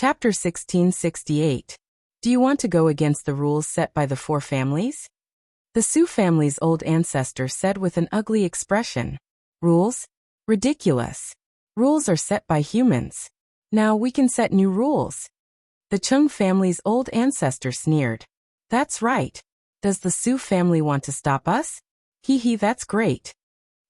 Chapter 1668. Do you want to go against the rules set by the four families? The Su family's old ancestor said with an ugly expression. Rules? Ridiculous. Rules are set by humans. Now we can set new rules. The Chung family's old ancestor sneered. That's right. Does the Su family want to stop us? Hee hee, that's great.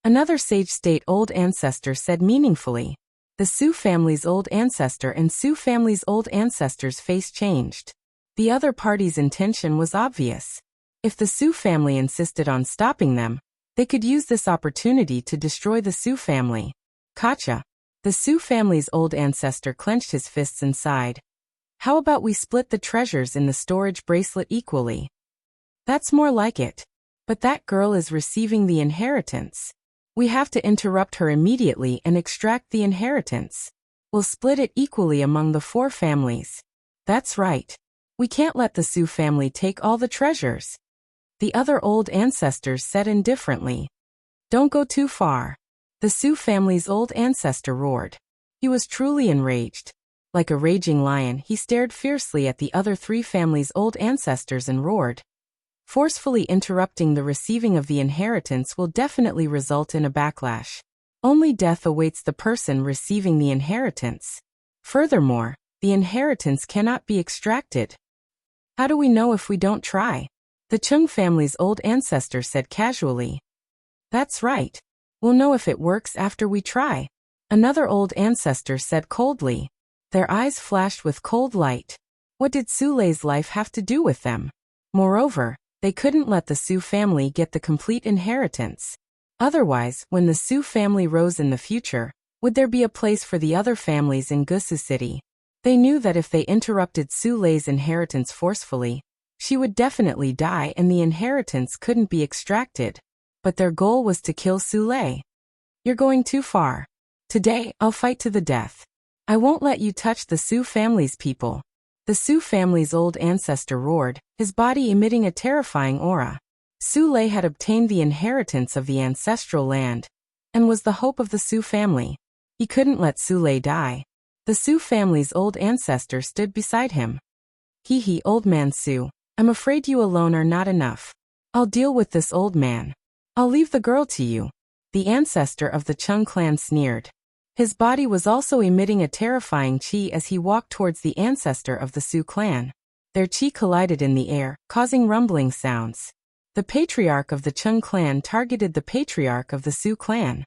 Another sage state old ancestor said meaningfully. The Su family's old ancestor and Su family's old ancestor's face changed. The other party's intention was obvious. If the Su family insisted on stopping them, they could use this opportunity to destroy the Su family. Gotcha. The Su family's old ancestor clenched his fists and sighed. How about we split the treasures in the storage bracelet equally? That's more like it. But that girl is receiving the inheritance. We have to interrupt her immediately and extract the inheritance. We'll split it equally among the four families. That's right. We can't let the Su family take all the treasures. The other old ancestors said indifferently. Don't go too far. The Su family's old ancestor roared. He was truly enraged. Like a raging lion, he stared fiercely at the other three families' old ancestors and roared. Forcefully interrupting the receiving of the inheritance will definitely result in a backlash. Only death awaits the person receiving the inheritance. Furthermore, the inheritance cannot be extracted. How do we know if we don't try? The Chung family's old ancestor said casually. That's right. We'll know if it works after we try. Another old ancestor said coldly. Their eyes flashed with cold light. What did Su Lei's life have to do with them? Moreover, they couldn't let the Su family get the complete inheritance. Otherwise, when the Su family rose in the future, would there be a place for the other families in Gusu City? They knew that if they interrupted Su Lei's inheritance forcefully, she would definitely die and the inheritance couldn't be extracted. But their goal was to kill Su Lei. You're going too far. Today, I'll fight to the death. I won't let you touch the Su family's people. The Su family's old ancestor roared, his body emitting a terrifying aura. Su Lei had obtained the inheritance of the ancestral land, and was the hope of the Su family. He couldn't let Su Lei die. The Su family's old ancestor stood beside him. Hee hee, old man Su, I'm afraid you alone are not enough. I'll deal with this old man. I'll leave the girl to you. The ancestor of the Chung clan sneered. His body was also emitting a terrifying qi as he walked towards the ancestor of the Su clan. Their qi collided in the air, causing rumbling sounds. The patriarch of the Chung clan targeted the patriarch of the Su clan.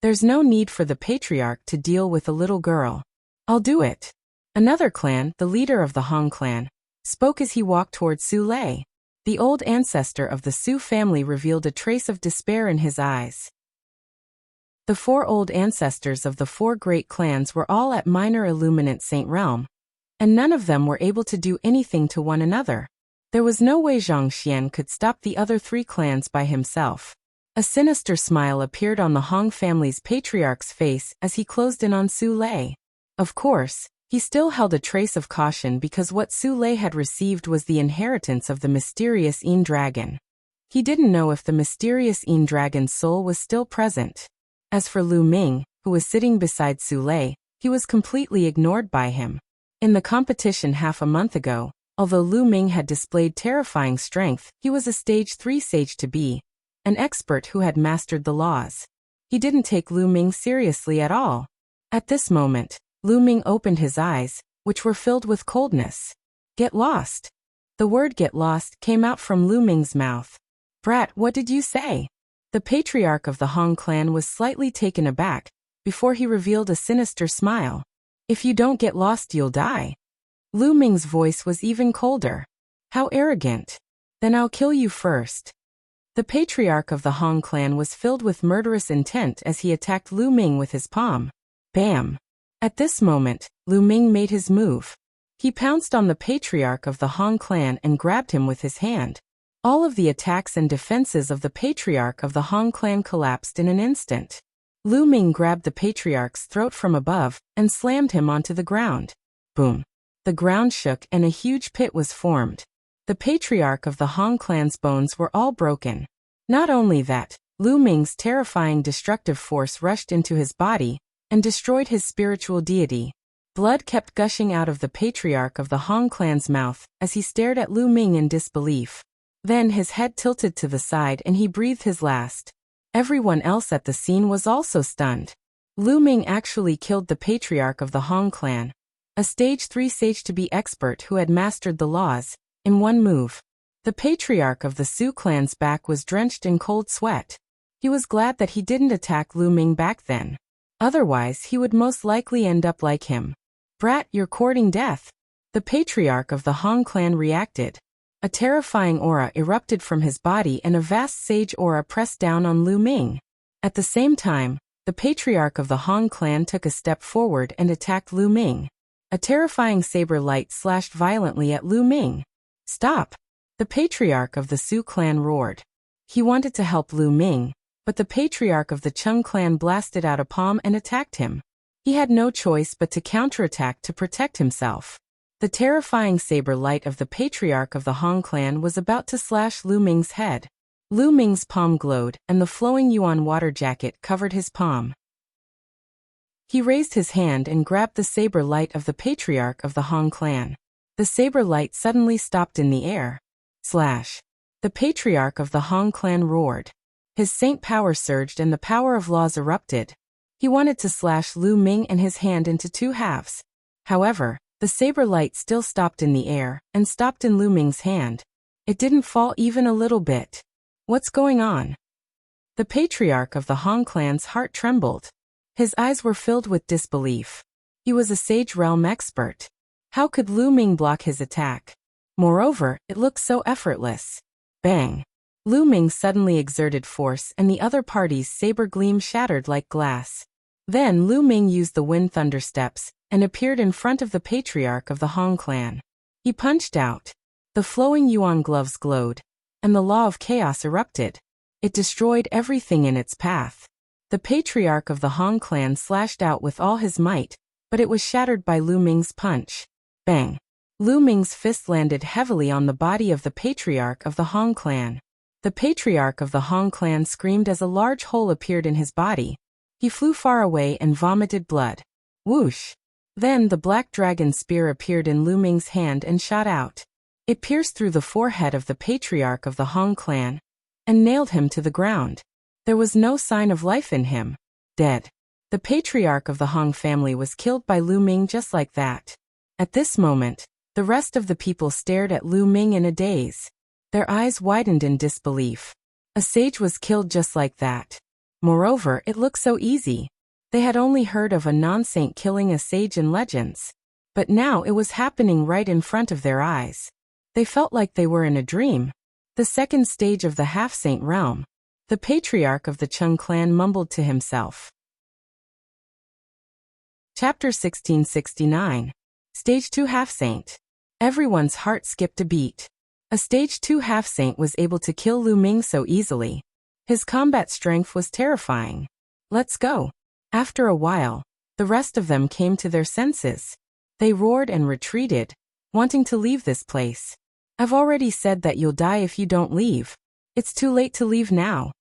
There's no need for the patriarch to deal with a little girl. I'll do it. Another clan, the leader of the Hong clan, spoke as he walked towards Su Lei. The old ancestor of the Su family revealed a trace of despair in his eyes. The four old ancestors of the four great clans were all at minor illuminant saint realm, and none of them were able to do anything to one another. There was no way Zhang Xian could stop the other three clans by himself. A sinister smile appeared on the Hong family's patriarch's face as he closed in on Su Lei. Of course, he still held a trace of caution because what Su Lei had received was the inheritance of the mysterious Yin dragon. He didn't know if the mysterious Yin dragon's soul was still present. As for Lu Ming, who was sitting beside Su Lei, he was completely ignored by him. In the competition half a month ago, although Lu Ming had displayed terrifying strength, he was a stage 3 sage to be, an expert who had mastered the laws. He didn't take Lu Ming seriously at all. At this moment, Lu Ming opened his eyes, which were filled with coldness. Get lost. The word get lost came out from Lu Ming's mouth. Brat, what did you say? The patriarch of the Hong clan was slightly taken aback, before he revealed a sinister smile. If you don't get lost, you'll die. Lu Ming's voice was even colder. How arrogant. Then I'll kill you first. The patriarch of the Hong clan was filled with murderous intent as he attacked Lu Ming with his palm. Bam! At this moment, Lu Ming made his move. He pounced on the patriarch of the Hong clan and grabbed him with his hand. All of the attacks and defenses of the patriarch of the Hong clan collapsed in an instant. Lu Ming grabbed the patriarch's throat from above and slammed him onto the ground. Boom! The ground shook and a huge pit was formed. The patriarch of the Hong clan's bones were all broken. Not only that, Lu Ming's terrifying destructive force rushed into his body and destroyed his spiritual deity. Blood kept gushing out of the patriarch of the Hong clan's mouth as he stared at Lu Ming in disbelief. Then his head tilted to the side and he breathed his last. Everyone else at the scene was also stunned. Lu Ming actually killed the patriarch of the Hong clan, a stage 3 sage-to-be expert who had mastered the laws, in one move. The patriarch of the Su clan's back was drenched in cold sweat. He was glad that he didn't attack Lu Ming back then. Otherwise he would most likely end up like him. "Brat, you're courting death." The patriarch of the Hong clan reacted. A terrifying aura erupted from his body and a vast sage aura pressed down on Lu Ming. At the same time, the patriarch of the Hong clan took a step forward and attacked Lu Ming. A terrifying saber light slashed violently at Lu Ming. "Stop!" The patriarch of the Su clan roared. He wanted to help Lu Ming, but the patriarch of the Chung clan blasted out a palm and attacked him. He had no choice but to counterattack to protect himself. The terrifying saber light of the patriarch of the Hong clan was about to slash Lu Ming's head. Lu Ming's palm glowed, and the flowing yuan water jacket covered his palm. He raised his hand and grabbed the saber light of the patriarch of the Hong clan. The saber light suddenly stopped in the air. Slash! The patriarch of the Hong clan roared. His saint power surged and the power of laws erupted. He wanted to slash Lu Ming and his hand into two halves. However, the saber light still stopped in the air and stopped in Lu Ming's hand. It didn't fall even a little bit. What's going on? The patriarch of the Hong clan's heart trembled. His eyes were filled with disbelief. He was a sage realm expert. How could Lu Ming block his attack? Moreover, it looked so effortless. Bang! Lu Ming suddenly exerted force and the other party's saber gleam shattered like glass. Then Lu Ming used the wind thunder steps and appeared in front of the patriarch of the Hong clan. He punched out. The flowing yuan gloves glowed, and the law of chaos erupted. It destroyed everything in its path. The patriarch of the Hong clan slashed out with all his might, but it was shattered by Lu Ming's punch. Bang! Lu Ming's fist landed heavily on the body of the patriarch of the Hong clan. The patriarch of the Hong clan screamed as a large hole appeared in his body. He flew far away and vomited blood. Whoosh! Then the black dragon spear appeared in Lu Ming's hand and shot out. It pierced through the forehead of the patriarch of the Hong clan and nailed him to the ground. There was no sign of life in him. Dead. The patriarch of the Hong family was killed by Lu Ming just like that. At this moment, the rest of the people stared at Lu Ming in a daze. Their eyes widened in disbelief. A sage was killed just like that. Moreover, it looked so easy. They had only heard of a non-saint killing a sage in legends. But now it was happening right in front of their eyes. They felt like they were in a dream. The second stage of the half-saint realm. The patriarch of the Chung clan mumbled to himself. Chapter 1669. Stage 2 Half-Saint. Everyone's heart skipped a beat. A Stage 2 half-saint was able to kill Lu Ming so easily. His combat strength was terrifying. Let's go. After a while, the rest of them came to their senses. They roared and retreated, wanting to leave this place. I've already said that you'll die if you don't leave. It's too late to leave now.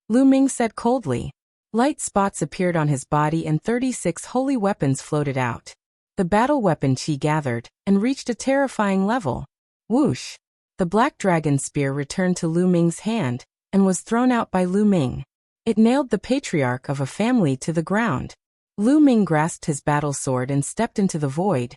Lu Ming said coldly. Light spots appeared on his body and 36 holy weapons floated out. The battle weapon chi gathered and reached a terrifying level. Whoosh! The black dragon spear returned to Lu Ming's hand and was thrown out by Lu Ming. It nailed the patriarch of a family to the ground. Lu Ming grasped his battle sword and stepped into the void,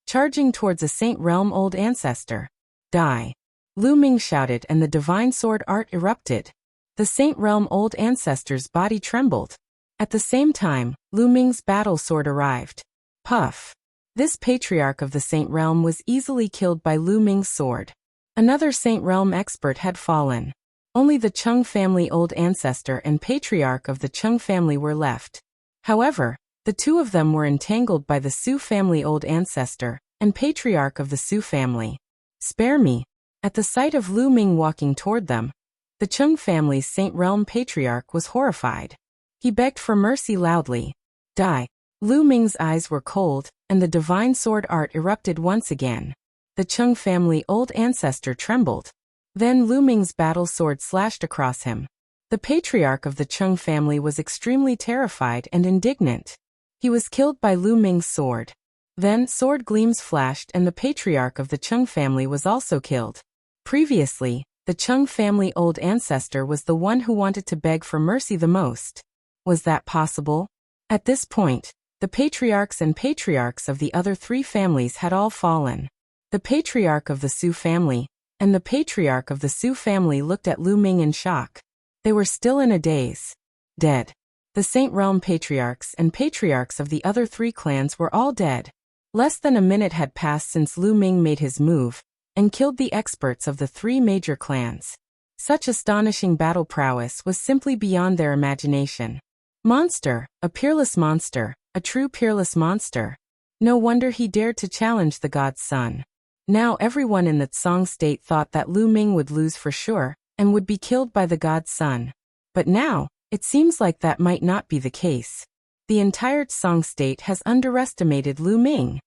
charging towards a Saint Realm old ancestor. Die! Lu Ming shouted and the divine sword art erupted. The Saint Realm old ancestor's body trembled. At the same time, Lu Ming's battle sword arrived. Puff! This patriarch of the Saint Realm was easily killed by Lu Ming's sword. Another Saint Realm expert had fallen. Only the Chung family old ancestor and patriarch of the Chung family were left. However, the two of them were entangled by the Su family old ancestor and patriarch of the Su family. Spare me! At the sight of Lu Ming walking toward them, the Chung family's Saint Realm patriarch was horrified. He begged for mercy loudly. Die! Lu Ming's eyes were cold, and the divine sword art erupted once again. The Chung family old ancestor trembled. Then Lu Ming's battle sword slashed across him. The patriarch of the Chung family was extremely terrified and indignant. He was killed by Lu Ming's sword. Then, sword gleams flashed and the patriarch of the Chung family was also killed. Previously, the Chung family old ancestor was the one who wanted to beg for mercy the most. Was that possible? At this point, the patriarchs and patriarchs of the other three families had all fallen. The patriarch of the Su family and the patriarch of the Su family looked at Lu Ming in shock. They were still in a daze. Dead. The Saint Realm patriarchs and patriarchs of the other three clans were all dead. Less than a minute had passed since Lu Ming made his move and killed the experts of the three major clans. Such astonishing battle prowess was simply beyond their imagination. Monster, a peerless monster, a true peerless monster. No wonder he dared to challenge the god's son. Now everyone in the Tsang state thought that Lu Ming would lose for sure and would be killed by the god's son. But now, it seems like that might not be the case. The entire Tsang state has underestimated Lu Ming.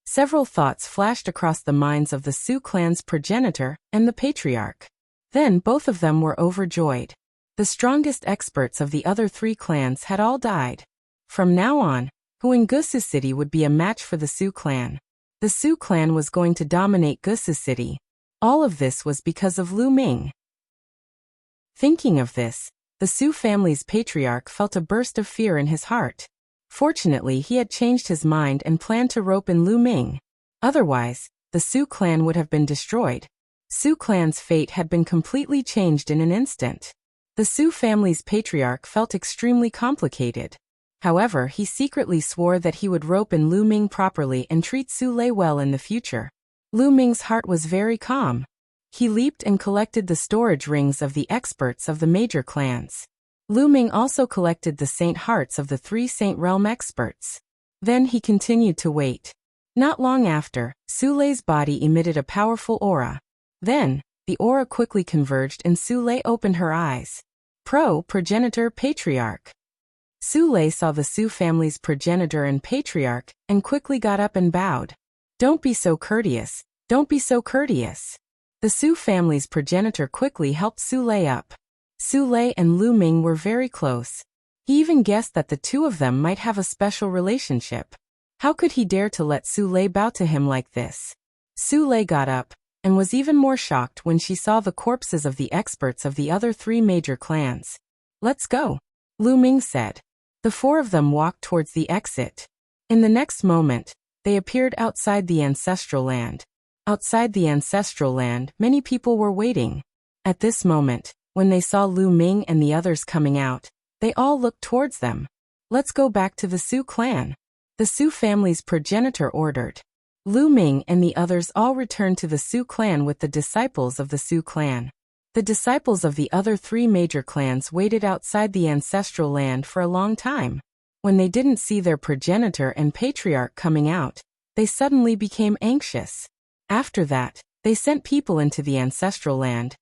Several thoughts flashed across the minds of the Su clan's progenitor and the patriarch. Then both of them were overjoyed. The strongest experts of the other three clans had all died. From now on, Gusu City would be a match for the Su clan. The Su clan was going to dominate Gusu City. All of this was because of Lu Ming. Thinking of this, the Su family's patriarch felt a burst of fear in his heart. Fortunately, he had changed his mind and planned to rope in Lu Ming. Otherwise, the Su clan would have been destroyed. Su clan's fate had been completely changed in an instant. The Su family's patriarch felt extremely complicated. However, he secretly swore that he would rope in Lu Ming properly and treat Su Lei well in the future. Lu Ming's heart was very calm. He leaped and collected the storage rings of the experts of the major clans. Lu Ming also collected the saint hearts of the three Saint Realm experts. Then he continued to wait. Not long after, Su Lei's body emitted a powerful aura. Then, the aura quickly converged and Su Lei opened her eyes. Progenitor Patriarch. Su Lei saw the Su family's progenitor and patriarch and quickly got up and bowed. Don't be so courteous, don't be so courteous. The Su family's progenitor quickly helped Su Lei up. Su Lei and Lu Ming were very close. He even guessed that the two of them might have a special relationship. How could he dare to let Su Lei bow to him like this? Su Lei got up and was even more shocked when she saw the corpses of the experts of the other three major clans. Let's go, Lu Ming said. The four of them walked towards the exit. In the next moment, they appeared outside the ancestral land. Outside the ancestral land, many people were waiting. At this moment, when they saw Lu Ming and the others coming out, they all looked towards them. Let's go back to the Su clan. The Su family's progenitor ordered. Lu Ming and the others all returned to the Su clan with the disciples of the Su clan. The disciples of the other three major clans waited outside the ancestral land for a long time. When they didn't see their progenitor and patriarch coming out, they suddenly became anxious. After that, they sent people into the ancestral land,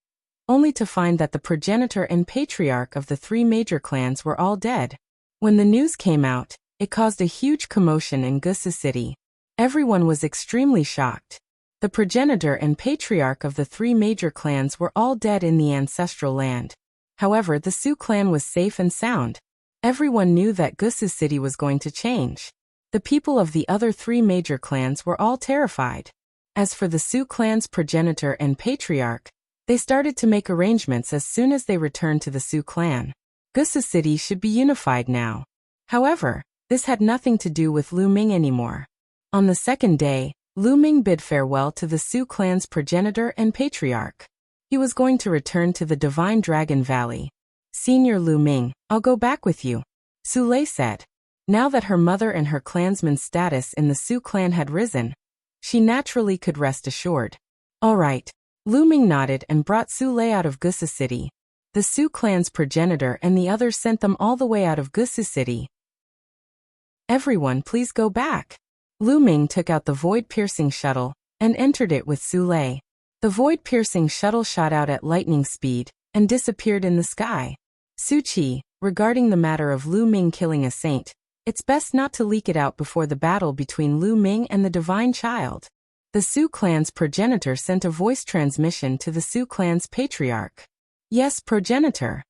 only to find that the progenitor and patriarch of the three major clans were all dead. When the news came out, it caused a huge commotion in Gusu City. Everyone was extremely shocked. The progenitor and patriarch of the three major clans were all dead in the ancestral land. However, the Su clan was safe and sound. Everyone knew that Gusu City was going to change. The people of the other three major clans were all terrified. As for the Su clan's progenitor and patriarch, they started to make arrangements as soon as they returned to the Su clan. Gusu City should be unified now. However, this had nothing to do with Lu Ming anymore. On the second day, Lu Ming bid farewell to the Su clan's progenitor and patriarch. He was going to return to the Divine Dragon Valley. Senior Lu Ming, I'll go back with you, Su Lei said. Now that her mother and her clansman's status in the Su clan had risen, she naturally could rest assured. All right. Lu Ming nodded and brought Su Lei out of Gusu City. The Su clan's progenitor and the others sent them all the way out of Gusu City. Everyone please go back. Lu Ming took out the void-piercing shuttle and entered it with Su Lei. The void-piercing shuttle shot out at lightning speed and disappeared in the sky. Su Qi, regarding the matter of Lu Ming killing a saint, it's best not to leak it out before the battle between Lu Ming and the Divine Child. The Su clan's progenitor sent a voice transmission to the Su clan's patriarch. Yes, progenitor.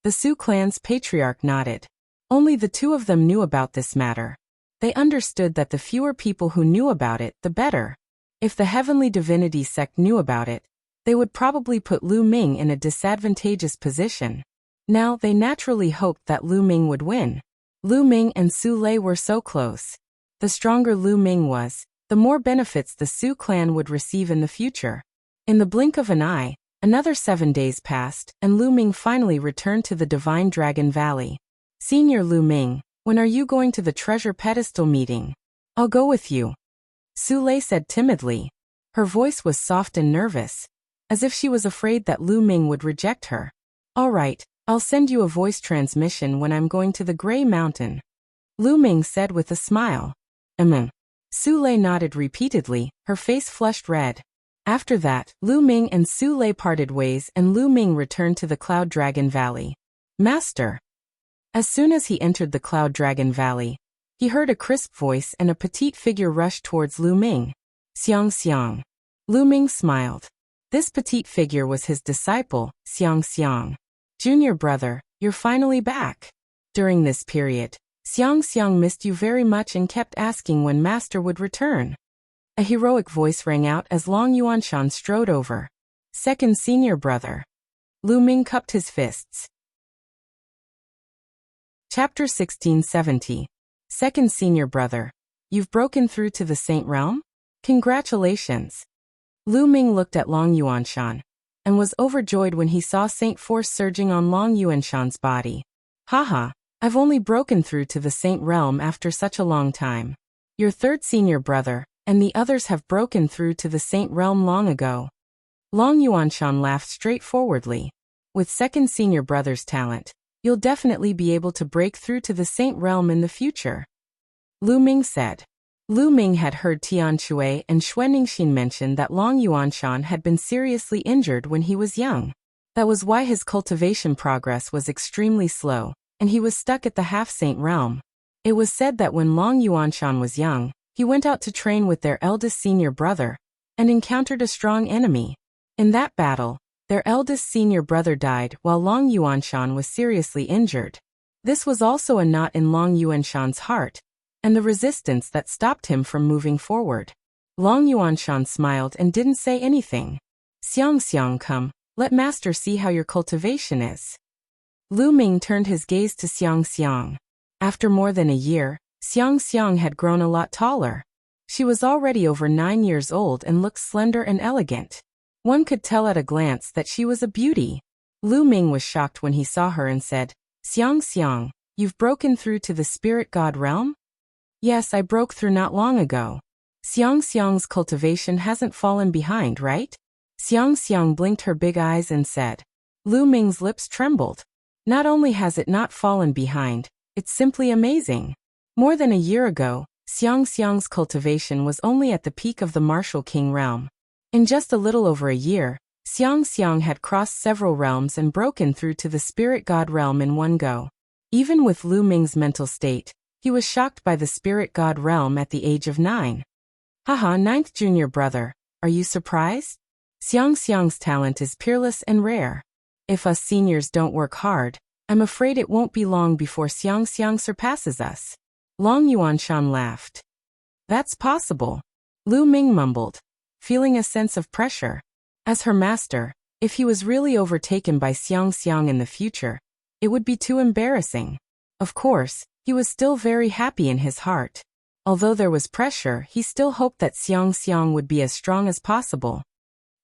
The Su clan's patriarch nodded. Only the two of them knew about this matter. They understood that the fewer people who knew about it, the better. If the Heavenly Divinity sect knew about it, they would probably put Lu Ming in a disadvantageous position. Now, they naturally hoped that Lu Ming would win. Lu Ming and Su Lei were so close. The stronger Lu Ming was, the more benefits the Su clan would receive in the future. In the blink of an eye, another 7 days passed, and Lu Ming finally returned to the Divine Dragon Valley. Senior Lu Ming, when are you going to the treasure pedestal meeting? I'll go with you. Su Lei said timidly. Her voice was soft and nervous, as if she was afraid that Lu Ming would reject her. All right, I'll send you a voice transmission when I'm going to the Gray Mountain. Lu Ming said with a smile. Su Lei nodded repeatedly, her face flushed red. After that, Lu Ming and Su Lei parted ways and Lu Ming returned to the Cloud Dragon Valley. Master. As soon as he entered the Cloud Dragon Valley, he heard a crisp voice and a petite figure rush towards Lu Ming. Xiang Xiang. Lu Ming smiled. This petite figure was his disciple, Xiang Xiang. Junior brother, you're finally back. During this period, Xiang Xiang missed you very much and kept asking when Master would return. A heroic voice rang out as Long Yuanshan strode over. Second senior brother. Lu Ming cupped his fists. Chapter 1670. Second senior brother. You've broken through to the Saint Realm? Congratulations. Lu Ming looked at Long Yuanshan and was overjoyed when he saw Saint Force surging on Long Yuanshan's body. Haha, I've only broken through to the Saint Realm after such a long time. Your third senior brother and the others have broken through to the Saint Realm long ago. Long Yuanshan laughed straightforwardly. With second senior brother's talent, you'll definitely be able to break through to the Saint Realm in the future. Lu Ming said. Lu Ming had heard Tian Shui and Xuanixin mention that Long Yuanshan had been seriously injured when he was young. That was why his cultivation progress was extremely slow, and he was stuck at the half-saint realm. It was said that when Long Yuanshan was young, he went out to train with their eldest senior brother, and encountered a strong enemy. In that battle, their eldest senior brother died while Long Yuanshan was seriously injured. This was also a knot in Long Yuanshan's heart, and the resistance that stopped him from moving forward. Long Yuanshan smiled and didn't say anything. Xiang Xiang, come, let Master see how your cultivation is. Lu Ming turned his gaze to Xiang Xiang. After more than a year, Xiang Xiang had grown a lot taller. She was already over 9 years old and looked slender and elegant. One could tell at a glance that she was a beauty. Lu Ming was shocked when he saw her and said, Xiang Xiang, you've broken through to the spirit god realm? Yes, I broke through not long ago. Xiang Xiang's cultivation hasn't fallen behind, right? Xiang Xiang blinked her big eyes and said. Lu Ming's lips trembled. Not only has it not fallen behind, it's simply amazing. More than a year ago, Xiang Xiang's cultivation was only at the peak of the Martial King realm. In just a little over a year, Xiang Xiang had crossed several realms and broken through to the spirit god realm in one go. Even with Lu Ming's mental state, he was shocked by the spirit god realm at the age of 9. Haha, ninth junior brother, are you surprised? Xiang Xiang's talent is peerless and rare. If us seniors don't work hard, I'm afraid it won't be long before Xiang Xiang surpasses us. Long Yuanshan laughed. That's possible. Lu Ming mumbled, feeling a sense of pressure. As her master, if he was really overtaken by Xiang Xiang in the future, it would be too embarrassing. Of course, he was still very happy in his heart. Although there was pressure, he still hoped that Xiang Xiang would be as strong as possible.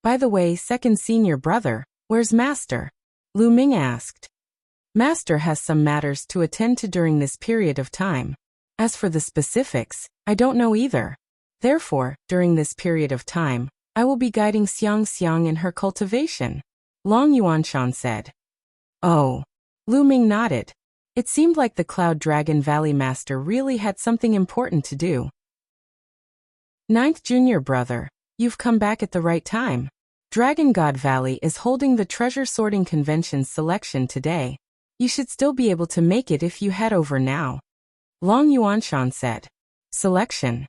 By the way, second senior brother, where's Master? Lu Ming asked. Master has some matters to attend to during this period of time. As for the specifics, I don't know either. Therefore, during this period of time, I will be guiding Xiang Xiang in her cultivation. Long Yuanshan said. Oh. Lu Ming nodded. It seemed like the Cloud Dragon Valley Master really had something important to do. Ninth junior brother, you've come back at the right time. Dragon God Valley is holding the Treasure Sorting Convention selection today. You should still be able to make it if you head over now. Long Yuanshan said. Selection.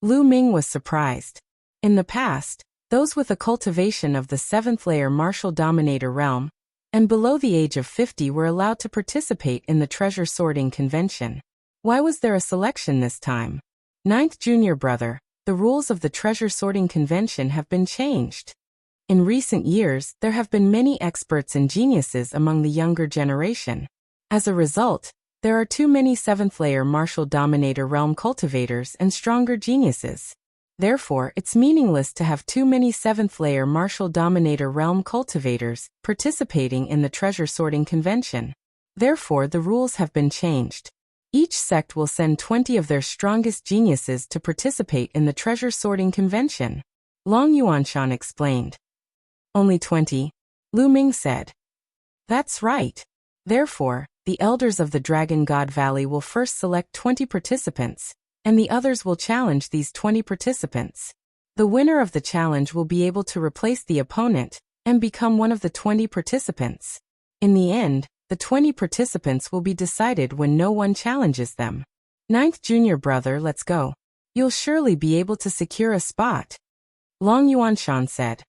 Lu Ming was surprised. In the past, those with a cultivation of the 7th layer Martial Dominator realm and below the age of 50 were allowed to participate in the Treasure Sorting Convention. Why was there a selection this time? Ninth junior brother, the rules of the treasure sorting convention have been changed. In recent years, there have been many experts and geniuses among the younger generation. As a result, there are too many 7th-layer martial dominator realm cultivators and stronger geniuses. Therefore, it's meaningless to have too many 7th-layer martial dominator realm cultivators participating in the treasure sorting convention. Therefore, the rules have been changed. Each sect will send 20 of their strongest geniuses to participate in the treasure sorting convention. Long Yuanshan explained. Only 20? Lu Ming said. That's right. Therefore, the elders of the Dragon God Valley will first select 20 participants, and the others will challenge these 20 participants. The winner of the challenge will be able to replace the opponent and become one of the 20 participants. In the end, the 20 participants will be decided when no one challenges them. Ninth junior brother, let's go. You'll surely be able to secure a spot. Long Yuanshan said.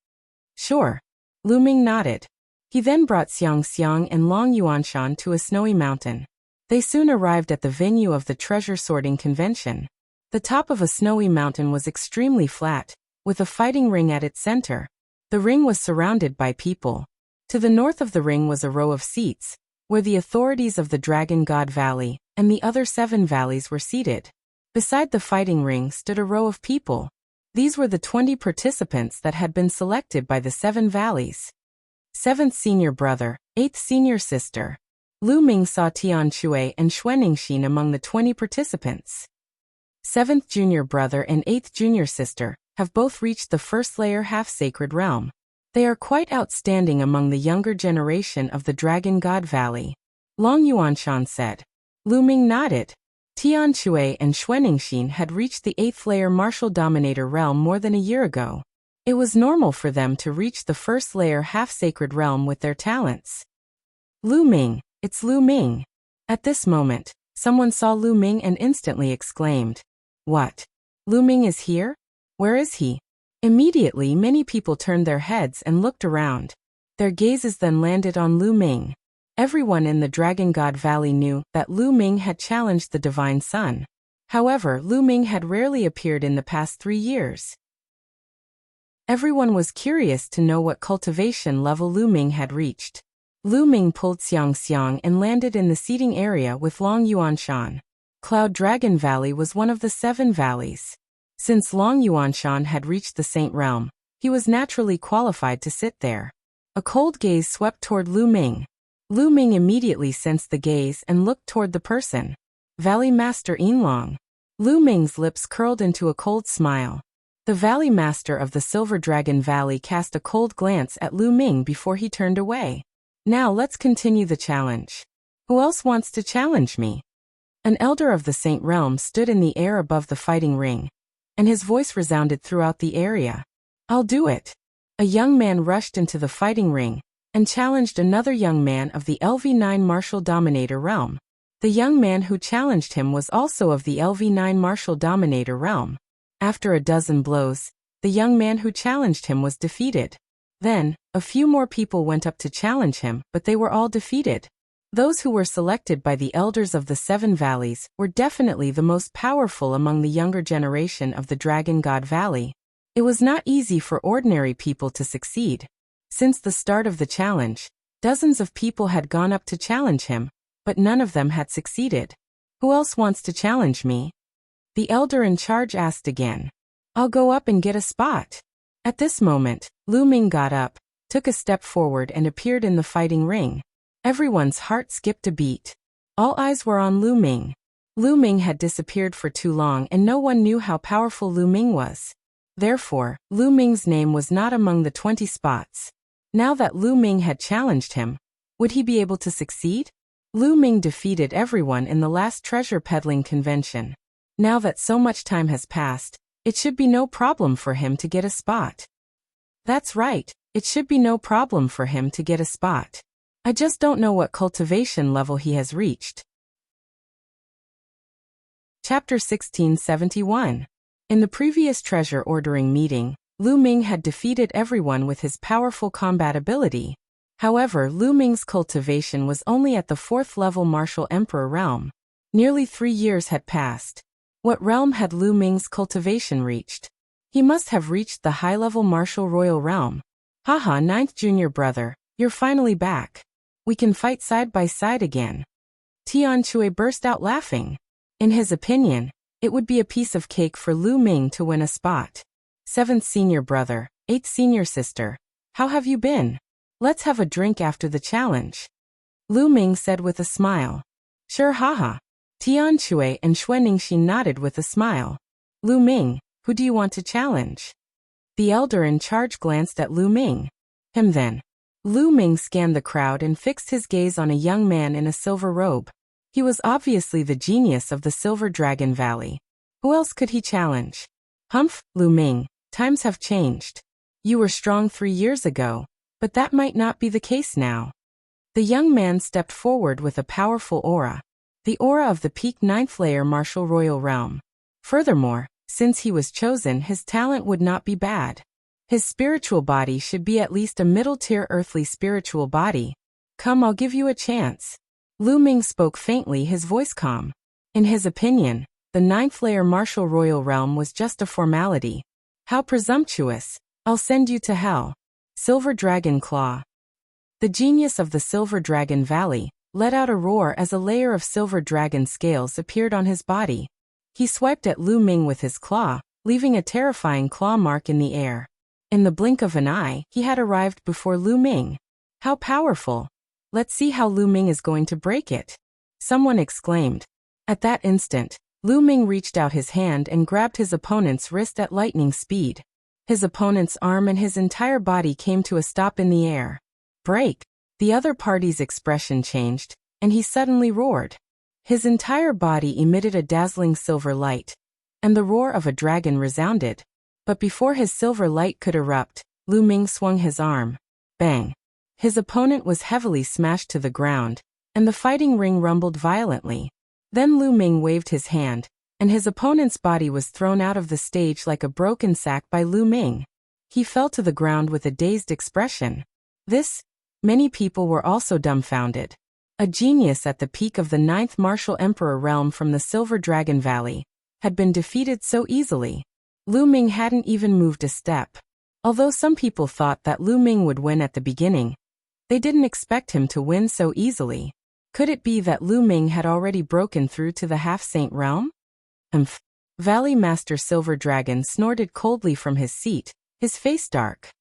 Sure. Lu Ming nodded. He then brought Xiang and Long Yuanshan to a snowy mountain. They soon arrived at the venue of the treasure sorting convention. The top of a snowy mountain was extremely flat, with a fighting ring at its center. The ring was surrounded by people. To the north of the ring was a row of seats, where the authorities of the Dragon God Valley and the other 7 valleys were seated. Beside the fighting ring stood a row of people. These were the 20 participants that had been selected by the 7 valleys. 7th senior brother, 8th senior sister. Lu Ming saw Tian Shui and Xuanixin among the 20 participants. 7th junior brother and 8th junior sister have both reached the first layer half-sacred realm. They are quite outstanding among the younger generation of the Dragon God Valley. Long Yuanshan said. Lu Ming nodded. Tian Shui and Xuanixin had reached the 8th layer martial dominator realm more than a year ago. It was normal for them to reach the first layer half-sacred realm with their talents. Lu Ming, it's Lu Ming. At this moment, someone saw Lu Ming and instantly exclaimed. What? Lu Ming is here? Where is he? Immediately many people turned their heads and looked around. Their gazes then landed on Lu Ming. Everyone in the Dragon God Valley knew that Lu Ming had challenged the Divine Sun. However, Lu Ming had rarely appeared in the past 3 years. Everyone was curious to know what cultivation level Lu Ming had reached. Lu Ming pulled Xiang and landed in the seating area with Long Yuanshan. Cloud Dragon Valley was one of the 7 valleys. Since Long Yuanshan had reached the Saint Realm, he was naturally qualified to sit there. A cold gaze swept toward Lu Ming. Lu Ming immediately sensed the gaze and looked toward the person. Valley Master Yinlong. Lu Ming's lips curled into a cold smile. The Valley Master of the Silver Dragon Valley cast a cold glance at Lu Ming before he turned away. Now let's continue the challenge. Who else wants to challenge me? An elder of the Saint Realm stood in the air above the fighting ring, and his voice resounded throughout the area. I'll do it. A young man rushed into the fighting ring and challenged another young man of the LV9 Martial Dominator realm. The young man who challenged him was also of the LV9 Martial Dominator realm. After a dozen blows, the young man who challenged him was defeated. Then, a few more people went up to challenge him, but they were all defeated. Those who were selected by the elders of the 7 valleys were definitely the most powerful among the younger generation of the Dragon God Valley. It was not easy for ordinary people to succeed. Since the start of the challenge, dozens of people had gone up to challenge him, but none of them had succeeded. Who else wants to challenge me? The elder in charge asked again. I'll go up and get a spot. At this moment, Lu Ming got up, took a step forward and appeared in the fighting ring. Everyone's heart skipped a beat. All eyes were on Lu Ming. Lu Ming had disappeared for too long and no one knew how powerful Lu Ming was. Therefore, Lu Ming's name was not among the 20 spots. Now that Lu Ming had challenged him, would he be able to succeed? Lu Ming defeated everyone in the last treasure peddling convention. Now that so much time has passed, it should be no problem for him to get a spot. That's right, it should be no problem for him to get a spot. I just don't know what cultivation level he has reached. Chapter 1671. In the previous treasure ordering meeting, Lu Ming had defeated everyone with his powerful combat ability. However, Lu Ming's cultivation was only at the 4th level Martial Emperor realm. Nearly 3 years had passed. What realm had Lu Ming's cultivation reached? He must have reached the high-level martial royal realm. Haha, ninth junior brother, you're finally back. We can fight side by side again. Tian Chui burst out laughing. In his opinion, it would be a piece of cake for Lu Ming to win a spot. Seventh senior brother, eighth senior sister, how have you been? Let's have a drink after the challenge. Lu Ming said with a smile. Sure, haha. Tian Chui and Xue Ningxin nodded with a smile. Lu Ming, who do you want to challenge? The elder in charge glanced at Lu Ming. Him then. Lu Ming scanned the crowd and fixed his gaze on a young man in a silver robe. He was obviously the genius of the Silver Dragon Valley. Who else could he challenge? Humph, Lu Ming, times have changed. You were strong 3 years ago, but that might not be the case now. The young man stepped forward with a powerful aura. The aura of the peak 9th layer martial royal realm. Furthermore, since he was chosen, his talent would not be bad. His spiritual body should be at least a middle-tier earthly spiritual body. Come, I'll give you a chance. Lu Ming spoke faintly, his voice calm. In his opinion, the 9th layer martial royal realm was just a formality. How presumptuous. I'll send you to hell. Silver Dragon Claw. The genius of the Silver Dragon Valley let out a roar as a layer of silver dragon scales appeared on his body. He swiped at Lu Ming with his claw, leaving a terrifying claw mark in the air. In the blink of an eye, he had arrived before Lu Ming. How powerful! Let's see how Lu Ming is going to break it. Someone exclaimed. At that instant, Lu Ming reached out his hand and grabbed his opponent's wrist at lightning speed. His opponent's arm and his entire body came to a stop in the air. Break! The other party's expression changed, and he suddenly roared. His entire body emitted a dazzling silver light, and the roar of a dragon resounded. But before his silver light could erupt, Lu Ming swung his arm. Bang! His opponent was heavily smashed to the ground, and the fighting ring rumbled violently. Then Lu Ming waved his hand, and his opponent's body was thrown out of the stage like a broken sack by Lu Ming. He fell to the ground with a dazed expression. Many people were also dumbfounded. A genius at the peak of the 9th martial emperor realm from the Silver Dragon Valley had been defeated so easily. Lu Ming hadn't even moved a step. Although some people thought that Lu Ming would win at the beginning, they didn't expect him to win so easily. Could it be that Lu Ming had already broken through to the half-saint realm? Valley Master Silver Dragon snorted coldly from his seat, his face dark.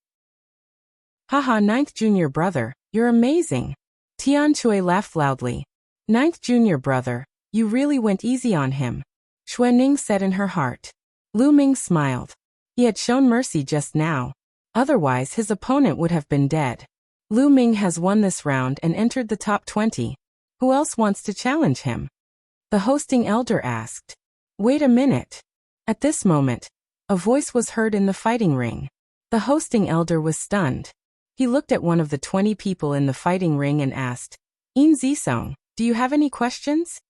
Haha, ninth junior brother, you're amazing. Tian Chui laughed loudly. Ninth junior brother, you really went easy on him. Xue Ning said in her heart. Lu Ming smiled. He had shown mercy just now. Otherwise his opponent would have been dead. Lu Ming has won this round and entered the top 20. Who else wants to challenge him? The hosting elder asked. Wait a minute. At this moment, a voice was heard in the fighting ring. The hosting elder was stunned. He looked at one of the 20 people in the fighting ring and asked, In Zisong, do you have any questions?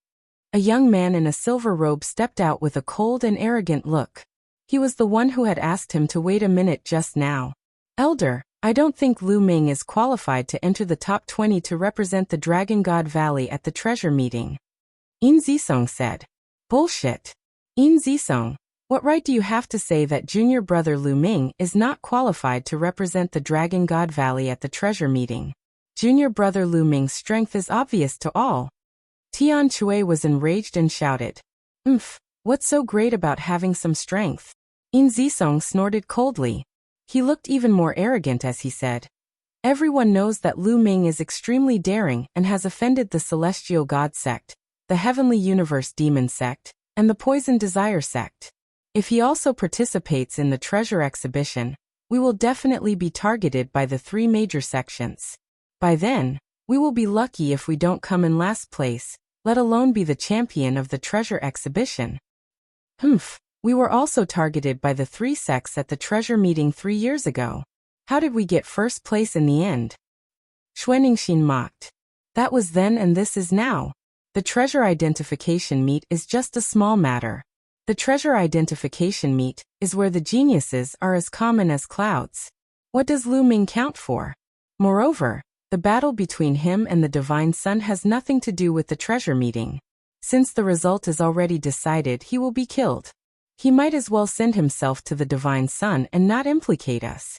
A young man in a silver robe stepped out with a cold and arrogant look. He was the one who had asked him to wait a minute just now. Elder, I don't think Lu Ming is qualified to enter the top 20 to represent the Dragon God Valley at the treasure meeting. In Zisong said. Bullshit. In Zisong, what right do you have to say that junior brother Lu Ming is not qualified to represent the Dragon God Valley at the treasure meeting? Junior brother Lu Ming's strength is obvious to all. Tian Chui was enraged and shouted. What's so great about having some strength? In Zisong snorted coldly. He looked even more arrogant as he said. Everyone knows that Lu Ming is extremely daring and has offended the Celestial God Sect, the Heavenly Universe Demon Sect, and the Poison Desire Sect. If he also participates in the treasure exhibition, we will definitely be targeted by the 3 major sections. By then, we will be lucky if we don't come in last place, let alone be the champion of the treasure exhibition. We were also targeted by the 3 sects at the treasure meeting 3 years ago. How did we get first place in the end? Xue Ningxin mocked. That was then and this is now. The treasure identification meet is just a small matter. The treasure identification meet is where the geniuses are as common as clouds. What does Lu Ming count for? Moreover, the battle between him and the Divine Sun has nothing to do with the treasure meeting. Since the result is already decided, he will be killed. He might as well send himself to the Divine Sun and not implicate us.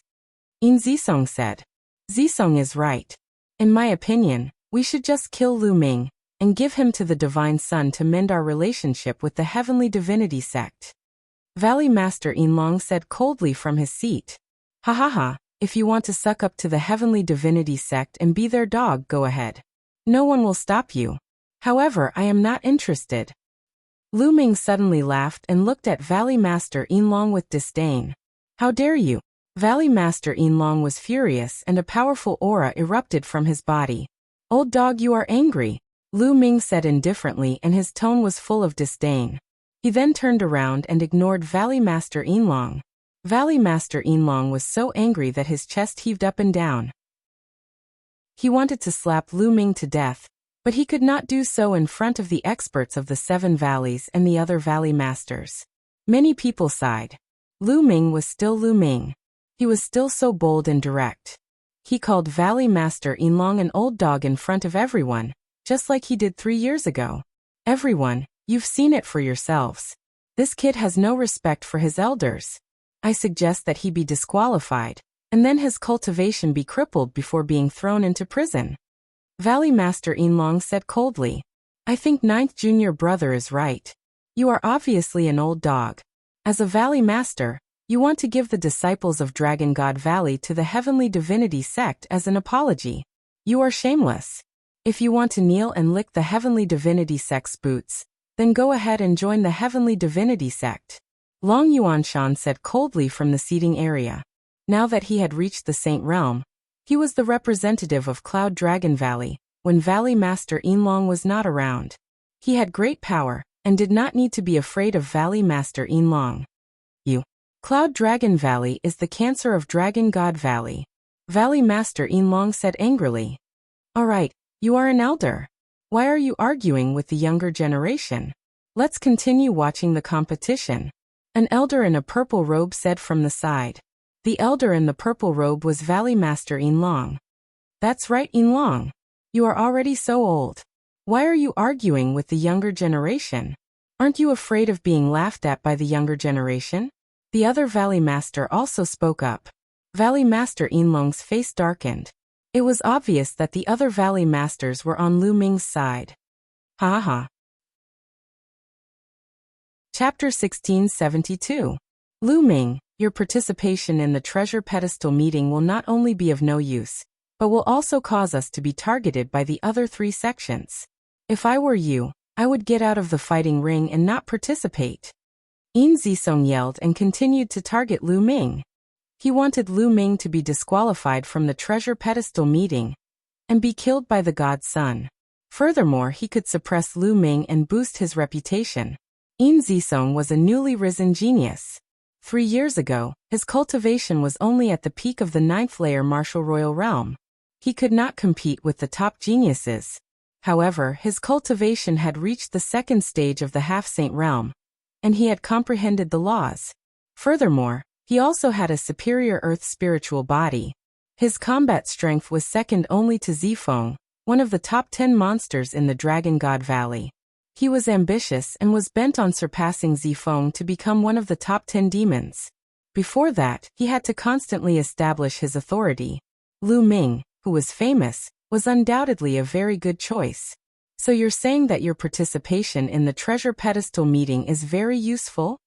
In Zisong said. Zisong is right. In my opinion, we should just kill Lu Ming and give him to the Divine Sun to mend our relationship with the Heavenly Divinity sect. Valley Master Yinlong said coldly from his seat. Ha ha ha, if you want to suck up to the Heavenly Divinity sect and be their dog, go ahead. No one will stop you. However, I am not interested. Lu Ming suddenly laughed and looked at Valley Master Yinlong with disdain. How dare you? Valley Master Yinlong was furious and a powerful aura erupted from his body. Old dog, you are angry, Lu Ming said indifferently, and his tone was full of disdain. He then turned around and ignored Valley Master Yinlong. Valley Master Yinlong was so angry that his chest heaved up and down. He wanted to slap Lu Ming to death, but he could not do so in front of the experts of the 7 valleys and the other valley masters. Many people sighed. Lu Ming was still Lu Ming. He was still so bold and direct. He called Valley Master Yinlong an old dog in front of everyone, just like he did 3 years ago. Everyone, you've seen it for yourselves. This kid has no respect for his elders. I suggest that he be disqualified, and then his cultivation be crippled before being thrown into prison. Valley Master Yinlong said coldly. I think 9th junior brother is right. You are obviously an old dog. As a Valley Master, you want to give the disciples of Dragon God Valley to the Heavenly Divinity sect as an apology. You are shameless. If you want to kneel and lick the Heavenly Divinity sect's boots, then go ahead and join the Heavenly Divinity sect. Long Yuanshan said coldly from the seating area. Now that he had reached the Saint Realm, he was the representative of Cloud Dragon Valley, when Valley Master Yinlong was not around. He had great power, and did not need to be afraid of Valley Master Yinlong. Cloud Dragon Valley is the cancer of Dragon God Valley. Valley Master Yinlong said angrily. Alright, you are an elder. Why are you arguing with the younger generation? Let's continue watching the competition. An elder in a purple robe said from the side. The elder in the purple robe was Valley Master Yinlong. That's right, Yinlong. You are already so old. Why are you arguing with the younger generation? Aren't you afraid of being laughed at by the younger generation? The other Valley Master also spoke up. Valley Master Yinlong's face darkened. It was obvious that the other Valley Masters were on Lu Ming's side. Ha ha. Chapter 1672. Lu Ming, your participation in the treasure pedestal meeting will not only be of no use, but will also cause us to be targeted by the other 3 sections. If I were you, I would get out of the fighting ring and not participate. Yin Zisong yelled and continued to target Lu Ming. He wanted Lu Ming to be disqualified from the treasure pedestal meeting and be killed by the God Sun. Furthermore, he could suppress Lu Ming and boost his reputation. Yin Zisong was a newly risen genius. 3 years ago, his cultivation was only at the peak of the 9th layer martial royal realm. He could not compete with the top geniuses. However, his cultivation had reached the 2nd stage of the half-saint realm, and he had comprehended the laws. Furthermore, he also had a superior earth spiritual body. His combat strength was second only to Zifeng, one of the top 10 monsters in the Dragon God Valley. He was ambitious and was bent on surpassing Zifeng to become one of the top 10 demons. Before that, he had to constantly establish his authority. Lu Ming, who was famous, was undoubtedly a very good choice. So you're saying that your participation in the treasure pedestal meeting is very useful?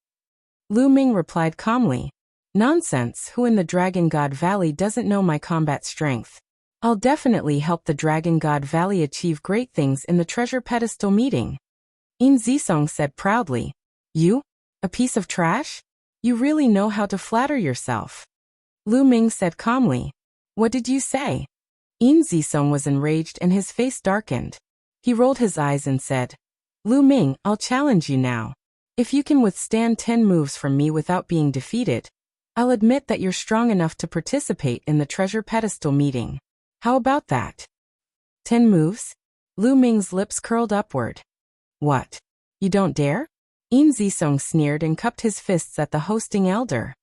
Lu Ming replied calmly. Nonsense, who in the Dragon God Valley doesn't know my combat strength? I'll definitely help the Dragon God Valley achieve great things in the treasure pedestal meeting. Yin Zisong said proudly. You? A piece of trash? You really know how to flatter yourself. Lu Ming said calmly. What did you say? Yin Zisong was enraged and his face darkened. He rolled his eyes and said, Lu Ming, I'll challenge you now. If you can withstand 10 moves from me without being defeated, I'll admit that you're strong enough to participate in the treasure pedestal meeting. How about that? 10 moves? Lu Ming's lips curled upward. What? You don't dare? Yin Zisong sneered and cupped his fists at the hosting elder.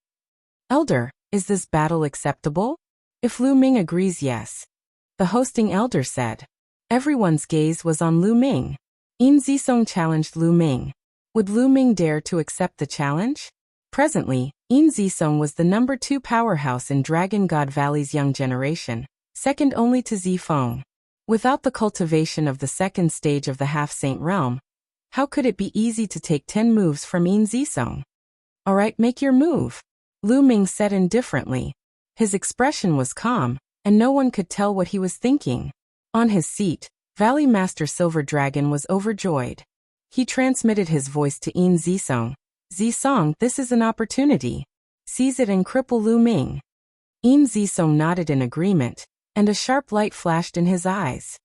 Elder, is this battle acceptable? If Lu Ming agrees, yes. The hosting elder said. Everyone's gaze was on Lu Ming. Yin Zisong challenged Lu Ming. Would Lu Ming dare to accept the challenge? Presently, Yin Zisong was the number 2 powerhouse in Dragon God Valley's young generation, second only to Zifeng. Without the cultivation of the second stage of the half-saint realm, how could it be easy to take 10 moves from Yin Zisong? Alright, make your move, Lu Ming said indifferently. His expression was calm, and no one could tell what he was thinking. On his seat, Valley Master Silver Dragon was overjoyed. He transmitted his voice to Yin Zisong. Zisong, this is an opportunity. Seize it and cripple Lu Ming. Yin Zisong nodded in agreement, and a sharp light flashed in his eyes.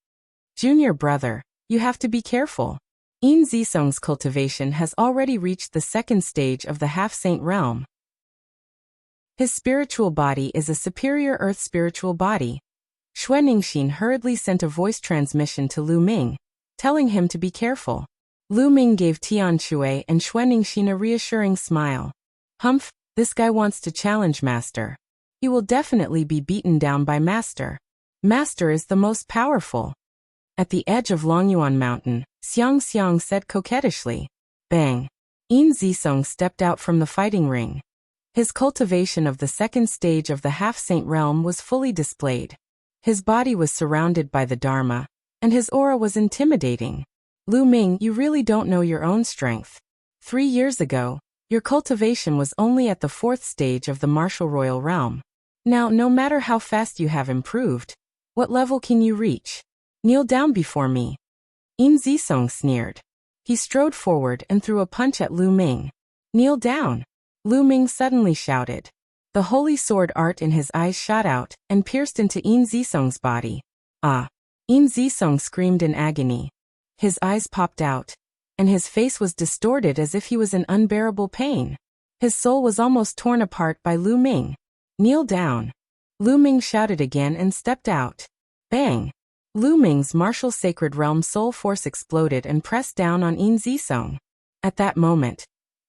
Junior brother, you have to be careful. Yin Zisong's cultivation has already reached the second stage of the half-saint realm. His spiritual body is a superior earth spiritual body. Xue Ningxin hurriedly sent a voice transmission to Lu Ming, telling him to be careful. Lu Ming gave Tian Shui and Xue Ningxin a reassuring smile. Humph, this guy wants to challenge Master. He will definitely be beaten down by Master. Master is the most powerful. At the edge of Longyuan Mountain, Xiang Xiang said coquettishly. Bang! Yin Zisong stepped out from the fighting ring. His cultivation of the second stage of the half-saint realm was fully displayed. His body was surrounded by the Dharma, and his aura was intimidating. Lu Ming, you really don't know your own strength. 3 years ago, your cultivation was only at the 4th stage of the martial royal realm. Now, no matter how fast you have improved, what level can you reach? Kneel down before me. Yin Zisong sneered. He strode forward and threw a punch at Lu Ming. Kneel down. Lu Ming suddenly shouted. The holy sword art in his eyes shot out and pierced into Yin Zisong's body. Ah! Yin Zisong screamed in agony. His eyes popped out, and his face was distorted as if he was in unbearable pain. His soul was almost torn apart by Lu Ming. Kneel down. Lu Ming shouted again and stepped out. Bang! Lu Ming's martial sacred realm soul force exploded and pressed down on Yin Zisong. At that moment,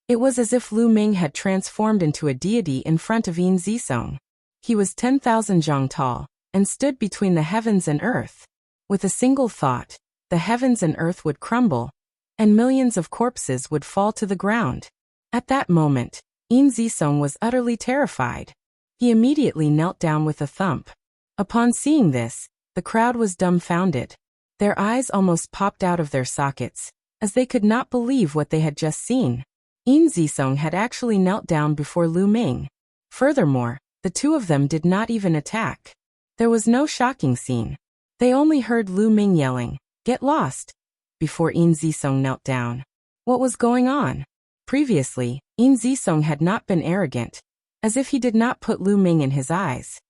it was as if Lu Ming had transformed into a deity in front of Yin Zisong. He was 10,000 zhang tall, and stood between the heavens and earth. With a single thought, the heavens and earth would crumble, and millions of corpses would fall to the ground. At that moment, Yin Zisong was utterly terrified. He immediately knelt down with a thump. Upon seeing this, the crowd was dumbfounded. Their eyes almost popped out of their sockets, as they could not believe what they had just seen. Yin Zisong had actually knelt down before Lu Ming. Furthermore, the two of them did not even attack. There was no shocking scene. They only heard Lu Ming yelling, "Get lost!" before Yin Zisong knelt down. What was going on? Previously, Yin Zisong had not been arrogant, as if he did not put Lu Ming in his eyes.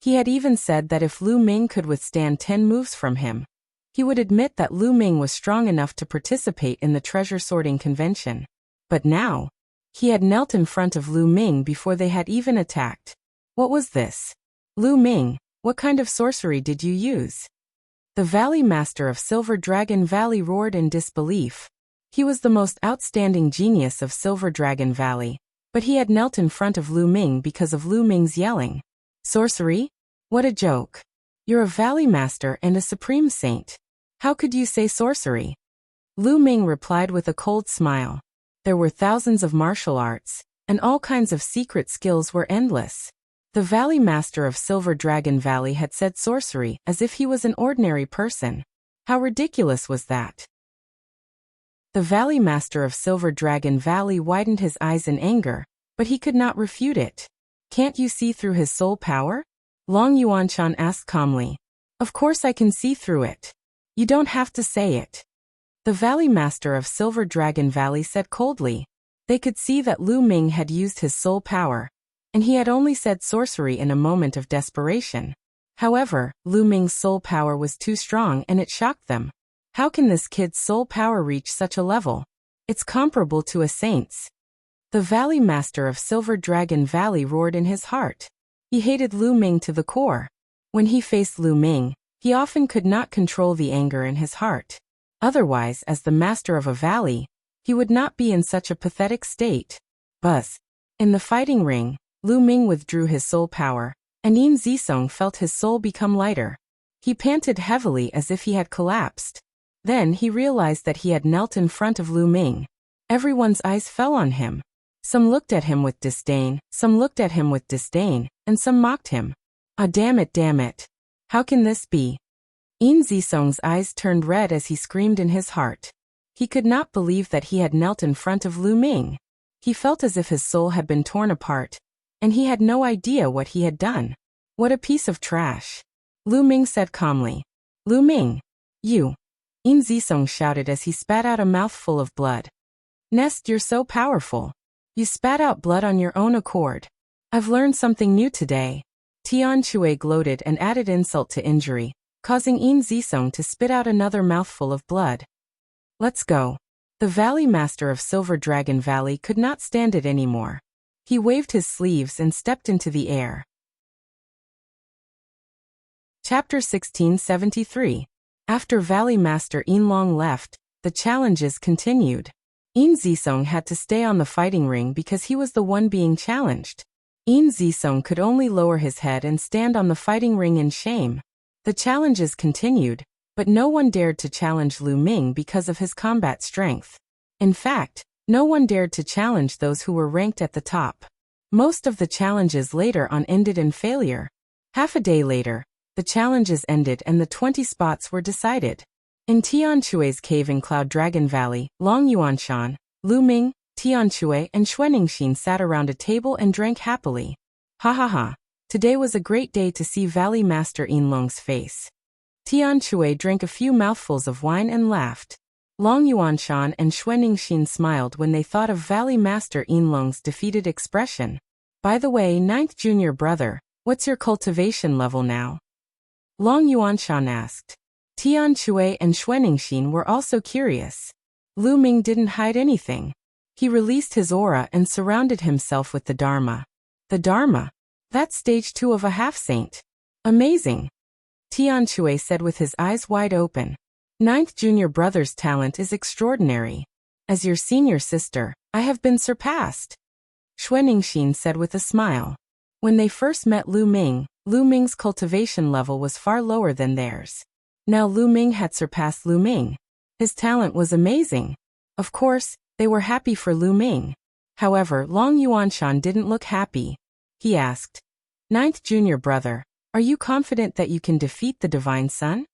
He had even said that if Lu Ming could withstand 10 moves from him, he would admit that Lu Ming was strong enough to participate in the treasure sorting convention. But now, he had knelt in front of Lu Ming before they had even attacked. What was this? Lu Ming, what kind of sorcery did you use? The Valley Master of Silver Dragon Valley roared in disbelief. He was the most outstanding genius of Silver Dragon Valley, but he had knelt in front of Lu Ming because of Lu Ming's yelling. Sorcery? What a joke. You're a Valley Master and a Supreme Saint. How could you say sorcery? Lu Ming replied with a cold smile. There were thousands of martial arts, and all kinds of secret skills were endless. The Valley Master of Silver Dragon Valley had said sorcery as if he was an ordinary person. How ridiculous was that? The Valley Master of Silver Dragon Valley widened his eyes in anger, but he could not refute it. Can't you see through his soul power? Long Yuanshan asked calmly. Of course I can see through it. You don't have to say it. The Valley Master of Silver Dragon Valley said coldly. They could see that Lu Ming had used his soul power, and he had only said sorcery in a moment of desperation. However, Lu Ming's soul power was too strong and it shocked them. How can this kid's soul power reach such a level? It's comparable to a saint's. The Valley Master of Silver Dragon Valley roared in his heart. He hated Lu Ming to the core. When he faced Lu Ming, he often could not control the anger in his heart. Otherwise, as the master of a valley, he would not be in such a pathetic state. Buzz. In the fighting ring, Lu Ming withdrew his soul power, and Yin Zisong felt his soul become lighter. He panted heavily as if he had collapsed. Then he realized that he had knelt in front of Lu Ming. Everyone's eyes fell on him. Some looked at him with disdain, some looked at him with disdain, and some mocked him. Ah, damn it, damn it. How can this be? Yin Zisong's eyes turned red as he screamed in his heart. He could not believe that he had knelt in front of Lu Ming. He felt as if his soul had been torn apart, and he had no idea what he had done. What a piece of trash. Lu Ming said calmly. Lu Ming. You. Yin Zisong shouted as he spat out a mouthful of blood. Nest, you're so powerful. You spat out blood on your own accord. I've learned something new today. Tian Shui gloated and added insult to injury, causing Yin Zisong to spit out another mouthful of blood. Let's go. The Valley Master of Silver Dragon Valley could not stand it anymore. He waved his sleeves and stepped into the air. Chapter 1673. After Valley Master Yin Long left, the challenges continued. Yin Zisong had to stay on the fighting ring because he was the one being challenged. Yin Zisong could only lower his head and stand on the fighting ring in shame. The challenges continued, but no one dared to challenge Lu Ming because of his combat strength. In fact, no one dared to challenge those who were ranked at the top. Most of the challenges later on ended in failure. Half a day later, the challenges ended and the 20 spots were decided. In Tian Shui's cave in Cloud Dragon Valley, Long Yuanshan, Lu Ming, Tian Shui and Xuanningshin sat around a table and drank happily. Ha ha ha. Today was a great day to see Valley Master Yin Long's face. Tian Shui drank a few mouthfuls of wine and laughed. Long Yuanshan and Xuanningshin smiled when they thought of Valley Master Yin Long's defeated expression. By the way, 9th junior brother, what's your cultivation level now? Long Yuanshan asked. Tian Shui and Xuanningshin were also curious. Lu Ming didn't hide anything. He released his aura and surrounded himself with the Dharma. The Dharma? That's stage 2 of a half-saint. Amazing. Tian Shui said with his eyes wide open. 9th junior brother's talent is extraordinary. As your senior sister, I have been surpassed. Xuanningshin said with a smile. When they first met Lu Ming's cultivation level was far lower than theirs. Now Lu Ming had surpassed Lu Ming. His talent was amazing. Of course, they were happy for Lu Ming. However, Long Yuanshan didn't look happy. He asked, 9th junior brother, are you confident that you can defeat the Divine Sun?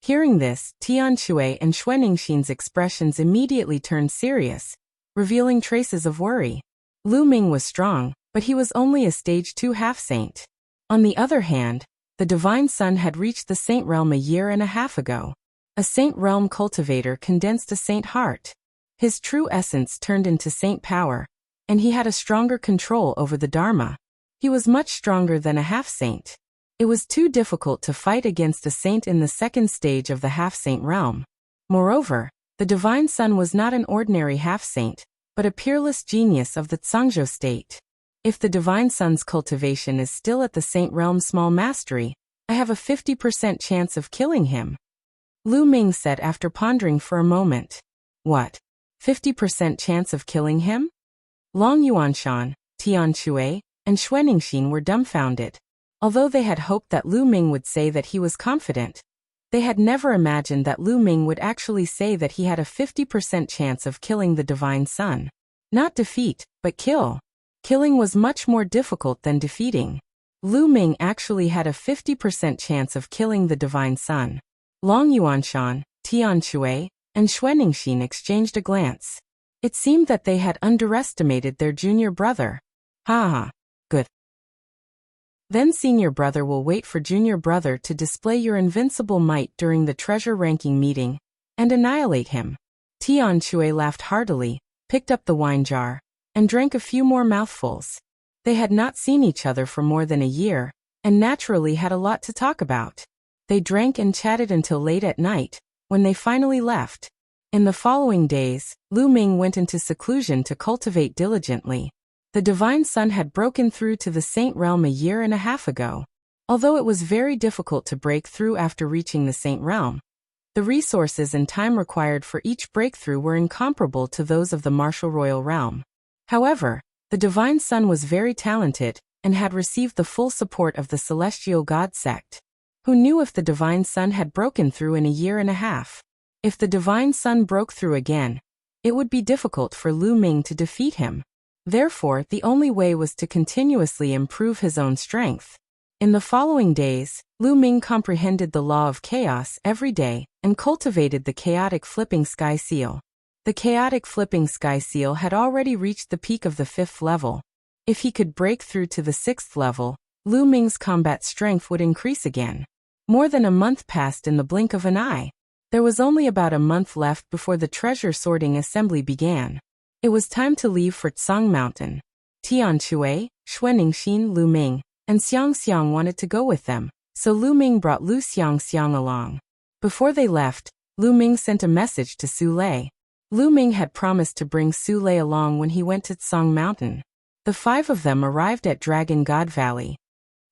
Hearing this, Tian Shui and Xuanningshin's expressions immediately turned serious, revealing traces of worry. Lu Ming was strong, but he was only a stage 2 half-saint. On the other hand, the Divine Sun had reached the Saint Realm a year and a half ago. A Saint Realm cultivator condensed a Saint heart. His true essence turned into Saint power, and he had a stronger control over the Dharma. He was much stronger than a half-saint. It was too difficult to fight against a saint in the second stage of the half-saint realm. Moreover, the Divine Sun was not an ordinary half-saint, but a peerless genius of the Tsangzhou state. If the Divine Sun's cultivation is still at the Saint Realm small mastery, I have a 50% chance of killing him. Lu Ming said after pondering for a moment. What? 50% chance of killing him? Long Yuanshan, Tian Shui, and Xuanningshin were dumbfounded. Although they had hoped that Lu Ming would say that he was confident, they had never imagined that Lu Ming would actually say that he had a 50% chance of killing the Divine Sun. Not defeat, but kill. Killing was much more difficult than defeating. Lu Ming actually had a 50% chance of killing the Divine Sun. Long Yuanshan, Tian Shui, and Xuanningshin exchanged a glance. It seemed that they had underestimated their junior brother. Ha ha. Good. Then senior brother will wait for junior brother to display your invincible might during the treasure ranking meeting, and annihilate him. Tian Shui laughed heartily, picked up the wine jar, and drank a few more mouthfuls. They had not seen each other for more than a year, and naturally had a lot to talk about. They drank and chatted until late at night, when they finally left. In the following days, Lu Ming went into seclusion to cultivate diligently. The Divine Sun had broken through to the Saint Realm a year and a half ago. Although it was very difficult to break through after reaching the Saint Realm, the resources and time required for each breakthrough were incomparable to those of the Martial Royal Realm. However, the Divine Sun was very talented, and had received the full support of the Celestial God sect. Who knew if the Divine Sun had broken through in a year and a half? If the divine sun broke through again, it would be difficult for Lu Ming to defeat him. Therefore, the only way was to continuously improve his own strength. In the following days, Lu Ming comprehended the law of chaos every day and cultivated the chaotic flipping sky seal. The chaotic flipping sky seal had already reached the peak of the 5th level. If he could break through to the 6th level, Lu Ming's combat strength would increase again. More than a month passed in the blink of an eye. There was only about a month left before the treasure sorting assembly began. It was time to leave for Tsang Mountain. Tian Chui, Xuaningxin, Lu Ming, and Xiang Xiang wanted to go with them, so Lu Ming brought Lu Xiang Xiang along. Before they left, Lu Ming sent a message to Su Lei. Lu Ming had promised to bring Su Lei along when he went to Tsang Mountain. The 5 of them arrived at Dragon God Valley.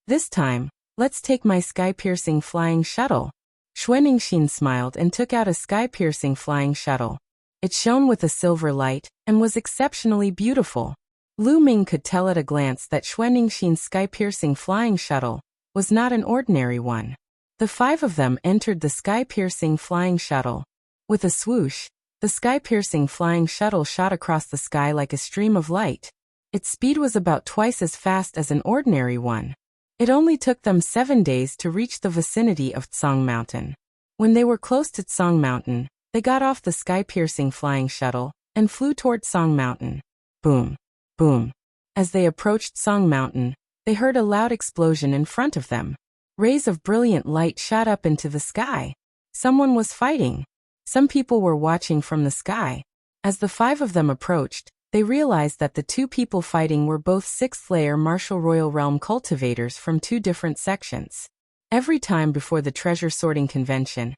This time, let's take my sky-piercing flying shuttle. Xuaningxin smiled and took out a sky-piercing flying shuttle. It shone with a silver light and was exceptionally beautiful. Lu Ming could tell at a glance that Xuaningxin's sky-piercing flying shuttle was not an ordinary one. The 5 of them entered the sky-piercing flying shuttle. With a swoosh, the sky-piercing flying shuttle shot across the sky like a stream of light. Its speed was about twice as fast as an ordinary one. It only took them 7 days to reach the vicinity of Tsang Mountain. When they were close to Tsang Mountain, they got off the sky-piercing flying shuttle and flew toward Tsang Mountain. Boom, boom. As they approached Tsang Mountain, they heard a loud explosion in front of them. Rays of brilliant light shot up into the sky. Someone was fighting. Some people were watching from the sky. As the 5 of them approached, they realized that the 2 people fighting were both 6th-layer Martial Royal Realm cultivators from 2 different sections. Every time before the treasure sorting convention,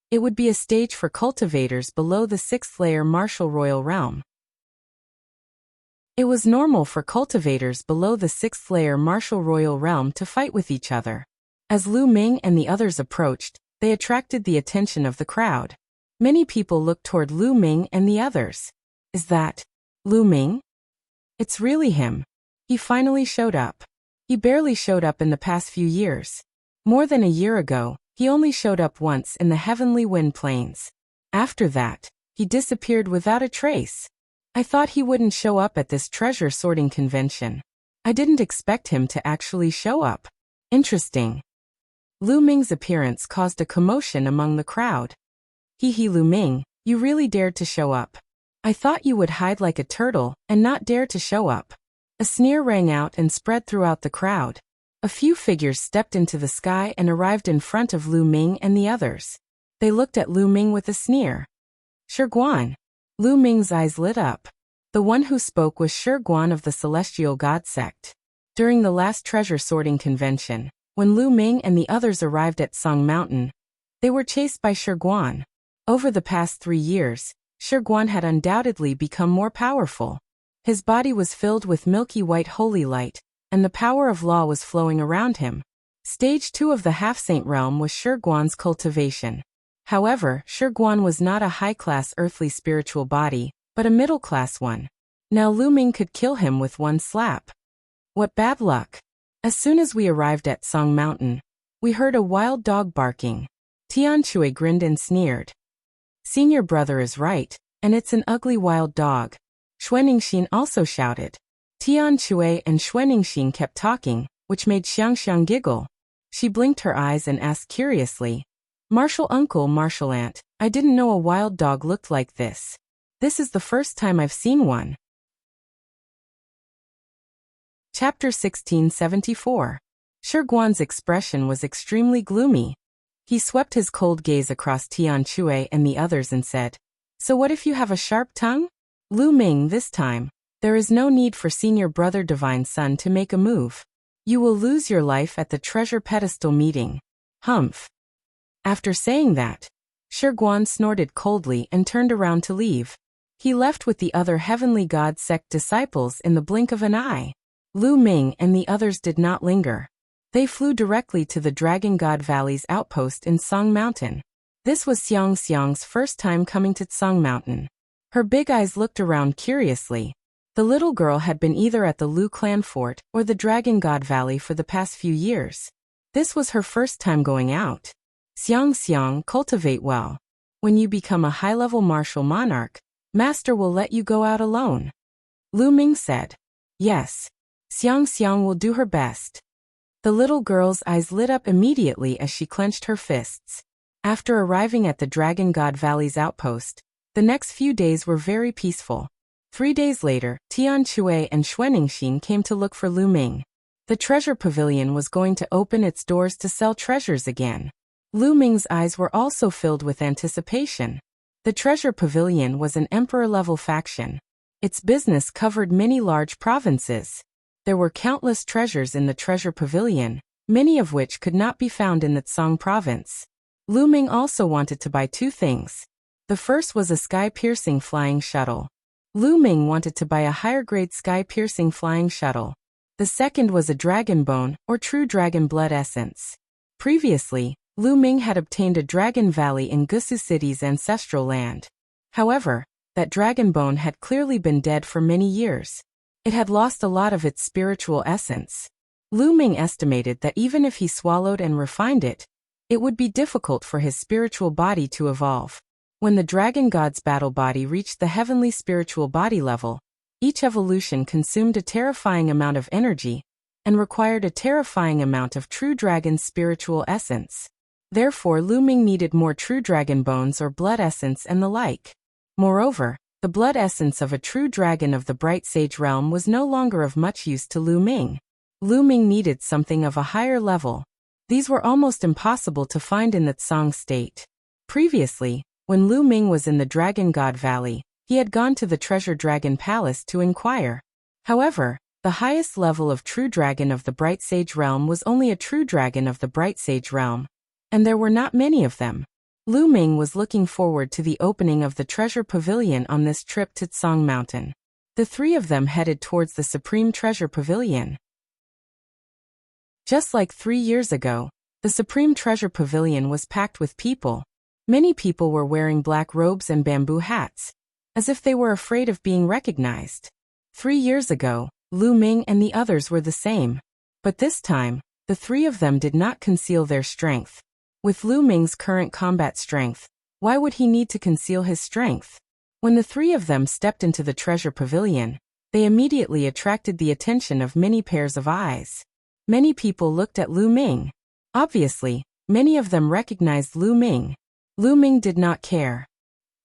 it would be a stage for cultivators below the 6th-layer Martial Royal Realm. It was normal for cultivators below the 6th-layer Martial Royal Realm to fight with each other. As Lu Ming and the others approached, they attracted the attention of the crowd. Many people looked toward Lu Ming and the others. Is that Lu Ming? It's really him. He finally showed up. He barely showed up in the past few years. More than a year ago, he only showed up once in the Heavenly Wind Plains. After that, he disappeared without a trace. I thought he wouldn't show up at this treasure sorting convention. I didn't expect him to actually show up. Interesting. Lu Ming's appearance caused a commotion among the crowd. Hee Lu Ming, you really dared to show up. I thought you would hide like a turtle and not dare to show up. A sneer rang out and spread throughout the crowd. A few figures stepped into the sky and arrived in front of Lu Ming and the others. They looked at Lu Ming with a sneer. Shi Guan. Lu Ming's eyes lit up. The one who spoke was Shi Guan of the Celestial God Sect. During the last treasure sorting convention, when Lu Ming and the others arrived at Tsang Mountain, they were chased by Shi Guan. Over the past 3 years, Shi Guan had undoubtedly become more powerful. His body was filled with milky white holy light, and the power of law was flowing around him. Stage 2 of the half-saint realm was Shi Guan's cultivation. However, Shi Guan was not a high-class earthly spiritual body, but a middle-class one. Now Lu Ming could kill him with one slap. What bad luck! As soon as we arrived at Tsang Mountain, we heard a wild dog barking. Tian Chui grinned and sneered. Senior brother is right, and it's an ugly wild dog. Xuaningxin also shouted. Tian Chui and Xuaningxin kept talking, which made Xiang Xiang giggle. She blinked her eyes and asked curiously, Martial uncle, martial aunt, I didn't know a wild dog looked like this. This is the first time I've seen one. Chapter 1674. Shi Guan's expression was extremely gloomy. He swept his cold gaze across Tian Chui and the others and said, So what if you have a sharp tongue? Lu Ming, this time, there is no need for senior brother divine son to make a move. You will lose your life at the treasure pedestal meeting. Humph. After saying that, Shi Guan snorted coldly and turned around to leave. He left with the other heavenly god sect disciples in the blink of an eye. Lu Ming and the others did not linger. They flew directly to the Dragon God Valley's outpost in Tsang Mountain. This was Xiang Xiang's first time coming to Tsang Mountain. Her big eyes looked around curiously. The little girl had been either at the Lu Clan Fort or the Dragon God Valley for the past few years. This was her first time going out. Xiang Xiang, cultivate well. When you become a high-level martial monarch, Master will let you go out alone. Lu Ming said. Yes. Xiang Xiang will do her best. The little girl's eyes lit up immediately as she clenched her fists. After arriving at the Dragon God Valley's outpost, the next few days were very peaceful. 3 days later, Tian Chui and Xuaningxin came to look for Lu Ming. The treasure pavilion was going to open its doors to sell treasures again. Lu Ming's eyes were also filled with anticipation. The treasure pavilion was an emperor-level faction. Its business covered many large provinces. There were countless treasures in the treasure pavilion, many of which could not be found in the Tsang province. Lu Ming also wanted to buy 2 things. The first was a sky-piercing flying shuttle. Lu Ming wanted to buy a higher-grade sky-piercing flying shuttle. The second was a dragon bone, or true dragon blood essence. Previously, Lu Ming had obtained a dragon valley in Gusu City's ancestral land. However, that dragon bone had clearly been dead for many years. It had lost a lot of its spiritual essence. Lu Ming estimated that even if he swallowed and refined it, it would be difficult for his spiritual body to evolve. When the dragon god's battle body reached the heavenly spiritual body level, each evolution consumed a terrifying amount of energy and required a terrifying amount of true dragon spiritual essence. Therefore, Lu Ming needed more true dragon bones or blood essence and the like. Moreover, the blood essence of a true dragon of the bright sage realm was no longer of much use to Lu Ming. Lu Ming needed something of a higher level. These were almost impossible to find in the Tsang state. Previously, when Lu Ming was in the Dragon God Valley, he had gone to the Treasure Dragon Palace to inquire. However, the highest level of true dragon of the bright sage realm was only a true dragon of the bright sage realm, and there were not many of them. Lu Ming was looking forward to the opening of the treasure pavilion on this trip to Tsang Mountain. The 3 of them headed towards the Supreme Treasure Pavilion. Just like 3 years ago, the Supreme Treasure Pavilion was packed with people. Many people were wearing black robes and bamboo hats, as if they were afraid of being recognized. 3 years ago, Lu Ming and the others were the same. But this time, the 3 of them did not conceal their strength. With Lu Ming's current combat strength, why would he need to conceal his strength? When the 3 of them stepped into the treasure pavilion, they immediately attracted the attention of many pairs of eyes. Many people looked at Lu Ming. Obviously, many of them recognized Lu Ming. Lu Ming did not care.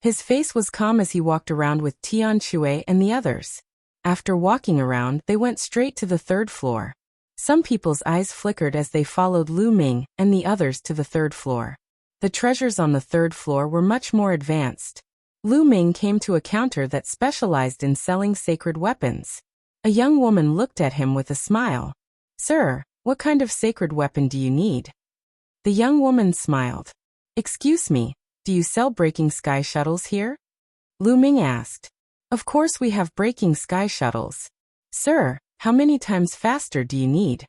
His face was calm as he walked around with Tian Chui and the others. After walking around, they went straight to the 3rd floor. Some people's eyes flickered as they followed Lu Ming and the others to the 3rd floor. The treasures on the 3rd floor were much more advanced. Lu Ming came to a counter that specialized in selling sacred weapons. A young woman looked at him with a smile. "Sir, what kind of sacred weapon do you need?" The young woman smiled. "Excuse me, do you sell breaking sky shuttles here?" Lu Ming asked. "Of course we have breaking sky shuttles. Sir, how many times faster do you need?"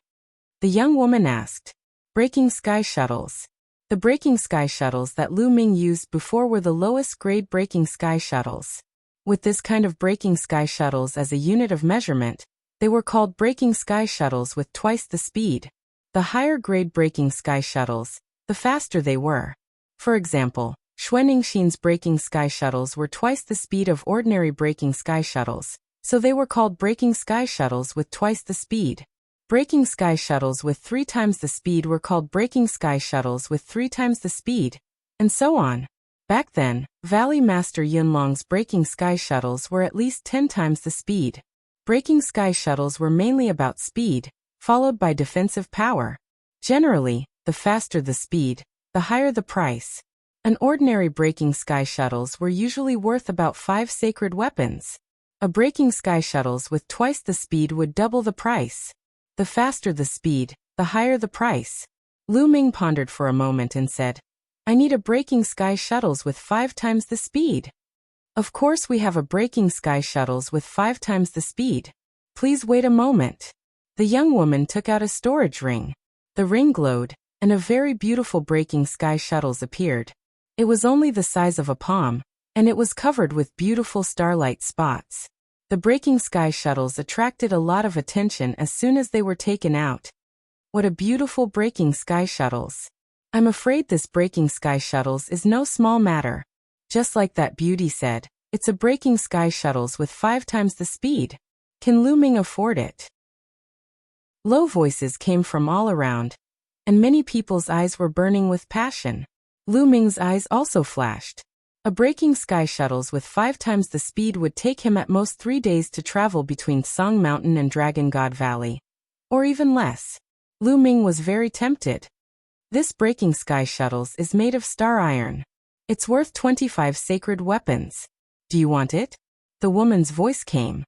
The young woman asked. "Breaking sky shuttles." The breaking sky shuttles that Lu Ming used before were the lowest grade breaking sky shuttles. With this kind of breaking sky shuttles as a unit of measurement, they were called breaking sky shuttles with twice the speed. The higher grade breaking sky shuttles, the faster they were. For example, Xuaningxin's breaking sky shuttles were twice the speed of ordinary breaking sky shuttles, so they were called breaking sky shuttles with twice the speed. Breaking sky shuttles with 3 times the speed were called breaking sky shuttles with 3 times the speed, and so on. Back then, Valley Master Yunlong's breaking sky shuttles were at least 10 times the speed. Breaking sky shuttles were mainly about speed, followed by defensive power. Generally, the faster the speed, the higher the price. An ordinary breaking sky shuttles were usually worth about 5 sacred weapons. A breaking sky shuttles with twice the speed would double the price. The faster the speed, the higher the price. Lu Ming pondered for a moment and said, "I need a breaking sky shuttles with 5 times the speed." "Of course we have a breaking sky shuttles with 5 times the speed. Please wait a moment." The young woman took out a storage ring. The ring glowed, and a very beautiful breaking sky shuttles appeared. It was only the size of a palm, and it was covered with beautiful starlight spots. The breaking sky shuttles attracted a lot of attention as soon as they were taken out. "What a beautiful breaking sky shuttles. I'm afraid this breaking sky shuttles is no small matter. Just like that beauty said, it's a breaking sky shuttles with 5 times the speed. Can Lu Ming afford it? Low voices came from all around, and many people's eyes were burning with passion. Lu Ming's eyes also flashed. A breaking sky shuttles with 5 times the speed would take him at most 3 days to travel between Song Mountain and Dragon God Valley. Or even less. Lu Ming was very tempted. This breaking sky shuttles is made of star iron. It's worth 25 sacred weapons. Do you want it? The woman's voice came.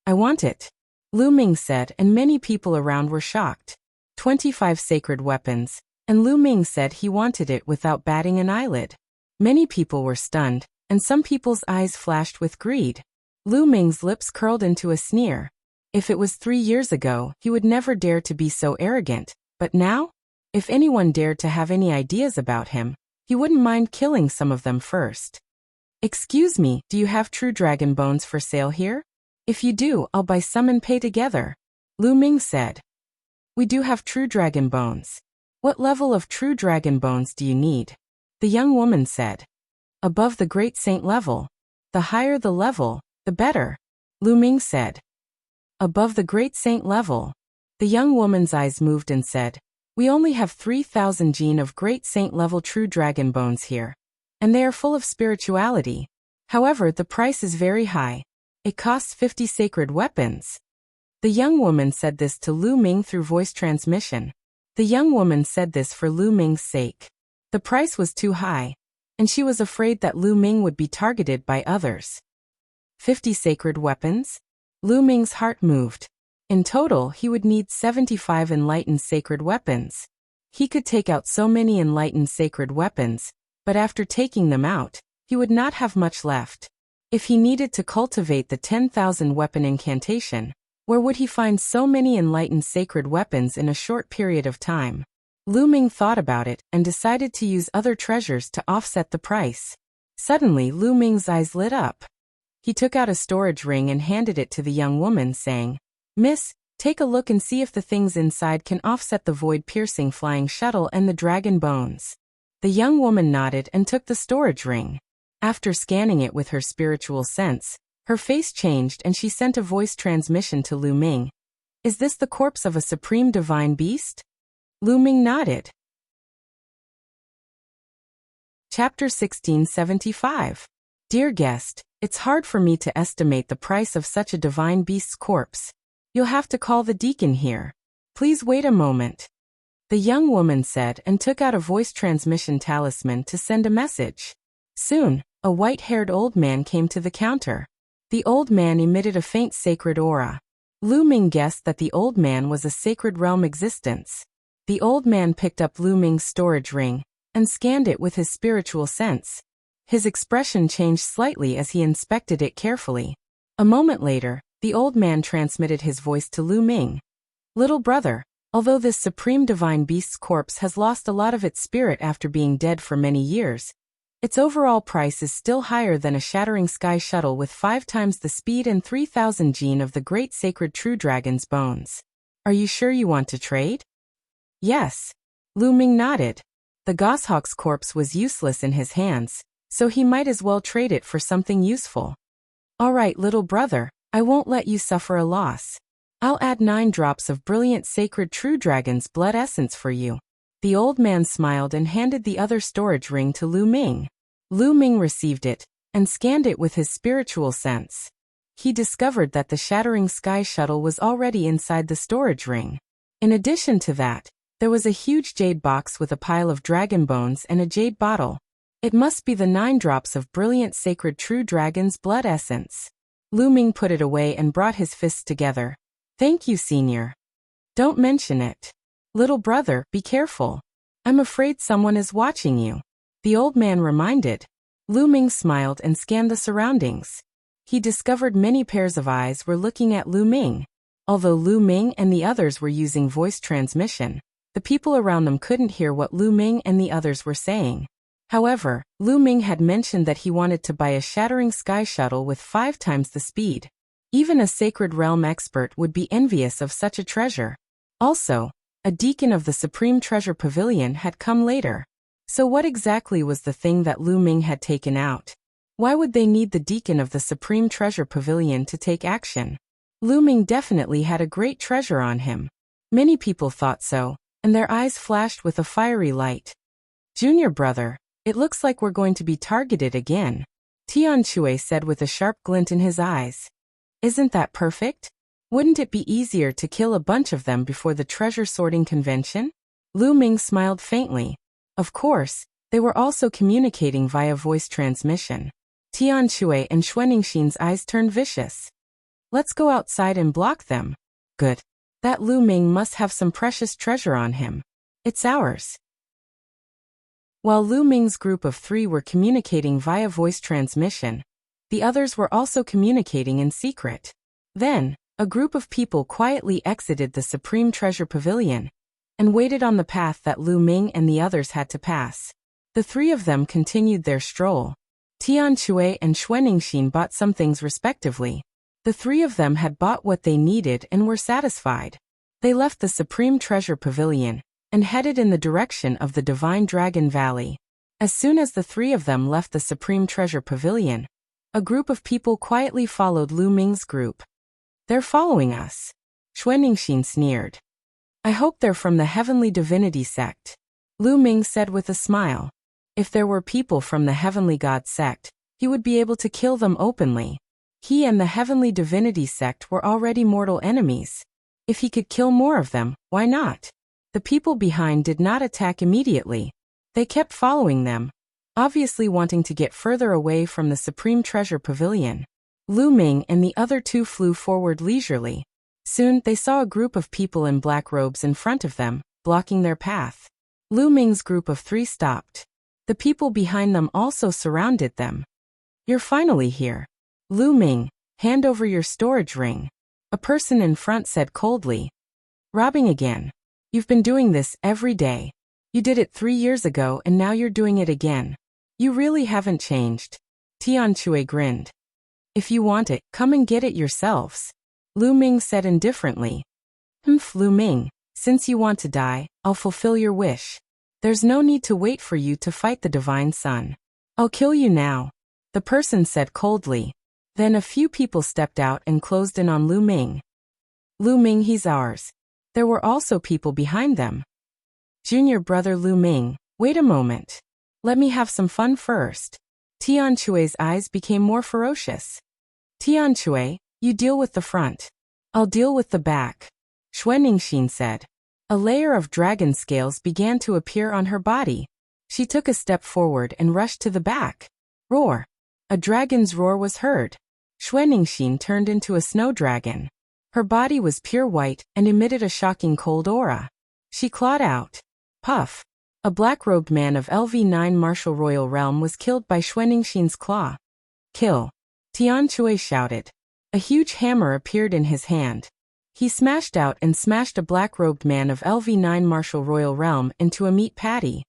I want it, Lu Ming said, and many people around were shocked. 25 sacred weapons, and Lu Ming said he wanted it without batting an eyelid. Many people were stunned, and some people's eyes flashed with greed. Lu Ming's lips curled into a sneer. If it was 3 years ago, he would never dare to be so arrogant, but now? If anyone dared to have any ideas about him, he wouldn't mind killing some of them first. Excuse me, do you have true dragon bones for sale here? If you do, I'll buy some and pay together, Lu Ming said. We do have true dragon bones. What level of true dragon bones do you need? The young woman said. Above the great saint level. The higher the level, the better, Lu Ming said. Above the great saint level. The young woman's eyes moved and said, we only have 3,000 gene of great saint level true dragon bones here. And they are full of spirituality. However, the price is very high. It costs 50 sacred weapons. The young woman said this to Lu Ming through voice transmission. The young woman said this for Lu Ming's sake. The price was too high, and she was afraid that Lu Ming would be targeted by others. 50 sacred weapons? Lu Ming's heart moved. In total, he would need 75 enlightened sacred weapons. He could take out so many enlightened sacred weapons, but after taking them out, he would not have much left. If he needed to cultivate the 10,000 weapon incantation, where would he find so many enlightened sacred weapons in a short period of time? Lu Ming thought about it and decided to use other treasures to offset the price. Suddenly, Lu Ming's eyes lit up. He took out a storage ring and handed it to the young woman, saying, Miss, take a look and see if the things inside can offset the void-piercing flying shuttle and the dragon bones. The young woman nodded and took the storage ring. After scanning it with her spiritual sense, her face changed and she sent a voice transmission to Lu Ming. Is this the corpse of a supreme divine beast? Lu Ming nodded. Chapter 1675. Dear guest, it's hard for me to estimate the price of such a divine beast's corpse. You'll have to call the deacon here. Please wait a moment. The young woman said and took out a voice transmission talisman to send a message. Soon, a white-haired old man came to the counter. The old man emitted a faint sacred aura. Lu Ming guessed that the old man was a sacred realm existence. The old man picked up Lu Ming's storage ring and scanned it with his spiritual sense. His expression changed slightly as he inspected it carefully. A moment later, the old man transmitted his voice to Lu Ming. Little brother, although this supreme divine beast's corpse has lost a lot of its spirit after being dead for many years, its overall price is still higher than a shattering sky shuttle with 5 times the speed and 3,000 gene of the great sacred true dragon's bones. Are you sure you want to trade? Yes. Lu Ming nodded. The goshawk's corpse was useless in his hands, so he might as well trade it for something useful. All right, little brother, I won't let you suffer a loss. I'll add 9 drops of brilliant sacred true dragon's blood essence for you. The old man smiled and handed the other storage ring to Lu Ming. Lu Ming received it and scanned it with his spiritual sense. He discovered that the shattering sky shuttle was already inside the storage ring. In addition to that, there was a huge jade box with a pile of dragon bones and a jade bottle. It must be the 9 drops of brilliant sacred true dragon's blood essence. Lu Ming put it away and brought his fists together. Thank you, senior. Don't mention it. Little brother, be careful. I'm afraid someone is watching you, the old man reminded. Lu Ming smiled and scanned the surroundings. He discovered many pairs of eyes were looking at Lu Ming. Although Lu Ming and the others were using voice transmission, the people around them couldn't hear what Lu Ming and the others were saying. However, Lu Ming had mentioned that he wanted to buy a shattering sky shuttle with 5 times the speed. Even a sacred realm expert would be envious of such a treasure. Also, a deacon of the Supreme Treasure Pavilion had come later. So what exactly was the thing that Lu Ming had taken out? Why would they need the deacon of the Supreme Treasure Pavilion to take action? Lu Ming definitely had a great treasure on him. Many people thought so, and their eyes flashed with a fiery light. Junior brother, it looks like we're going to be targeted again, Tian Shui said with a sharp glint in his eyes. Isn't that perfect? Wouldn't it be easier to kill a bunch of them before the treasure sorting convention? Lu Ming smiled faintly. Of course, they were also communicating via voice transmission. Tian Shui and Xuanixin's eyes turned vicious. Let's go outside and block them. Good. That Lu Ming must have some precious treasure on him. It's ours. While Lu Ming's group of 3 were communicating via voice transmission, the others were also communicating in secret. Then, a group of people quietly exited the Supreme Treasure Pavilion and waited on the path that Lu Ming and the others had to pass. The 3 of them continued their stroll. Tian Shui and Xuanixin bought some things respectively. The 3 of them had bought what they needed and were satisfied. They left the Supreme Treasure Pavilion and headed in the direction of the Divine Dragon Valley. As soon as the 3 of them left the Supreme Treasure Pavilion, a group of people quietly followed Lu Ming's group. They're following us. Xuanixin sneered. I hope they're from the Heavenly Divinity sect. Lu Ming said with a smile. If there were people from the Heavenly God sect, he would be able to kill them openly. He and the Heavenly Divinity sect were already mortal enemies. If he could kill more of them, why not? The people behind did not attack immediately. They kept following them, obviously wanting to get further away from the Supreme Treasure Pavilion. Lu Ming and the other 2 flew forward leisurely. Soon, they saw a group of people in black robes in front of them, blocking their path. Lu Ming's group of 3 stopped. The people behind them also surrounded them. You're finally here. Lu Ming, hand over your storage ring. A person in front said coldly. Robbing again. You've been doing this every day. You did it 3 years ago and now you're doing it again. You really haven't changed. Tian Shui grinned. If you want it, come and get it yourselves. Lu Ming said indifferently. Lu Ming, since you want to die, I'll fulfill your wish. There's no need to wait for you to fight the Divine Sun. I'll kill you now. The person said coldly. Then a few people stepped out and closed in on Lu Ming. Lu Ming, he's ours. There were also people behind them. Junior brother Lu Ming, wait a moment. Let me have some fun first. Tian Shui's eyes became more ferocious. Tian Shui, you deal with the front. I'll deal with the back. Xuanixin said. A layer of dragon scales began to appear on her body. She took a step forward and rushed to the back. Roar. A dragon's roar was heard. Xuanixin turned into a snow dragon. Her body was pure white and emitted a shocking cold aura. She clawed out. Puff. A black-robed man of LV9 martial royal realm was killed by Xuanixin's claw. Kill. Tian Shui shouted. A huge hammer appeared in his hand. He smashed out and smashed a black-robed man of LV9 martial royal realm into a meat patty.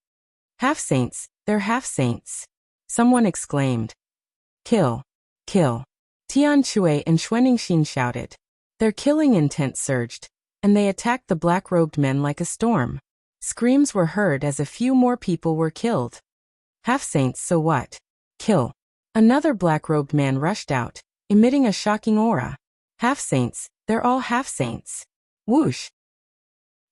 Half-saints, they're half-saints. Someone exclaimed. Kill. Kill. Tian Shui and Xuanixin shouted. Their killing intent surged, and they attacked the black-robed men like a storm. Screams were heard as a few more people were killed. Half-saints, so what? Kill. Another black-robed man rushed out, emitting a shocking aura. Half-saints, they're all half-saints. Whoosh.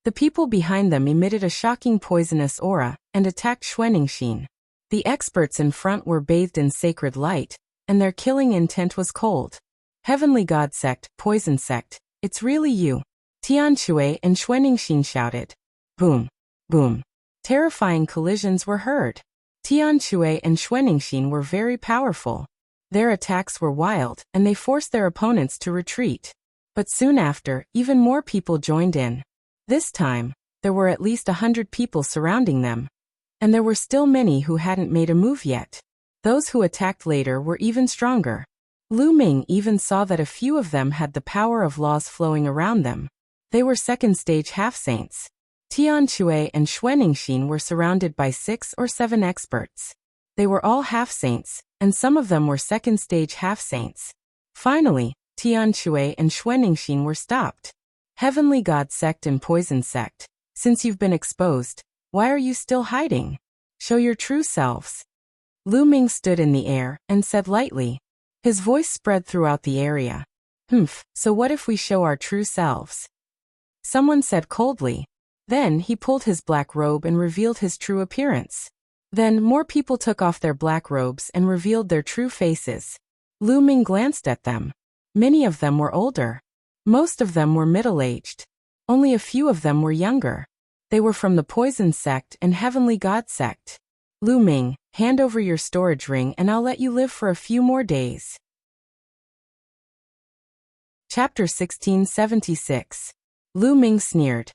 The people behind them emitted a shocking poisonous aura and attacked Xuanixin. The experts in front were bathed in sacred light, and their killing intent was cold. Heavenly God sect, poison sect, it's really you. Tian Shui and Xuanixin shouted. Boom. Boom. Terrifying collisions were heard. Tian Shui and Xuanixin were very powerful. Their attacks were wild, and they forced their opponents to retreat. But soon after, even more people joined in. This time, there were at least 100 people surrounding them. And there were still many who hadn't made a move yet. Those who attacked later were even stronger. Lu Ming even saw that a few of them had the power of laws flowing around them. They were second-stage half-saints. Tian Shui and Xuanixin were surrounded by 6 or 7 experts. They were all half-saints, and some of them were second-stage half-saints. Finally, Tian Shui and Xuanixin were stopped. Heavenly God sect and poison sect, since you've been exposed, why are you still hiding? Show your true selves. Lu Ming stood in the air and said lightly. His voice spread throughout the area. So what if we show our true selves? Someone said coldly. Then he pulled his black robe and revealed his true appearance. Then more people took off their black robes and revealed their true faces. Lu Ming glanced at them. Many of them were older. Most of them were middle-aged. Only a few of them were younger. They were from the Poison Sect and Heavenly God Sect. Lu Ming, hand over your storage ring and I'll let you live for a few more days. Chapter 1676. Lu Ming sneered.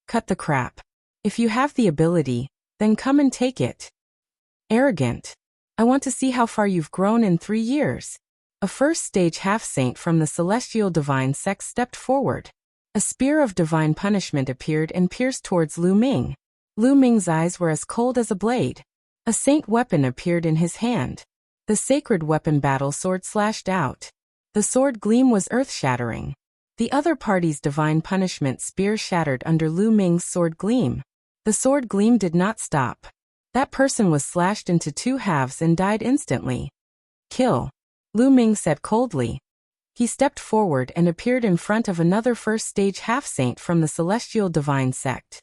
Cut the crap. If you have the ability, then come and take it. Arrogant. I want to see how far you've grown in 3 years. A first-stage half-saint from the Celestial Divine Sect stepped forward. A spear of divine punishment appeared and pierced towards Lu Ming. Lu Ming's eyes were as cold as a blade. A saint weapon appeared in his hand. The sacred weapon battle sword slashed out. The sword gleam was earth-shattering. The other party's divine punishment spear shattered under Lu Ming's sword gleam. The sword gleam did not stop. That person was slashed into 2 halves and died instantly. Kill. Lu Ming said coldly. He stepped forward and appeared in front of another first-stage half-saint from the Celestial Divine Sect.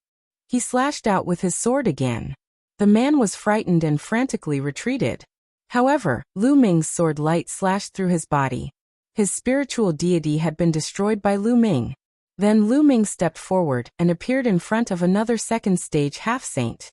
He slashed out with his sword again. The man was frightened and frantically retreated. However, Lu Ming's sword light slashed through his body. His spiritual deity had been destroyed by Lu Ming. Then Lu Ming stepped forward and appeared in front of another second-stage half-saint.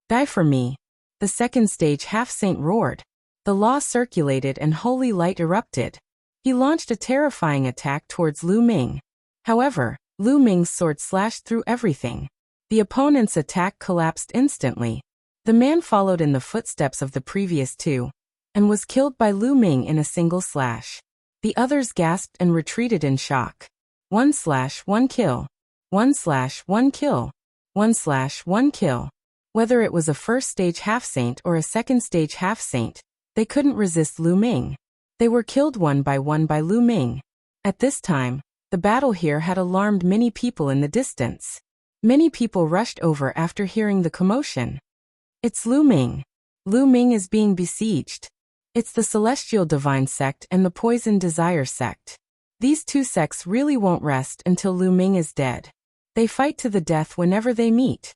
Die for me. The second-stage half-saint roared. The law circulated and holy light erupted. He launched a terrifying attack towards Lu Ming. However, Lu Ming's sword slashed through everything. The opponent's attack collapsed instantly. The man followed in the footsteps of the previous 2, and was killed by Lu Ming in a single slash. The others gasped and retreated in shock. 1 slash 1 kill. 1 slash 1 kill. 1 slash 1 kill. Whether it was a first-stage half-saint or a second-stage half-saint, they couldn't resist Lu Ming. They were killed one by Lu Ming. At this time, the battle here had alarmed many people in the distance. Many people rushed over after hearing the commotion. It's Lu Ming. Lu Ming is being besieged. It's the Celestial Divine Sect and the Poison Desire Sect. These 2 sects really won't rest until Lu Ming is dead. They fight to the death whenever they meet.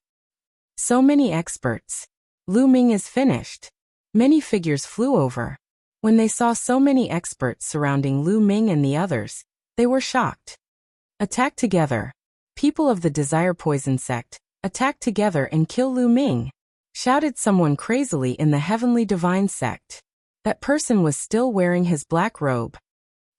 So many experts. Lu Ming is finished. Many figures flew over. When they saw so many experts surrounding Lu Ming and the others, they were shocked. Attack together. People of the Desire Poison Sect, attack together and kill Lu Ming, shouted someone crazily in the Heavenly Divine Sect. That person was still wearing his black robe.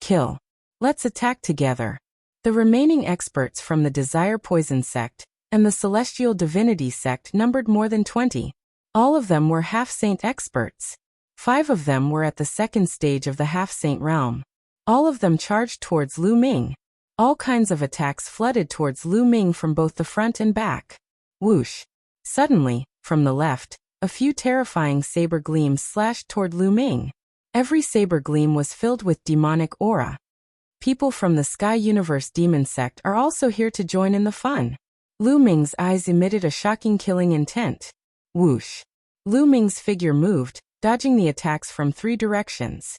Kill. Let's attack together. The remaining experts from the Desire Poison Sect and the Celestial Divinity Sect numbered more than 20. All of them were half-saint experts. 5 of them were at the second stage of the half-saint realm. All of them charged towards Lu Ming. All kinds of attacks flooded towards Lu Ming from both the front and back. Whoosh. Suddenly, from the left, a few terrifying saber gleams slashed toward Lu Ming. Every saber gleam was filled with demonic aura. People from the Sky Universe Demon Sect are also here to join in the fun. Lu Ming's eyes emitted a shocking killing intent. Whoosh. Lu Ming's figure moved, dodging the attacks from 3 directions.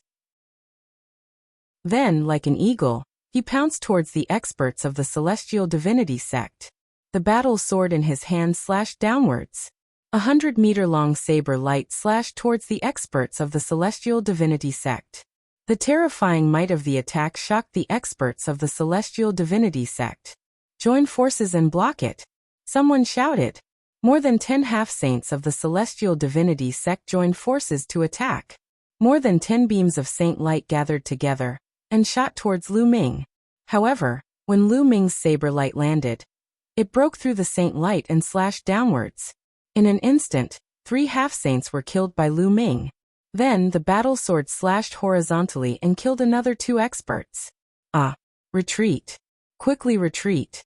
Then, like an eagle, he pounced towards the experts of the Celestial Divinity Sect. The battle sword in his hand slashed downwards. 100-meter-long saber light slashed towards the experts of the Celestial Divinity Sect. The terrifying might of the attack shocked the experts of the Celestial Divinity Sect. Join forces and block it. Someone shouted. More than 10 half-saints of the Celestial Divinity Sect joined forces to attack. More than 10 beams of saint light gathered together and shot towards Lu Ming. However, when Lu Ming's saber light landed, it broke through the saint light and slashed downwards. In an instant, 3 half-saints were killed by Lu Ming. Then the battle sword slashed horizontally and killed another 2 experts. Retreat. Quickly retreat.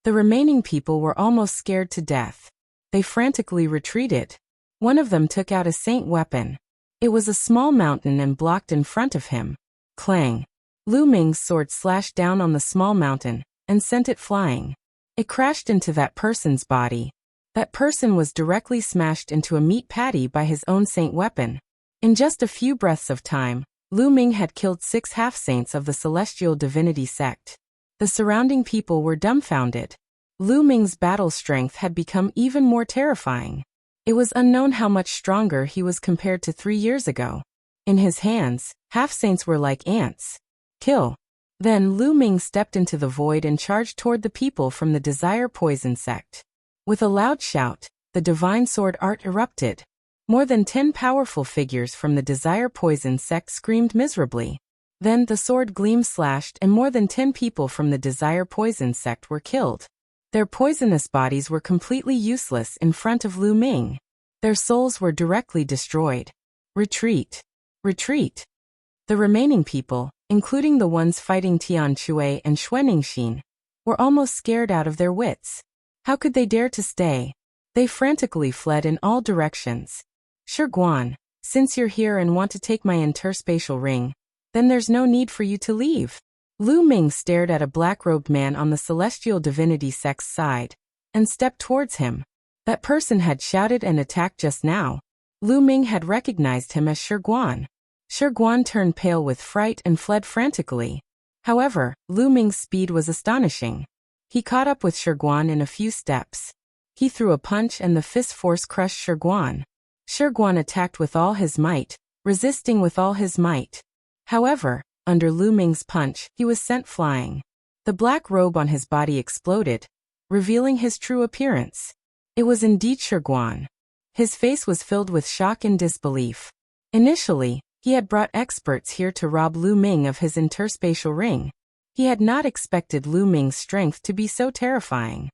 The remaining people were almost scared to death. They frantically retreated. One of them took out a saint weapon. It was a small mountain and blocked in front of him. Clang. Lu Ming's sword slashed down on the small mountain and sent it flying. It crashed into that person's body. That person was directly smashed into a meat patty by his own saint weapon. In just a few breaths of time, Lu Ming had killed 6 half-saints of the celestial divinity sect. The surrounding people were dumbfounded. Lu Ming's battle strength had become even more terrifying. It was unknown how much stronger he was compared to 3 years ago. In his hands, half-saints were like ants. Kill. Then Lu Ming stepped into the void and charged toward the people from the Desire Poison sect. With a loud shout, the divine sword art erupted. More than 10 powerful figures from the Desire Poison sect screamed miserably. Then the sword gleam slashed and more than 10 people from the Desire Poison sect were killed. Their poisonous bodies were completely useless in front of Lu Ming. Their souls were directly destroyed. Retreat. Retreat. The remaining people, including the ones fighting Tian Chui and Xuanningshin, were almost scared out of their wits. How could they dare to stay? They frantically fled in all directions. Guan, since you're here and want to take my interspatial ring, then there's no need for you to leave. Lu Ming stared at a black-robed man on the celestial divinity sect's side, and stepped towards him. That person had shouted and attacked just now. Lu Ming had recognized him as Guan. Guan turned pale with fright and fled frantically. However, Lu Ming's speed was astonishing. He caught up with Guan in a few steps. He threw a punch and the fist force crushed Guan. Guan attacked with all his might, resisting with all his might. However, under Lu Ming's punch, he was sent flying. The black robe on his body exploded, revealing his true appearance. It was indeed Guan. His face was filled with shock and disbelief. Initially, he had brought experts here to rob Lu Ming of his interspatial ring. He had not expected Lu Ming's strength to be so terrifying.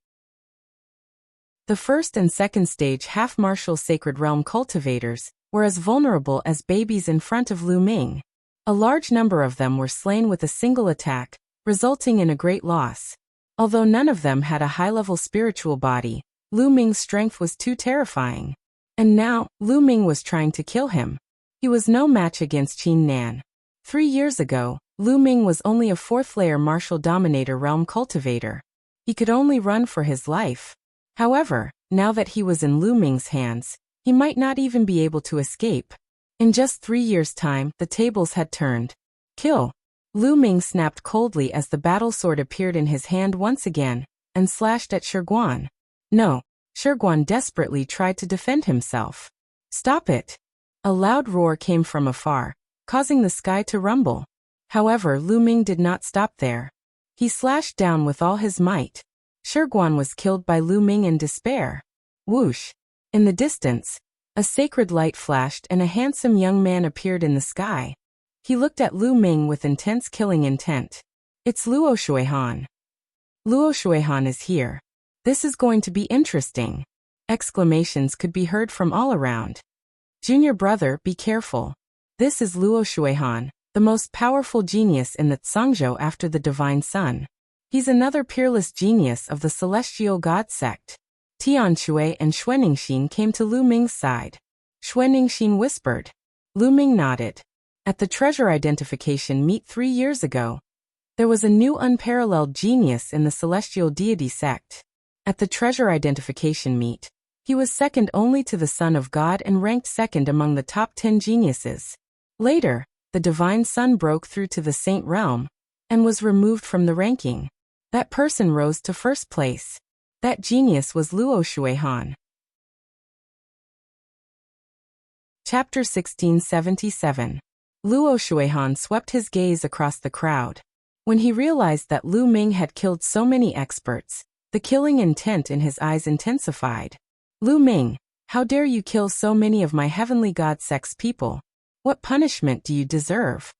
The first and second stage half-martial Sacred Realm cultivators were as vulnerable as babies in front of Lu Ming. A large number of them were slain with a single attack, resulting in a great loss. Although none of them had a high-level spiritual body, Lu Ming's strength was too terrifying. And now, Lu Ming was trying to kill him. He was no match against Qin Nan. 3 years ago, Lu Ming was only a 4th-layer martial dominator realm cultivator. He could only run for his life. However, now that he was in Lu Ming's hands, he might not even be able to escape. In just 3 years' time, the tables had turned. Kill. Lu Ming snapped coldly as the battle sword appeared in his hand once again, and slashed at Guan. No. Guan desperately tried to defend himself. Stop it. A loud roar came from afar, causing the sky to rumble. However, Lu Ming did not stop there. He slashed down with all his might. Guan was killed by Lu Ming in despair. Whoosh! In the distance, a sacred light flashed and a handsome young man appeared in the sky. He looked at Lu Ming with intense killing intent. It's Luo Shuihan. Luo Shuihan is here. This is going to be interesting. Exclamations could be heard from all around. Junior brother, be careful. This is Luo Shuihan, the most powerful genius in the Zhangzhou after the Divine Sun. He's another peerless genius of the Celestial God sect. Tian Chui and Xuanningshin came to Lu Ming's side. Xuanningshin whispered. Lu Ming nodded. At the treasure identification meet 3 years ago, there was a new unparalleled genius in the Celestial Deity sect. At the treasure identification meet, he was second only to the Son of God and ranked second among the top 10 geniuses. Later, the Divine Sun broke through to the Saint Realm and was removed from the ranking. That person rose to first place. That genius was Luo Shuihan. Chapter 1677. Luo Shuihan swept his gaze across the crowd. When he realized that Lu Ming had killed so many experts, the killing intent in his eyes intensified. Lu Ming, how dare you kill so many of my heavenly god sect's people? What punishment do you deserve?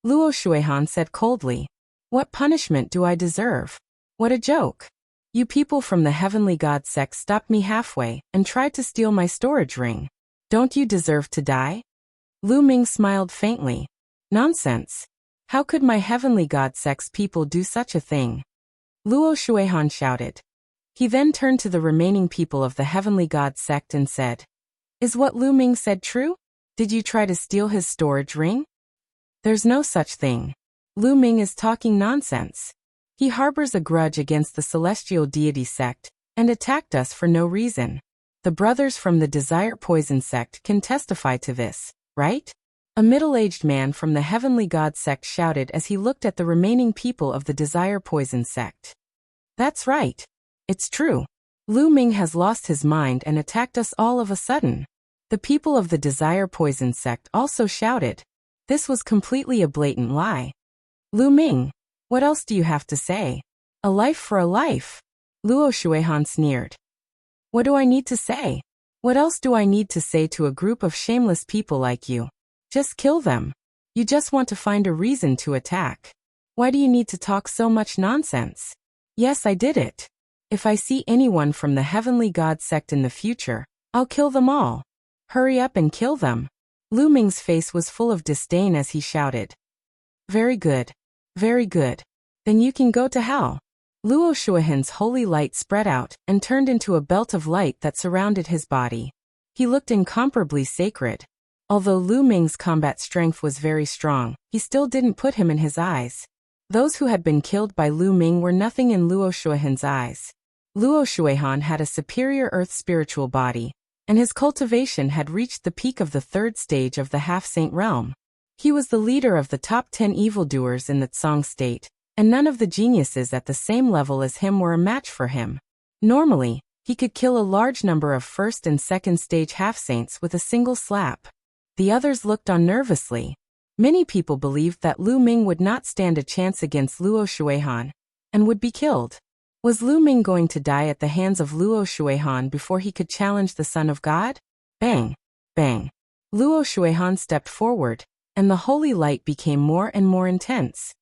Luo Shuihan said coldly. What punishment do I deserve? What a joke. You people from the heavenly god sect stopped me halfway and tried to steal my storage ring. Don't you deserve to die? Lu Ming smiled faintly. Nonsense. How could my heavenly god sect's people do such a thing? Luo Shuihan shouted. He then turned to the remaining people of the heavenly god sect and said, Is what Lu Ming said true? Did you try to steal his storage ring? There's no such thing. Lu Ming is talking nonsense. He harbors a grudge against the celestial deity sect and attacked us for no reason. The brothers from the Desire Poison sect can testify to this, right? A middle-aged man from the Heavenly God sect shouted as he looked at the remaining people of the Desire Poison sect. That's right. It's true. Lu Ming has lost his mind and attacked us all of a sudden. The people of the Desire Poison sect also shouted. This was completely a blatant lie. Lu Ming, what else do you have to say? A life for a life. Luo Shuihan sneered. What do I need to say? What else do I need to say to a group of shameless people like you? Just kill them. You just want to find a reason to attack. Why do you need to talk so much nonsense? Yes, I did it. If I see anyone from the Heavenly God sect in the future, I'll kill them all. Hurry up and kill them. Lu Ming's face was full of disdain as he shouted. Very good. Very good. Then you can go to hell. Luo Shuihan's holy light spread out and turned into a belt of light that surrounded his body. He looked incomparably sacred. Although Lu Ming's combat strength was very strong, he still didn't put him in his eyes. Those who had been killed by Lu Ming were nothing in Luo Shuihan's eyes. Luo Shuihan had a superior earth spiritual body, and his cultivation had reached the peak of the third stage of the half-saint realm. He was the leader of the top 10 evildoers in the Tsang state, and none of the geniuses at the same level as him were a match for him. Normally, he could kill a large number of first and second stage half-saints with a single slap. The others looked on nervously. Many people believed that Lu Ming would not stand a chance against Luo Shuihan, and would be killed. Was Lu Ming going to die at the hands of Luo Shuihan before he could challenge the Son of God? Bang! Bang! Luo Shuihan stepped forward, and the holy light became more and more intense.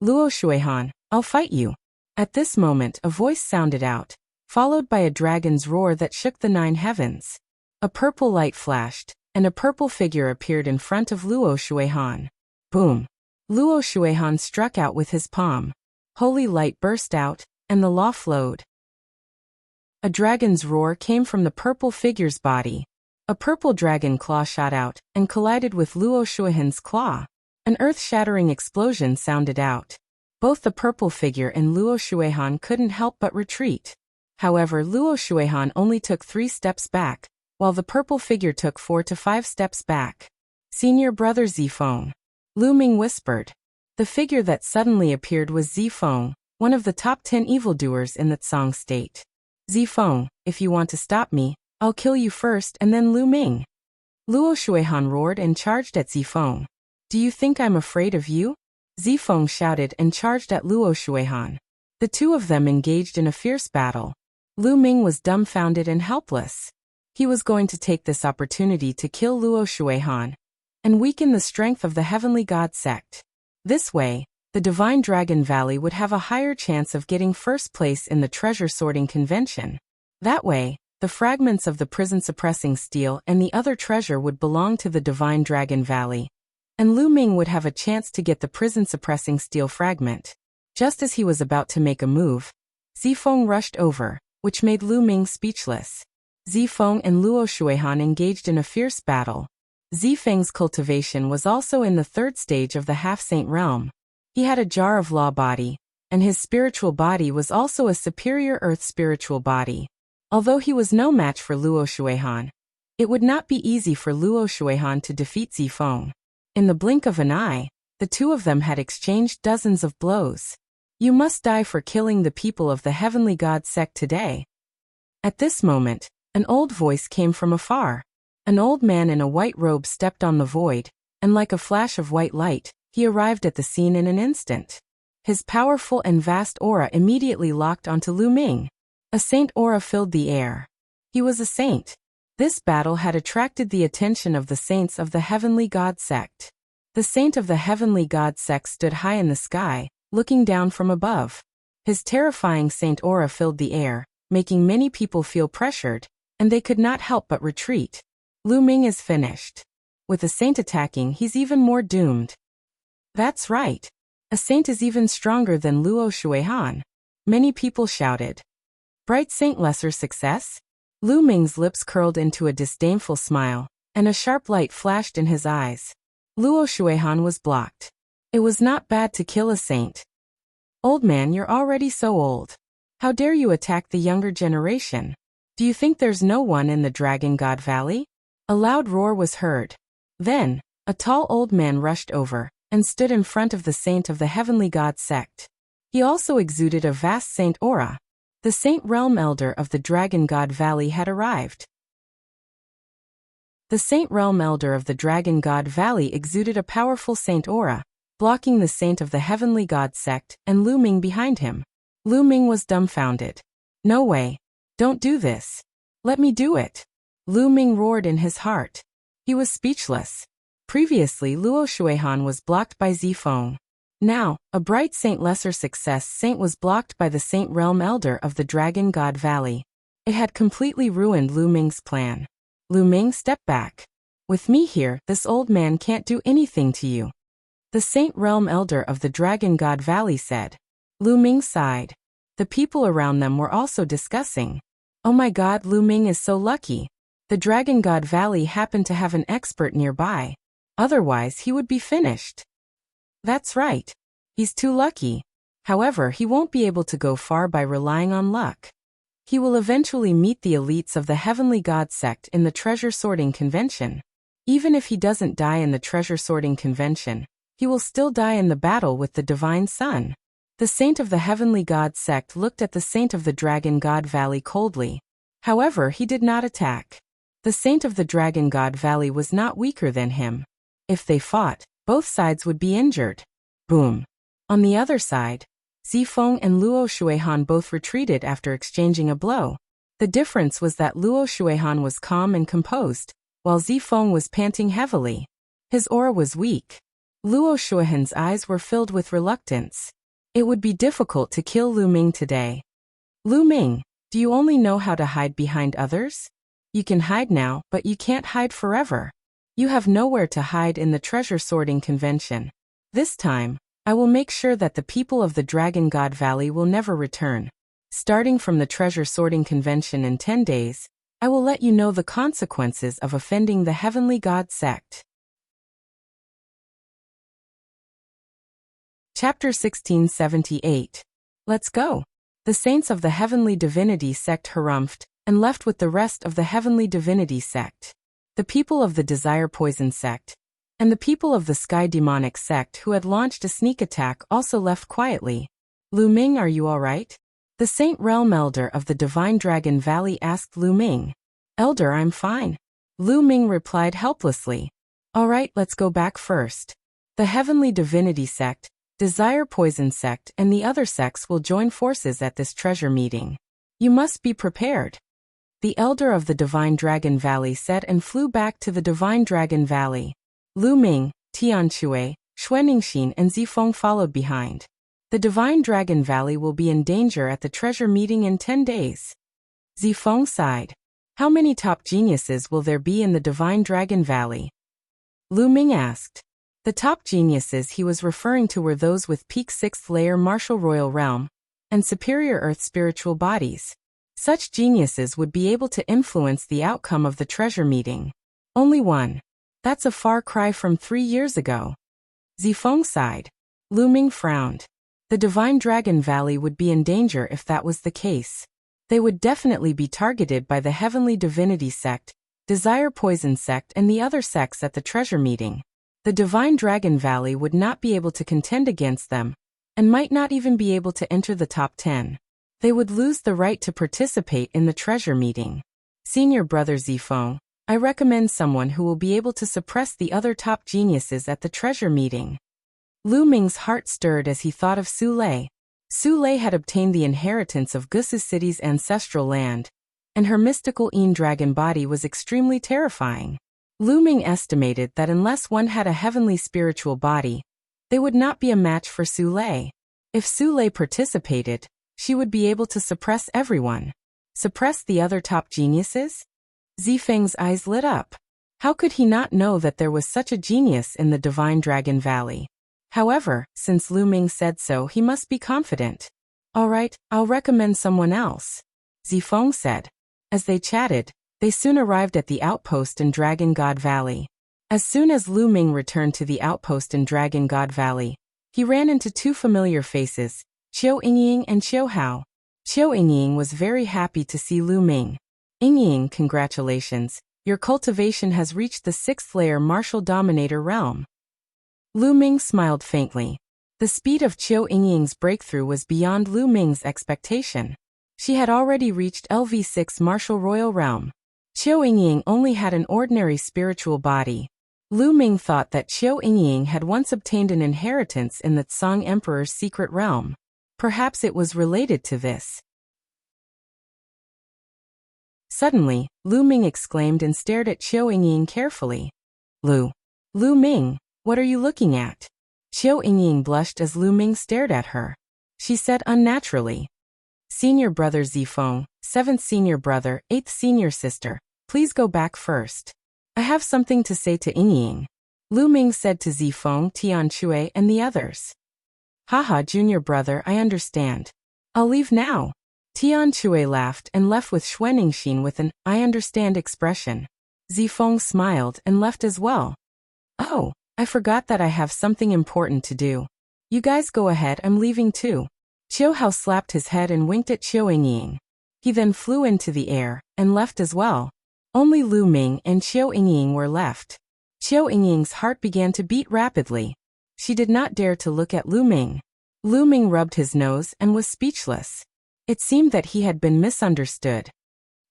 Luo Shuihan, I'll fight you. At this moment a voice sounded out, followed by a dragon's roar that shook the 9 heavens. A purple light flashed, and a purple figure appeared in front of Luo Shuihan. Boom! Luo Shuihan struck out with his palm. Holy light burst out, and the law flowed. A dragon's roar came from the purple figure's body. A purple dragon claw shot out, and collided with Luo Shuihan's claw. An earth-shattering explosion sounded out. Both the purple figure and Luo Shuihan couldn't help but retreat. However, Luo Shuihan only took 3 steps back, while the purple figure took 4 to 5 steps back. Senior brother Zifeng. Lu Ming whispered. The figure that suddenly appeared was Zifeng, one of the top 10 evildoers in the Tsang state. Zifeng, if you want to stop me, I'll kill you first and then Lu Ming. Luo Shuihan roared and charged at Zifeng. Do you think I'm afraid of you? Zifeng shouted and charged at Luo Shuihan. The two of them engaged in a fierce battle. Lu Ming was dumbfounded and helpless. He was going to take this opportunity to kill Luo Shuihan and weaken the strength of the Heavenly God sect. This way, the Divine Dragon Valley would have a higher chance of getting first place in the treasure sorting convention. That way, the fragments of the prison suppressing steel and the other treasure would belong to the Divine Dragon Valley, and Lu Ming would have a chance to get the prison suppressing steel fragment. Just as he was about to make a move, Zifeng rushed over, which made Lu Ming speechless. Zifeng and Luo Shuihan engaged in a fierce battle. Zifeng's cultivation was also in the third stage of the half-saint realm. He had a jar of law body, and his spiritual body was also a superior earth spiritual body. Although he was no match for Luo Shuihan, it would not be easy for Luo Shuihan to defeat Zifeng. In the blink of an eye, the two of them had exchanged dozens of blows. You must die for killing the people of the Heavenly God sect today. At this moment, an old voice came from afar. An old man in a white robe stepped on the void, and like a flash of white light, he arrived at the scene in an instant. His powerful and vast aura immediately locked onto Lu Ming. A saint aura filled the air. He was a saint. This battle had attracted the attention of the saints of the Heavenly God sect. The saint of the Heavenly God sect stood high in the sky, looking down from above. His terrifying saint aura filled the air, making many people feel pressured, and they could not help but retreat. Lu Ming is finished. With a saint attacking, he's even more doomed. That's right. A saint is even stronger than Luo Shuihan. Many people shouted. Bright saint lesser success? Lu Ming's lips curled into a disdainful smile, and a sharp light flashed in his eyes. Luo Shuihan was blocked. It was not bad to kill a saint. Old man, you're already so old. How dare you attack the younger generation? Do you think there's no one in the Dragon God Valley? A loud roar was heard. Then, a tall old man rushed over and stood in front of the saint of the Heavenly God sect. He also exuded a vast saint aura. The Saint Realm Elder of the Dragon God Valley had arrived. The Saint Realm Elder of the Dragon God Valley exuded a powerful saint aura, blocking the saint of the Heavenly God sect and Lu Ming behind him. Lu Ming was dumbfounded. No way. Don't do this. Let me do it. Lu Ming roared in his heart. He was speechless. Previously, Luo Shuihan was blocked by Zifeng. Now, a bright Saint Lesser Success Saint was blocked by the Saint Realm Elder of the Dragon God Valley. It had completely ruined Lu Ming's plan. Lu Ming, step back. With me here, this old man can't do anything to you. The Saint Realm Elder of the Dragon God Valley said. Lu Ming sighed. The people around them were also discussing. Oh my god, Lu Ming is so lucky. The Dragon God Valley happened to have an expert nearby. Otherwise, he would be finished. That's right. He's too lucky. However, he won't be able to go far by relying on luck. He will eventually meet the elites of the Heavenly God sect in the treasure sorting convention. Even if he doesn't die in the treasure sorting convention, he will still die in the battle with the Divine Sun. The Saint of the Heavenly God sect looked at the Saint of the Dragon God Valley coldly. However, he did not attack. The Saint of the Dragon God Valley was not weaker than him. If they fought, both sides would be injured. Boom. On the other side, Zifeng and Luo Shuihan both retreated after exchanging a blow. The difference was that Luo Shuihan was calm and composed, while Zifeng was panting heavily. His aura was weak. Luo Shuihan's eyes were filled with reluctance. It would be difficult to kill Lu Ming today. Lu Ming, do you only know how to hide behind others? You can hide now, but you can't hide forever. You have nowhere to hide in the treasure sorting convention. This time, I will make sure that the people of the Dragon God Valley will never return. Starting from the treasure sorting convention in 10 days, I will let you know the consequences of offending the Heavenly God sect. Chapter 1678. Let's go. The saints of the Heavenly Divinity sect harumphed and left with the rest of the Heavenly Divinity sect. The people of the Desire Poison sect and the people of the Sky Demonic sect who had launched a sneak attack also left quietly. Lu Ming, are you all right? The Saint Realm Elder of the Divine Dragon Valley asked Lu Ming. Elder, I'm fine. Lu Ming replied helplessly. All right, let's go back first. The Heavenly Divinity sect, Desire Poison sect and the other sects will join forces at this treasure meeting. You must be prepared. The Elder of the Divine Dragon Valley said and flew back to the Divine Dragon Valley. Lu Ming, Tianque, Xuaningxin and Zifeng followed behind. The Divine Dragon Valley will be in danger at the treasure meeting in 10 days. Zifeng sighed. How many top geniuses will there be in the Divine Dragon Valley? Lu Ming asked. The top geniuses he was referring to were those with peak 6th layer martial royal realm and superior earth spiritual bodies. Such geniuses would be able to influence the outcome of the treasure meeting. Only one. That's a far cry from 3 years ago. Zifeng sighed. Lu Ming frowned. The Divine Dragon Valley would be in danger if that was the case. They would definitely be targeted by the Heavenly Divinity sect, Desire Poison sect and the other sects at the treasure meeting. The Divine Dragon Valley would not be able to contend against them, and might not even be able to enter the top 10. They would lose the right to participate in the treasure meeting. Senior Brother Zifeng, I recommend someone who will be able to suppress the other top geniuses at the treasure meeting. Lu Ming's heart stirred as he thought of Su Lei. Su Lei had obtained the inheritance of Gusu City's ancestral land, and her mystical dragon body was extremely terrifying. Lu Ming estimated that unless one had a heavenly spiritual body, they would not be a match for Su Lei. If Su Lei participated, she would be able to suppress everyone. Suppress the other top geniuses? Zifeng's eyes lit up. How could he not know that there was such a genius in the Divine Dragon Valley? However, since Lu Ming said so, he must be confident. All right, I'll recommend someone else, Zifeng said. As they chatted, they soon arrived at the outpost in Dragon God Valley. As soon as Lu Ming returned to the outpost in Dragon God Valley, he ran into two familiar faces, Qiu Yingying and Qiu Hao. Qiu Yingying was very happy to see Lu Ming. Yingying, congratulations, your cultivation has reached the 6th layer martial dominator realm. Lu Ming smiled faintly. The speed of Qiu Yingying's breakthrough was beyond Lu Ming's expectation. She had already reached LV6 martial royal realm. Qiu Yingying only had an ordinary spiritual body. Lu Ming thought that Qiu Yingying had once obtained an inheritance in the Tsang Emperor's secret realm. Perhaps it was related to this. Suddenly, Lu Ming exclaimed and stared at Qiu Yingying carefully. Lu Ming, what are you looking at? Qiu Yingying blushed as Lu Ming stared at her. She said unnaturally. Senior brother Zifeng, 7th senior brother, 8th senior sister, please go back first. I have something to say to Yingying. Lu Ming said to Zifeng, Tianque, and the others. Haha, junior brother, I understand. I'll leave now. Tianque laughed and left with Xuanixin with an I understand expression. Zifeng smiled and left as well. Oh, I forgot that I have something important to do. You guys go ahead, I'm leaving too. Qiu Hao slapped his head and winked at Qiu Yingying. He then flew into the air and left as well. Only Lu Ming and Qiu Yingying were left. Qiu Yingying's heart began to beat rapidly. She did not dare to look at Lu Ming. Lu Ming rubbed his nose and was speechless. It seemed that he had been misunderstood.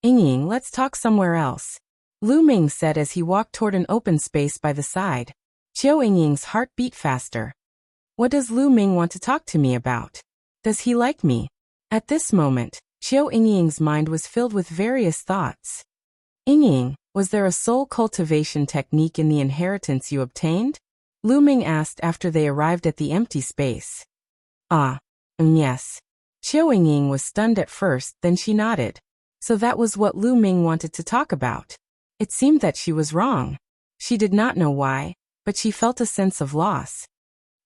Yingying, let's talk somewhere else. Lu Ming said as he walked toward an open space by the side. Qiu Yingying's heart beat faster. What does Lu Ming want to talk to me about? Does he like me? At this moment, Qiu Yingying's mind was filled with various thoughts. Yingying, was there a soul cultivation technique in the inheritance you obtained? Lu Ming asked after they arrived at the empty space. Yes. Qiu Yingying was stunned at first, then she nodded. So that was what Lu Ming wanted to talk about. It seemed that she was wrong. She did not know why, but she felt a sense of loss.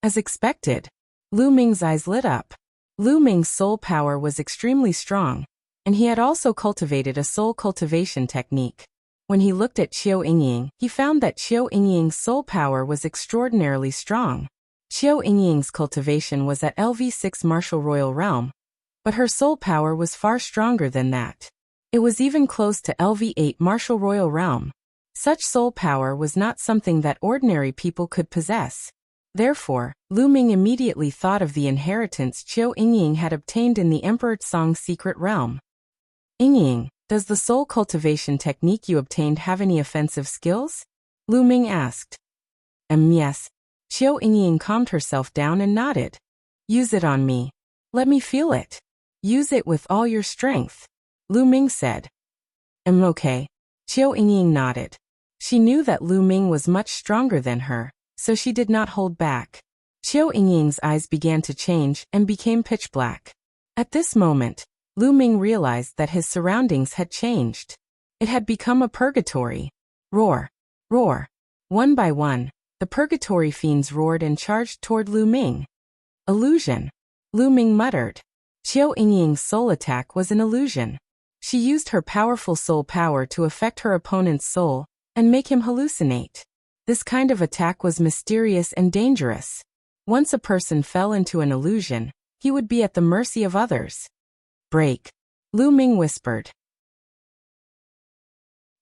As expected, Lu Ming's eyes lit up. Lu Ming's soul power was extremely strong, and he had also cultivated a soul cultivation technique. When he looked at Qiu Yingying, he found that Qiu Yingying's soul power was extraordinarily strong. Qiu Yingying's cultivation was at LV6 martial royal realm, but her soul power was far stronger than that. It was even close to LV8 martial royal realm. Such soul power was not something that ordinary people could possess. Therefore, Lu Ming immediately thought of the inheritance Qiu Yingying had obtained in the Emperor Tsang's secret realm. Yingying, does the soul cultivation technique you obtained have any offensive skills? Lu Ming asked. Yes. Qiu Yingying calmed herself down and nodded. Use it on me. Let me feel it. Use it with all your strength. Lu Ming said. Okay. Qiu Yingying nodded. She knew that Lu Ming was much stronger than her, so she did not hold back. Qiu Yingying's eyes began to change and became pitch black. At this moment, Lu Ming realized that his surroundings had changed. It had become a purgatory. Roar! Roar! One by one, the purgatory fiends roared and charged toward Lu Ming. Illusion! Lu Ming muttered. Qiu Yingying's soul attack was an illusion. She used her powerful soul power to affect her opponent's soul and make him hallucinate. This kind of attack was mysterious and dangerous. Once a person fell into an illusion, he would be at the mercy of others. Break! Lu Ming whispered.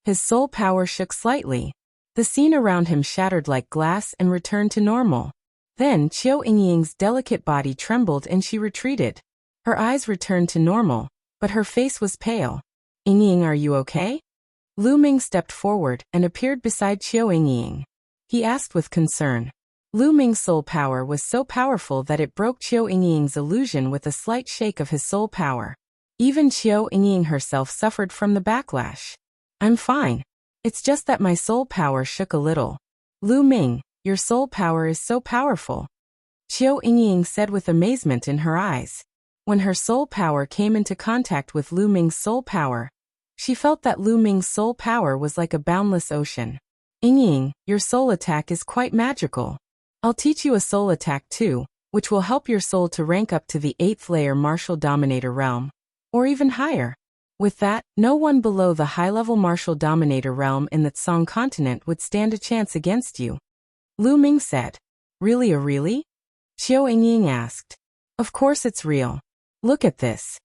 His soul power shook slightly. The scene around him shattered like glass and returned to normal. Then Qiu Yingying's delicate body trembled and she retreated. Her eyes returned to normal, but her face was pale. Yingying, are you okay? Lu Ming stepped forward and appeared beside Qiu Yingying. He asked with concern. Lu Ming's soul power was so powerful that it broke Qiu Yingying's illusion with a slight shake of his soul power. Even Qiu Yingying herself suffered from the backlash. I'm fine. It's just that my soul power shook a little. Lu Ming, your soul power is so powerful. Qiu Yingying said with amazement in her eyes. When her soul power came into contact with Lu Ming's soul power, she felt that Lu Ming's soul power was like a boundless ocean. Yingying, your soul attack is quite magical. I'll teach you a soul attack too, which will help your soul to rank up to the 8th layer martial dominator realm, or even higher. With that, no one below the high-level martial dominator realm in the Tsang continent would stand a chance against you. Lu Ming said. Really? Really? Qiu Yingying asked. Of course it's real. Look at this.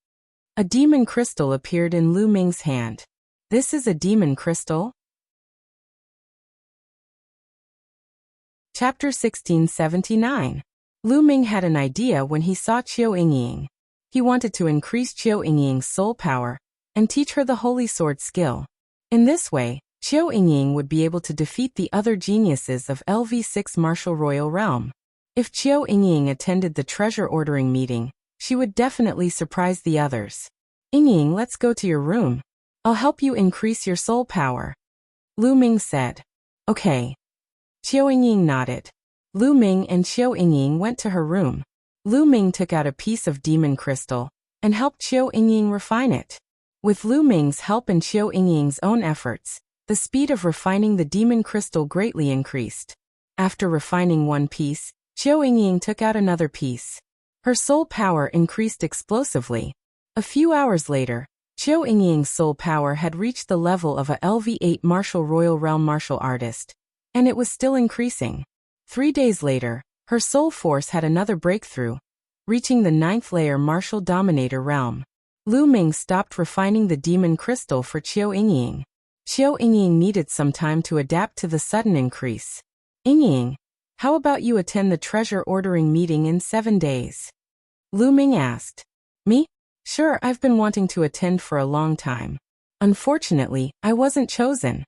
A demon crystal appeared in Lu Ming's hand. This is a demon crystal? Chapter 1679. Lu Ming had an idea when he saw Qiu Yingying. He wanted to increase Qiu Yingying's soul power and teach her the holy sword skill. In this way, Qiu Yingying would be able to defeat the other geniuses of LV6 Martial Royal Realm. If Qiu Yingying attended the treasure ordering meeting, she would definitely surprise the others. Yingying, let's go to your room. I'll help you increase your soul power. Lu Ming said. Okay. Qiu Yingying nodded. Lu Ming and Qiu Yingying went to her room. Lu Ming took out a piece of demon crystal and helped Qiu Yingying refine it. With Lu Ming's help and Qiu Yingying's own efforts, the speed of refining the demon crystal greatly increased. After refining one piece, Qiu Yingying took out another piece. Her soul power increased explosively. A few hours later, Qiu Yingying's soul power had reached the level of a LV8 Martial Royal Realm martial artist, and it was still increasing. 3 days later, her soul force had another breakthrough, reaching the 9th layer Martial Dominator realm. Lu Ming stopped refining the demon crystal for Qiu Yingying. Qiu Yingying needed some time to adapt to the sudden increase. Yingying, how about you attend the treasure ordering meeting in 7 days? Lu Ming asked. Me? Sure, I've been wanting to attend for a long time. Unfortunately, I wasn't chosen.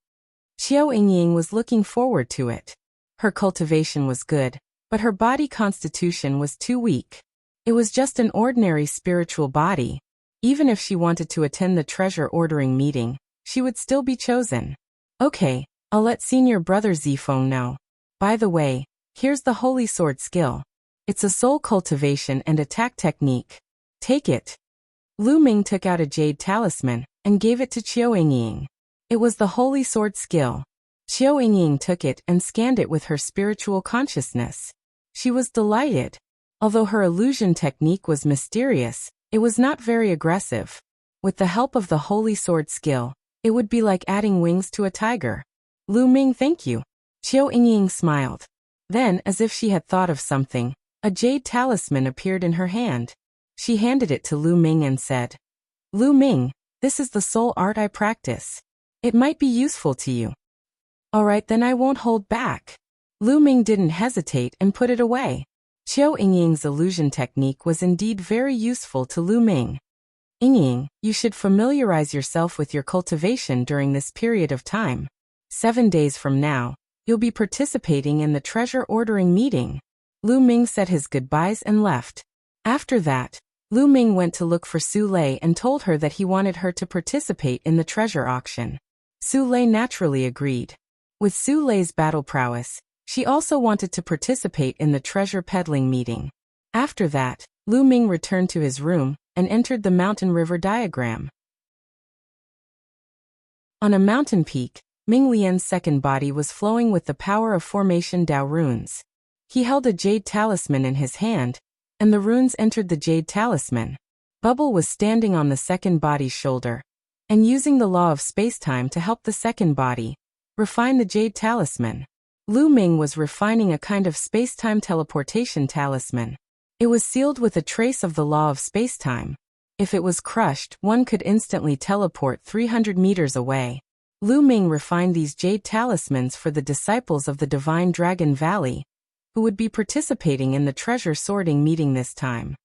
Qiu Yingying was looking forward to it. Her cultivation was good, but her body constitution was too weak. It was just an ordinary spiritual body. Even if she wanted to attend the treasure ordering meeting, she would still be chosen. Okay, I'll let senior brother Zifeng know. By the way, here's the holy sword skill. It's a soul cultivation and attack technique. Take it. Lu Ming took out a jade talisman and gave it to Qiu Yingying. It was the holy sword skill. Qiu Yingying took it and scanned it with her spiritual consciousness. She was delighted. Although her illusion technique was mysterious, it was not very aggressive. With the help of the holy sword skill, it would be like adding wings to a tiger. Lu Ming, thank you. Qiu Yingying smiled. Then, as if she had thought of something, a jade talisman appeared in her hand. She handed it to Lu Ming and said, Lu Ming, this is the soul art I practice. It might be useful to you. Alright, then I won't hold back. Lu Ming didn't hesitate and put it away. Qiu Yingying's illusion technique was indeed very useful to Lu Ming. Yingying, you should familiarize yourself with your cultivation during this period of time. 7 days from now, you'll be participating in the treasure ordering meeting. Lu Ming said his goodbyes and left. After that, Lu Ming went to look for Su Lei and told her that he wanted her to participate in the treasure auction. Su Lei naturally agreed. With Su Lei's battle prowess, she also wanted to participate in the treasure peddling meeting. After that, Lu Ming returned to his room and entered the mountain river diagram. On a mountain peak, Ming Lian's second body was flowing with the power of formation Dao runes. He held a jade talisman in his hand, and the runes entered the jade talisman. Bubble was standing on the second body's shoulder, and using the law of spacetime to help the second body refine the jade talisman. Lu Ming was refining a kind of spacetime teleportation talisman. It was sealed with a trace of the law of spacetime. If it was crushed, one could instantly teleport 300 meters away. Lu Ming refined these jade talismans for the disciples of the Divine Dragon Valley, who would be participating in the treasure sorting meeting this time.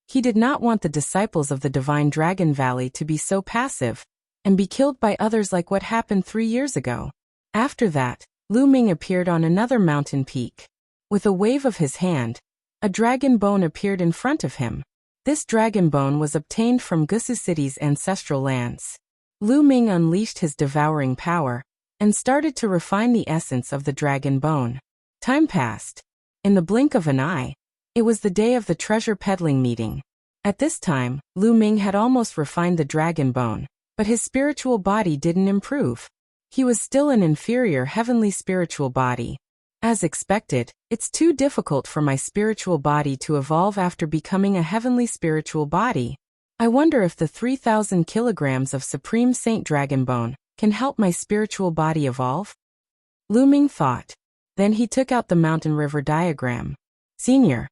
He did not want the disciples of the Divine Dragon Valley to be so passive and be killed by others like what happened 3 years ago. After that, Lu Ming appeared on another mountain peak. With a wave of his hand, a dragon bone appeared in front of him. This dragon bone was obtained from Gusu City's ancestral lands. Lu Ming unleashed his devouring power and started to refine the essence of the dragon bone. Time passed. In the blink of an eye, it was the day of the treasure peddling meeting. At this time, Lu Ming had almost refined the dragon bone, but his spiritual body didn't improve. He was still an inferior heavenly spiritual body. As expected, it's too difficult for my spiritual body to evolve after becoming a heavenly spiritual body. I wonder if the 3,000 kilograms of Supreme Saint Dragon Bone can help my spiritual body evolve? Lu Ming thought. Then he took out the mountain river diagram. Senior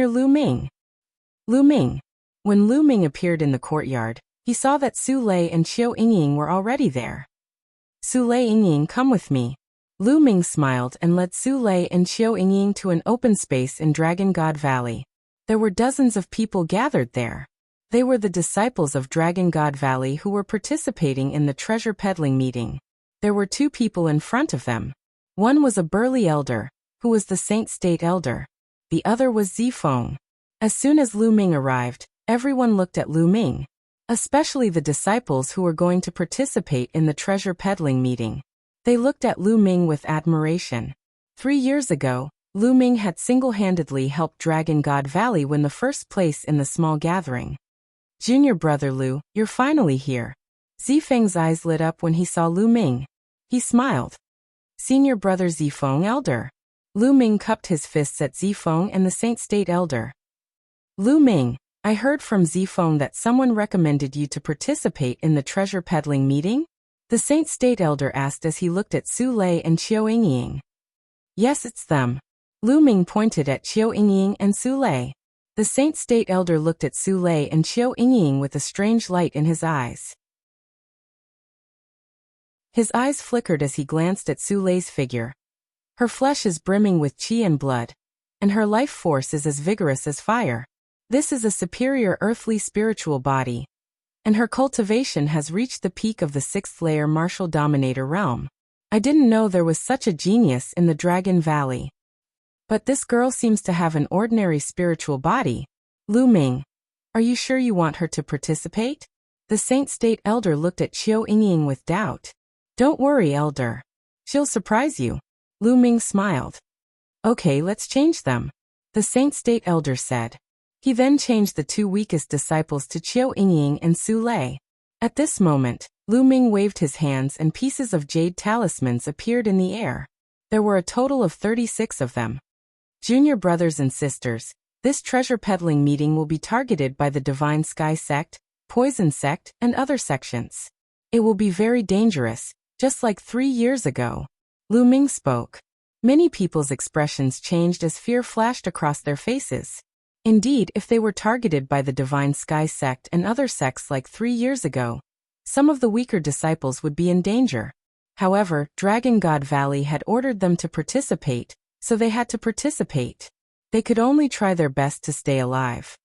Lu Ming. Lu Ming. When Lu Ming appeared in the courtyard, he saw that Su Lei and Qiu Yingying were already there. Su Lei Yingying, come with me. Lu Ming smiled and led Su Lei and Qiu Yingying to an open space in Dragon God Valley. There were dozens of people gathered there. They were the disciples of Dragon God Valley who were participating in the treasure peddling meeting. There were two people in front of them. One was a burly elder, who was the Saint State Elder. The other was Zifeng. As soon as Lu Ming arrived, everyone looked at Lu Ming, especially the disciples who were going to participate in the treasure peddling meeting. They looked at Lu Ming with admiration. 3 years ago, Lu Ming had single-handedly helped Dragon God Valley win the first place in the small gathering. Junior brother Lu, you're finally here. Zifeng's eyes lit up when he saw Lu Ming. He smiled. Senior brother Zifeng Elder. Lu Ming cupped his fists at Zifeng and the Saint State Elder. Lu Ming, I heard from Zifeng that someone recommended you to participate in the treasure peddling meeting? The Saint State Elder asked as he looked at Su Lei and Qiu Yingying. Yes, it's them. Lu Ming pointed at Qiu Yingying and Su Lei. The Saint State Elder looked at Su Lei and Qiu Yingying with a strange light in his eyes. His eyes flickered as he glanced at Su Lei's figure. Her flesh is brimming with qi and blood, and her life force is as vigorous as fire. This is a superior earthly spiritual body, and her cultivation has reached the peak of the 6th layer martial dominator realm. I didn't know there was such a genius in the Dragon Valley. But this girl seems to have an ordinary spiritual body. Lu Ming, are you sure you want her to participate? The Saint State Elder looked at Qiu Yingying with doubt. Don't worry, Elder. She'll surprise you. Lu Ming smiled. Okay, let's change them, the Saint State Elder said. He then changed the two weakest disciples to Qiu Yingying and Su Lei. At this moment, Lu Ming waved his hands and pieces of jade talismans appeared in the air. There were a total of 36 of them. Junior brothers and sisters, this treasure peddling meeting will be targeted by the Divine Sky Sect, Poison Sect, and other sections. It will be very dangerous, just like 3 years ago. Lu Ming spoke. Many people's expressions changed as fear flashed across their faces. Indeed, if they were targeted by the Divine Sky Sect and other sects like 3 years ago, some of the weaker disciples would be in danger. However, Dragon God Valley had ordered them to participate, so they had to participate. They could only try their best to stay alive.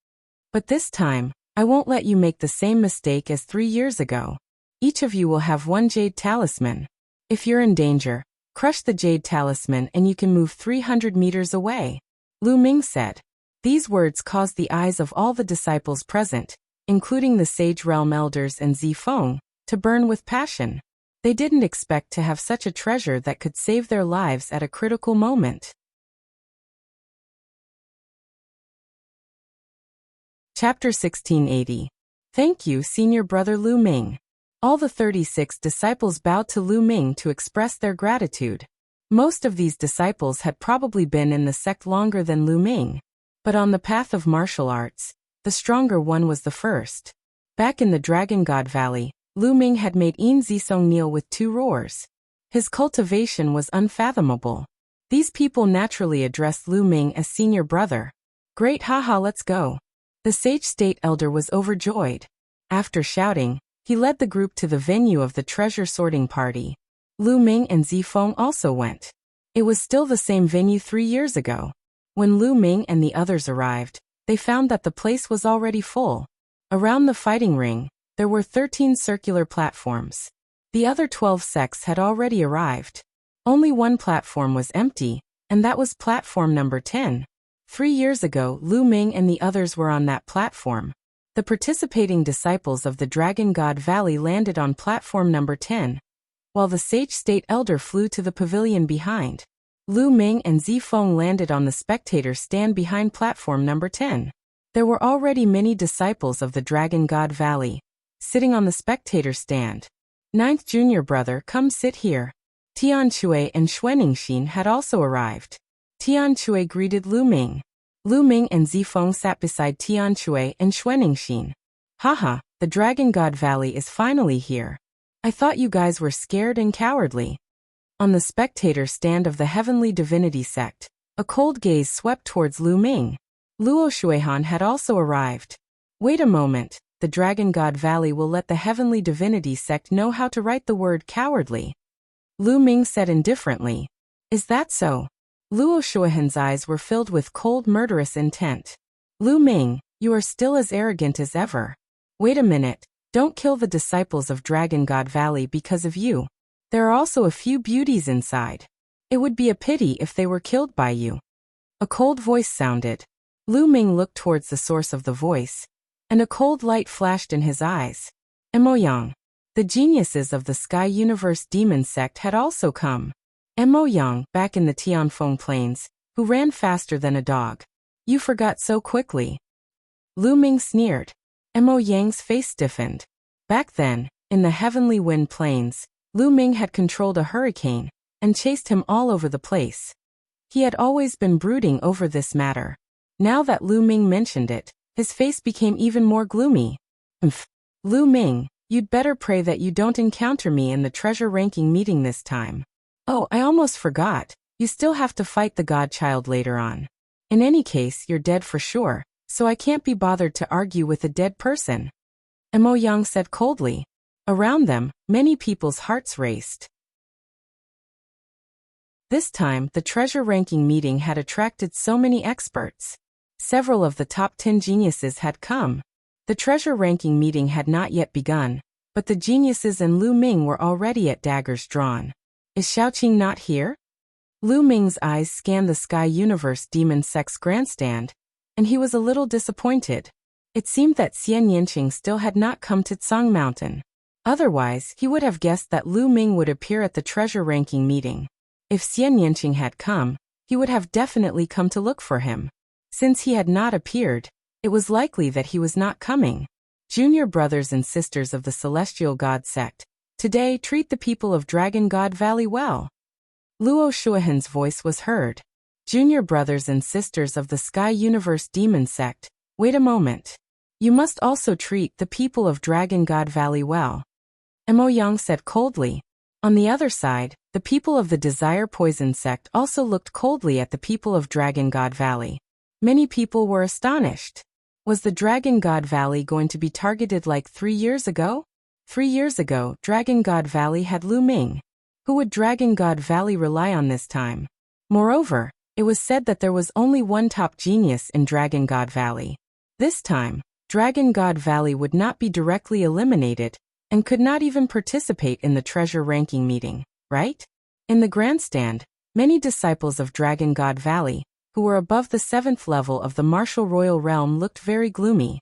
But this time, I won't let you make the same mistake as 3 years ago. Each of you will have 1 jade talisman. If you're in danger, crush the jade talisman and you can move 300 meters away, Lu Ming said. These words caused the eyes of all the disciples present, including the Sage Realm Elders and Zifeng, to burn with passion. They didn't expect to have such a treasure that could save their lives at a critical moment. Chapter 1680. Thank you, Senior Brother Lu Ming. All the 36 disciples bowed to Lu Ming to express their gratitude. Most of these disciples had probably been in the sect longer than Lu Ming. But on the path of martial arts, the stronger one was the first. Back in the Dragon God Valley, Lu Ming had made Yin Zisong kneel with 2 roars. His cultivation was unfathomable. These people naturally addressed Lu Ming as senior brother. Great, haha, let's go. The Sage State Elder was overjoyed. After shouting, he led the group to the venue of the treasure sorting party. Lu Ming and Zifeng also went. It was still the same venue 3 years ago. When Lu Ming and the others arrived, they found that the place was already full. Around the fighting ring, there were 13 circular platforms. The other 12 sects had already arrived. Only one platform was empty, and that was platform number 10. 3 years ago, Lu Ming and the others were on that platform. The participating disciples of the Dragon God Valley landed on platform number 10, while the Sage State Elder flew to the pavilion behind. Lu Ming and Zifeng landed on the spectator stand behind platform number 10. There were already many disciples of the Dragon God Valley, sitting on the spectator stand. 9th junior brother, come sit here. Tian Chui and Xuanixin had also arrived. Tian Chui greeted Lu Ming. Lu Ming and Zifeng sat beside Tian Chui and Xuanixin. Haha, the Dragon God Valley is finally here. I thought you guys were scared and cowardly. On the spectator stand of the Heavenly Divinity sect, a cold gaze swept towards Lu Ming. Luo Shuihan had also arrived. Wait a moment, the Dragon God Valley will let the Heavenly Divinity sect know how to write the word cowardly. Lu Ming said indifferently. Is that so? Luo Shuohan's eyes were filled with cold murderous intent. Lu Ming, you are still as arrogant as ever. Wait a minute, don't kill the disciples of Dragon God Valley because of you. There are also a few beauties inside. It would be a pity if they were killed by you. A cold voice sounded. Lu Ming looked towards the source of the voice, and a cold light flashed in his eyes. Emoyang. The geniuses of the Sky Universe Demon Sect had also come. Emoyang, back in the Tianfeng Plains, who ran faster than a dog. You forgot so quickly. Lu Ming sneered. Emoyang's face stiffened. Back then, in the Heavenly Wind Plains, Lu Ming had controlled a hurricane and chased him all over the place. He had always been brooding over this matter. Now that Lu Ming mentioned it, his face became even more gloomy. Lu Ming, you'd better pray that you don't encounter me in the treasure ranking meeting this time. Oh, I almost forgot. You still have to fight the godchild later on. In any case, you're dead for sure, so I can't be bothered to argue with a dead person. Emoyang said coldly. Around them, many people's hearts raced. This time, the treasure ranking meeting had attracted so many experts. Several of the top 10 geniuses had come. The treasure ranking meeting had not yet begun, but the geniuses and Lu Ming were already at daggers drawn. Is Xiaoqing not here? Lu Ming's eyes scanned the Sky Universe Demon Sect's grandstand, and he was a little disappointed. It seemed that Xian Yanqing still had not come to Tsang Mountain. Otherwise, he would have guessed that Lu Ming would appear at the treasure ranking meeting. If Xian Yanqing had come, he would have definitely come to look for him. Since he had not appeared, it was likely that he was not coming. Junior brothers and sisters of the Celestial God Sect, today treat the people of Dragon God Valley well. Luo Shuohan's voice was heard. Junior brothers and sisters of the Sky Universe Demon Sect, wait a moment. You must also treat the people of Dragon God Valley well. Emoyang said coldly. On the other side, the people of the Desire Poison Sect also looked coldly at the people of Dragon God Valley. Many people were astonished. Was the Dragon God Valley going to be targeted like 3 years ago? 3 years ago, Dragon God Valley had Lu Ming. Who would Dragon God Valley rely on this time? Moreover, it was said that there was only one top genius in Dragon God Valley. This time, Dragon God Valley would not be directly eliminated, and could not even participate in the treasure ranking meeting, right? In the grandstand, many disciples of Dragon God Valley, who were above the 7th level of the martial royal realm, looked very gloomy.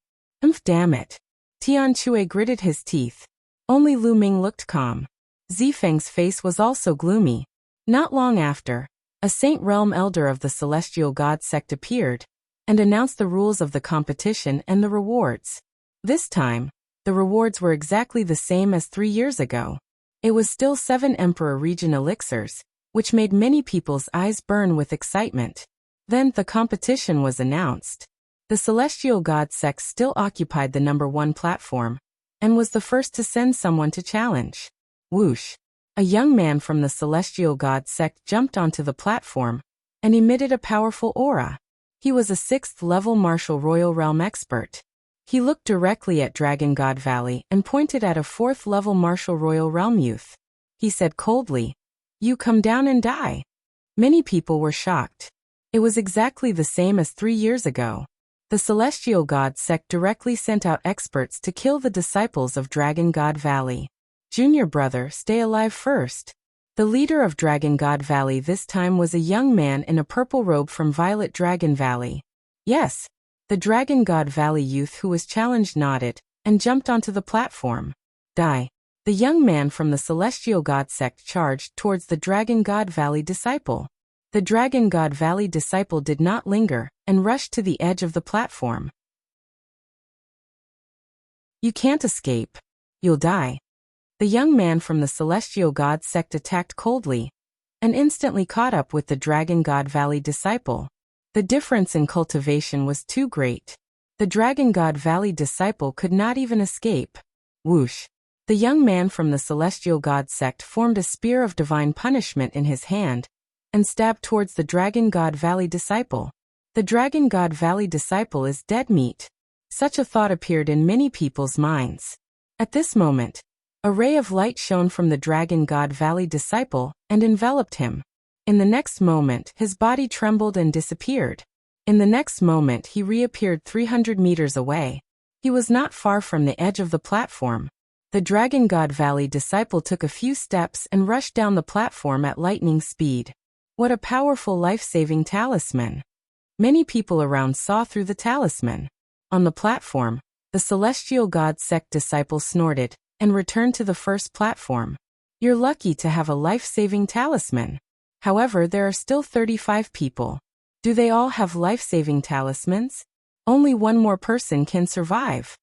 Damn it. Tian Chue gritted his teeth. Only Lu Ming looked calm. Zifeng's face was also gloomy. Not long after, a Saint Realm Elder of the Celestial God Sect appeared, and announced the rules of the competition and the rewards. This time, the rewards were exactly the same as 3 years ago. It was still 7 Emperor Region elixirs, which made many people's eyes burn with excitement. Then the competition was announced. The Celestial God Sect still occupied the number 1 platform, and was the first to send someone to challenge. Whoosh! A young man from the Celestial God Sect jumped onto the platform, and emitted a powerful aura. He was a 6th level martial royal realm expert. He looked directly at Dragon God Valley and pointed at a 4th level martial royal realm youth. He said coldly, "You come down and die." Many people were shocked. It was exactly the same as 3 years ago. The Celestial God Sect directly sent out experts to kill the disciples of Dragon God Valley. Junior brother, stay alive first. The leader of Dragon God Valley this time was a young man in a purple robe from Violet Dragon Valley. Yes, the Dragon God Valley youth who was challenged nodded, and jumped onto the platform. Die. The young man from the Celestial God Sect charged towards the Dragon God Valley disciple. The Dragon God Valley disciple did not linger, and rushed to the edge of the platform. You can't escape. You'll die. The young man from the Celestial God Sect attacked coldly, and instantly caught up with the Dragon God Valley disciple. The difference in cultivation was too great. The Dragon God Valley disciple could not even escape. Whoosh! The young man from the Celestial God Sect formed a spear of divine punishment in his hand, and stabbed towards the Dragon God Valley disciple. The Dragon God Valley disciple is dead meat. Such a thought appeared in many people's minds. At this moment, a ray of light shone from the Dragon God Valley disciple and enveloped him. In the next moment, his body trembled and disappeared. In the next moment, he reappeared 300 meters away. He was not far from the edge of the platform. The Dragon God Valley disciple took a few steps and rushed down the platform at lightning speed. What a powerful life-saving talisman! Many people around saw through the talisman. On the platform, the Celestial God Sect disciple snorted and returned to the first platform. You're lucky to have a life-saving talisman. However, there are still 35 people. Do they all have life-saving talismans? Only one more person can survive.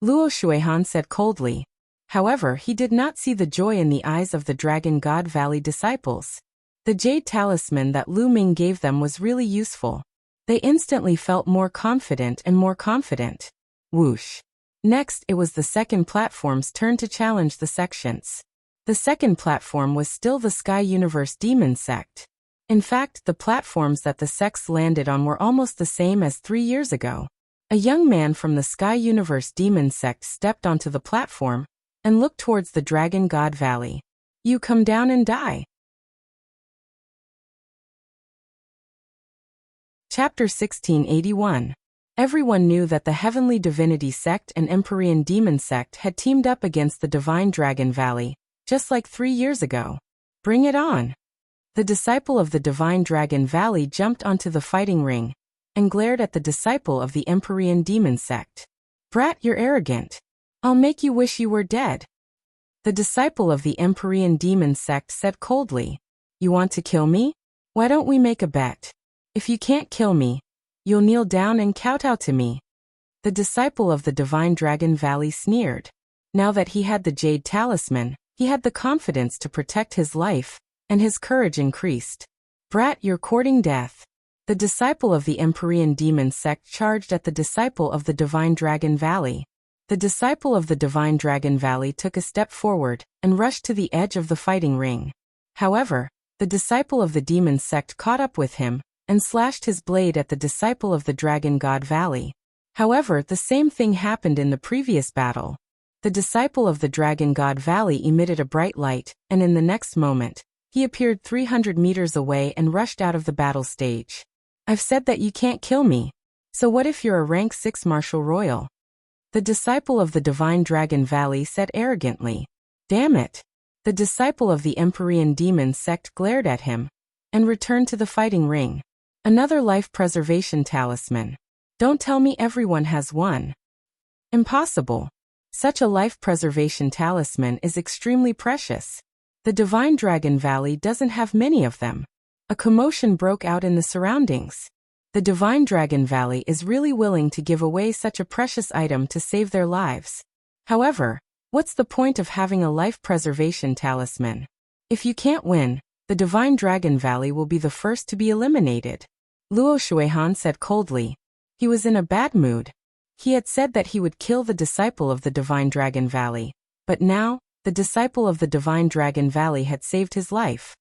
Luo Shuihan said coldly. However, he did not see the joy in the eyes of the Dragon God Valley disciples. The jade talisman that Lu Ming gave them was really useful. They instantly felt more confident and more confident. Whoosh. Next, it was the second platform's turn to challenge the sections. The second platform was still the Sky Universe Demon Sect. In fact, the platforms that the sects landed on were almost the same as 3 years ago. A young man from the Sky Universe Demon Sect stepped onto the platform and looked towards the Dragon God Valley. You come down and die. Chapter 1681. Everyone knew that the Heavenly Divinity Sect and Empyrean Demon Sect had teamed up against the Divine Dragon Valley, just like 3 years ago. Bring it on! The disciple of the Divine Dragon Valley jumped onto the fighting ring and glared at the disciple of the Empyrean Demon Sect. Brat, you're arrogant. I'll make you wish you were dead. The disciple of the Empyrean Demon Sect said coldly. You want to kill me? Why don't we make a bet? If you can't kill me, you'll kneel down and kowtow to me. The disciple of the Divine Dragon Valley sneered. Now that he had the Jade Talisman, he had the confidence to protect his life, and his courage increased. Brat, you're courting death. The disciple of the Empyrean Demon Sect charged at the disciple of the Divine Dragon Valley. The disciple of the Divine Dragon Valley took a step forward and rushed to the edge of the fighting ring. However, the disciple of the Demon Sect caught up with him and slashed his blade at the disciple of the Dragon God Valley. However, the same thing happened in the previous battle. The disciple of the Dragon God Valley emitted a bright light, and in the next moment, he appeared 300 meters away and rushed out of the battle stage. I've said that you can't kill me. So what if you're a rank 6 Martial Royal? The disciple of the Divine Dragon Valley said arrogantly. Damn it! The disciple of the Empyrean Demon Sect glared at him and returned to the fighting ring. Another life preservation talisman. Don't tell me everyone has one. Impossible. Such a life preservation talisman is extremely precious. The Divine Dragon Valley doesn't have many of them. A commotion broke out in the surroundings. The Divine Dragon Valley is really willing to give away such a precious item to save their lives. However, what's the point of having a life preservation talisman? If you can't win, the Divine Dragon Valley will be the first to be eliminated. Luo Shuihan said coldly. He was in a bad mood. He had said that he would kill the disciple of the Divine Dragon Valley, but now, the disciple of the Divine Dragon Valley had saved his life.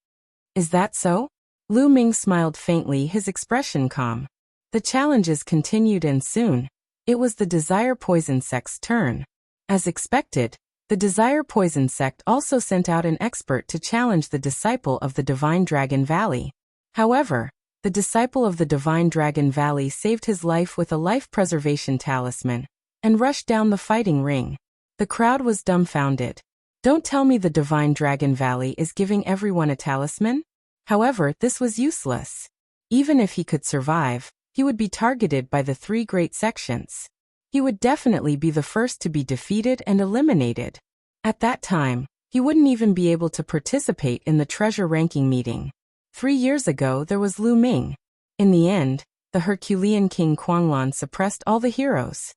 Is that so? Lu Ming smiled faintly, his expression calm. The challenges continued and soon, it was the Desire Poison Sect's turn. As expected, the Desire Poison Sect also sent out an expert to challenge the disciple of the Divine Dragon Valley. However, the disciple of the Divine Dragon Valley saved his life with a life preservation talisman and rushed down the fighting ring. The crowd was dumbfounded. Don't tell me the Divine Dragon Valley is giving everyone a talisman? However, this was useless. Even if he could survive, he would be targeted by the 3 great sections. He would definitely be the first to be defeated and eliminated. At that time, he wouldn't even be able to participate in the treasure ranking meeting. 3 years ago there was Lu Ming. In the end, the Herculean King Quanglan suppressed all the heroes.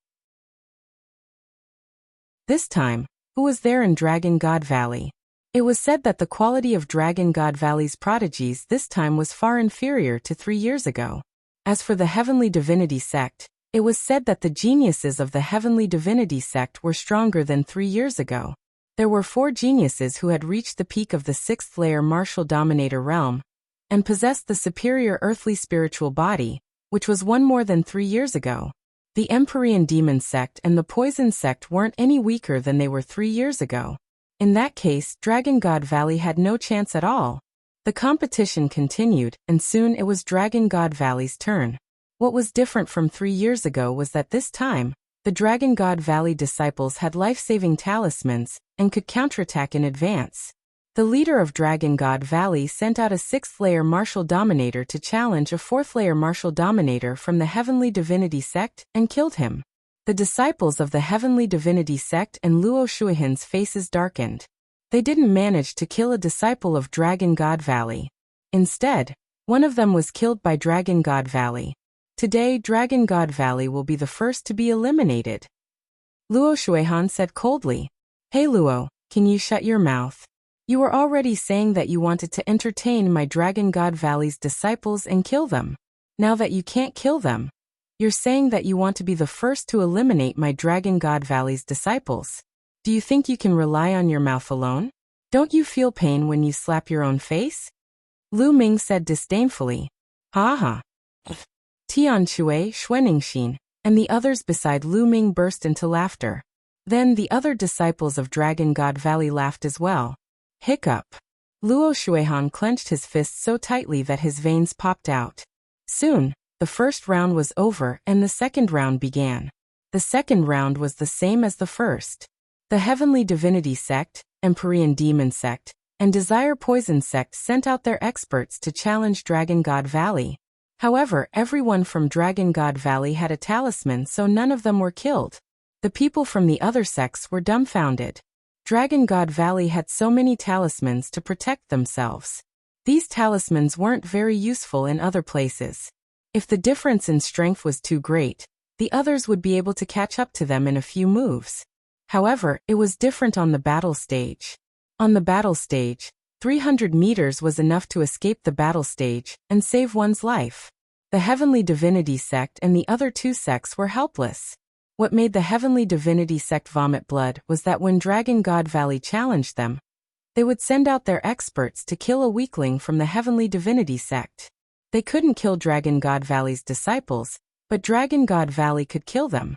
This time, who was there in Dragon God Valley? It was said that the quality of Dragon God Valley's prodigies this time was far inferior to 3 years ago. As for the Heavenly Divinity Sect, it was said that the geniuses of the Heavenly Divinity Sect were stronger than 3 years ago. There were 4 geniuses who had reached the peak of the 6th layer Martial Dominator realm, and possessed the superior earthly spiritual body, which was one more than 3 years ago. The Empyrean demon sect and the poison sect weren't any weaker than they were 3 years ago. In that case, Dragon God Valley had no chance at all. The competition continued, and soon it was Dragon God Valley's turn. What was different from 3 years ago was that this time, the Dragon God Valley disciples had life-saving talismans and could counterattack in advance. The leader of Dragon God Valley sent out a 6th-layer martial dominator to challenge a 4th-layer martial dominator from the Heavenly Divinity sect and killed him. The disciples of the Heavenly Divinity sect and Luo Shuihan's faces darkened. They didn't manage to kill a disciple of Dragon God Valley. Instead, one of them was killed by Dragon God Valley. Today, Dragon God Valley will be the first to be eliminated. Luo Shuihan said coldly. Hey Luo, can you shut your mouth? You were already saying that you wanted to entertain my Dragon God Valley's disciples and kill them. Now that you can't kill them, you're saying that you want to be the first to eliminate my Dragon God Valley's disciples. Do you think you can rely on your mouth alone? Don't you feel pain when you slap your own face? Lu Ming said disdainfully. Ha ha. Tian Shui, Xuaningxin, and the others beside Lu Ming burst into laughter. Then the other disciples of Dragon God Valley laughed as well. Hiccup. Luo Shuihan clenched his fists so tightly that his veins popped out. Soon, the first round was over and the second round began. The second round was the same as the first. The Heavenly Divinity sect, Empyrean Demon sect, and Desire Poison sect sent out their experts to challenge Dragon God Valley. However, everyone from Dragon God Valley had a talisman, so none of them were killed. The people from the other sects were dumbfounded. Dragon God Valley had so many talismans to protect themselves. These talismans weren't very useful in other places. If the difference in strength was too great, the others would be able to catch up to them in a few moves. However, it was different on the battle stage. On the battle stage, 300 meters was enough to escape the battle stage and save one's life. The Heavenly Divinity sect and the other 2 sects were helpless. What made the Heavenly Divinity sect vomit blood was that when Dragon God Valley challenged them, they would send out their experts to kill a weakling from the Heavenly Divinity sect. They couldn't kill Dragon God Valley's disciples, but Dragon God Valley could kill them.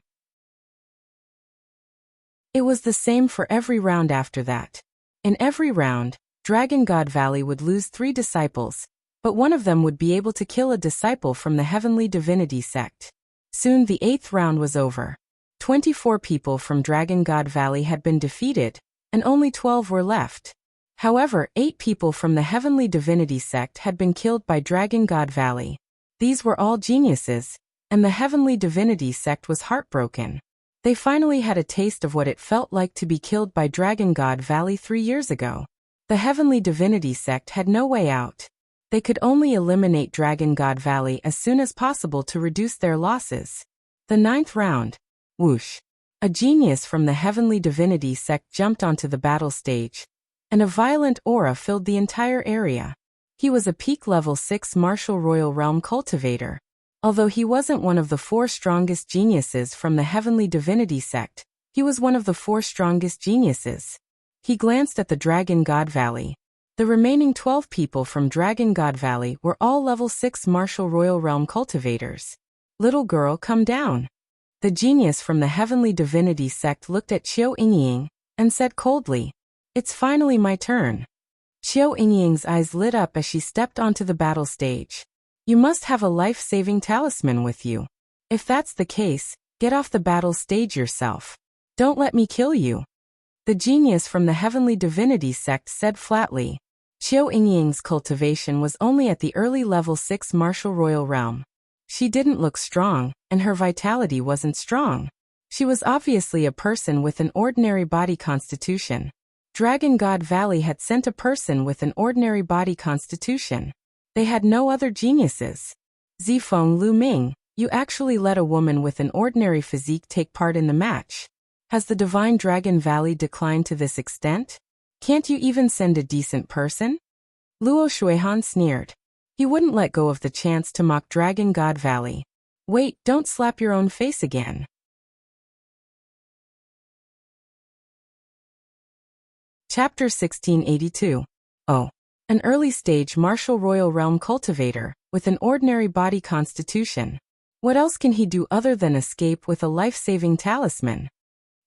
It was the same for every round after that. In every round, Dragon God Valley would lose 3 disciples, but one of them would be able to kill a disciple from the Heavenly Divinity sect. Soon the 8th round was over. 24 people from Dragon God Valley had been defeated, and only 12 were left. However, 8 people from the Heavenly Divinity sect had been killed by Dragon God Valley. These were all geniuses, and the Heavenly Divinity sect was heartbroken. They finally had a taste of what it felt like to be killed by Dragon God Valley 3 years ago. The Heavenly Divinity sect had no way out. They could only eliminate Dragon God Valley as soon as possible to reduce their losses. The 9th round. Whoosh. A genius from the Heavenly Divinity sect jumped onto the battle stage, and a violent aura filled the entire area. He was a peak level 6 martial royal realm cultivator. Although he wasn't one of the 4 strongest geniuses from the Heavenly Divinity sect, he was one of the 4 strongest geniuses. He glanced at the Dragon God Valley. The remaining 12 people from Dragon God Valley were all level 6 martial royal realm cultivators. Little girl, come down. The genius from the Heavenly Divinity sect looked at Qiu Yingying and said coldly, It's finally my turn. Qiu Yingying's eyes lit up as she stepped onto the battle stage. You must have a life-saving talisman with you. If that's the case, get off the battle stage yourself. Don't let me kill you. The genius from the Heavenly Divinity sect said flatly. Qiu Yingying's cultivation was only at the early level 6 martial royal realm. She didn't look strong, and her vitality wasn't strong. She was obviously a person with an ordinary body constitution. Dragon God Valley had sent a person with an ordinary body constitution. They had no other geniuses. Zifeng Lu Ming, you actually let a woman with an ordinary physique take part in the match. Has the Divine Dragon Valley declined to this extent? Can't you even send a decent person? Luo Shuihan sneered. He wouldn't let go of the chance to mock Dragon God Valley. Wait, don't slap your own face again. Chapter 1682. Oh. An early-stage martial royal realm cultivator, with an ordinary body constitution. What else can he do other than escape with a life-saving talisman?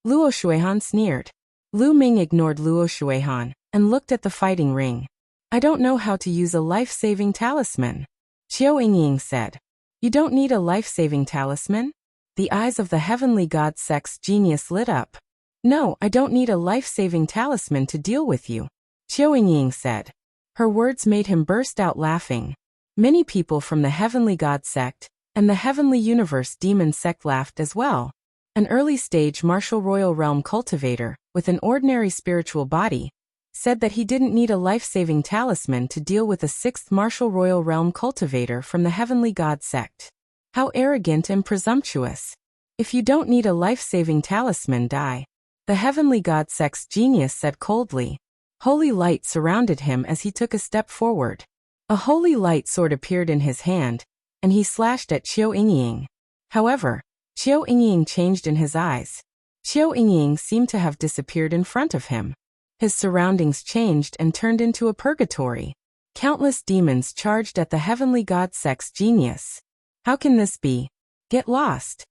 Luo Shuihan sneered. Lu Ming ignored Luo Shuihan and looked at the fighting ring. I don't know how to use a life-saving talisman. Qiu Yingying said. You don't need a life-saving talisman? The eyes of the heavenly god sex genius lit up. No, I don't need a life-saving talisman to deal with you, Qiu Yingying said. Her words made him burst out laughing. Many people from the heavenly god sect and the heavenly universe demon sect laughed as well. An early-stage martial royal realm cultivator, with an ordinary spiritual body, said that he didn't need a life-saving talisman to deal with a 6th martial royal realm cultivator from the heavenly god sect. How arrogant and presumptuous. If you don't need a life-saving talisman, die. The heavenly god sect's genius said coldly. Holy light surrounded him as he took a step forward. A holy light sword appeared in his hand, and he slashed at Qiu Yingying. However, Qiu Yingying changed in his eyes. Qiu Yingying seemed to have disappeared in front of him. His surroundings changed and turned into a purgatory. Countless demons charged at the heavenly god sect's genius. How can this be? Get lost.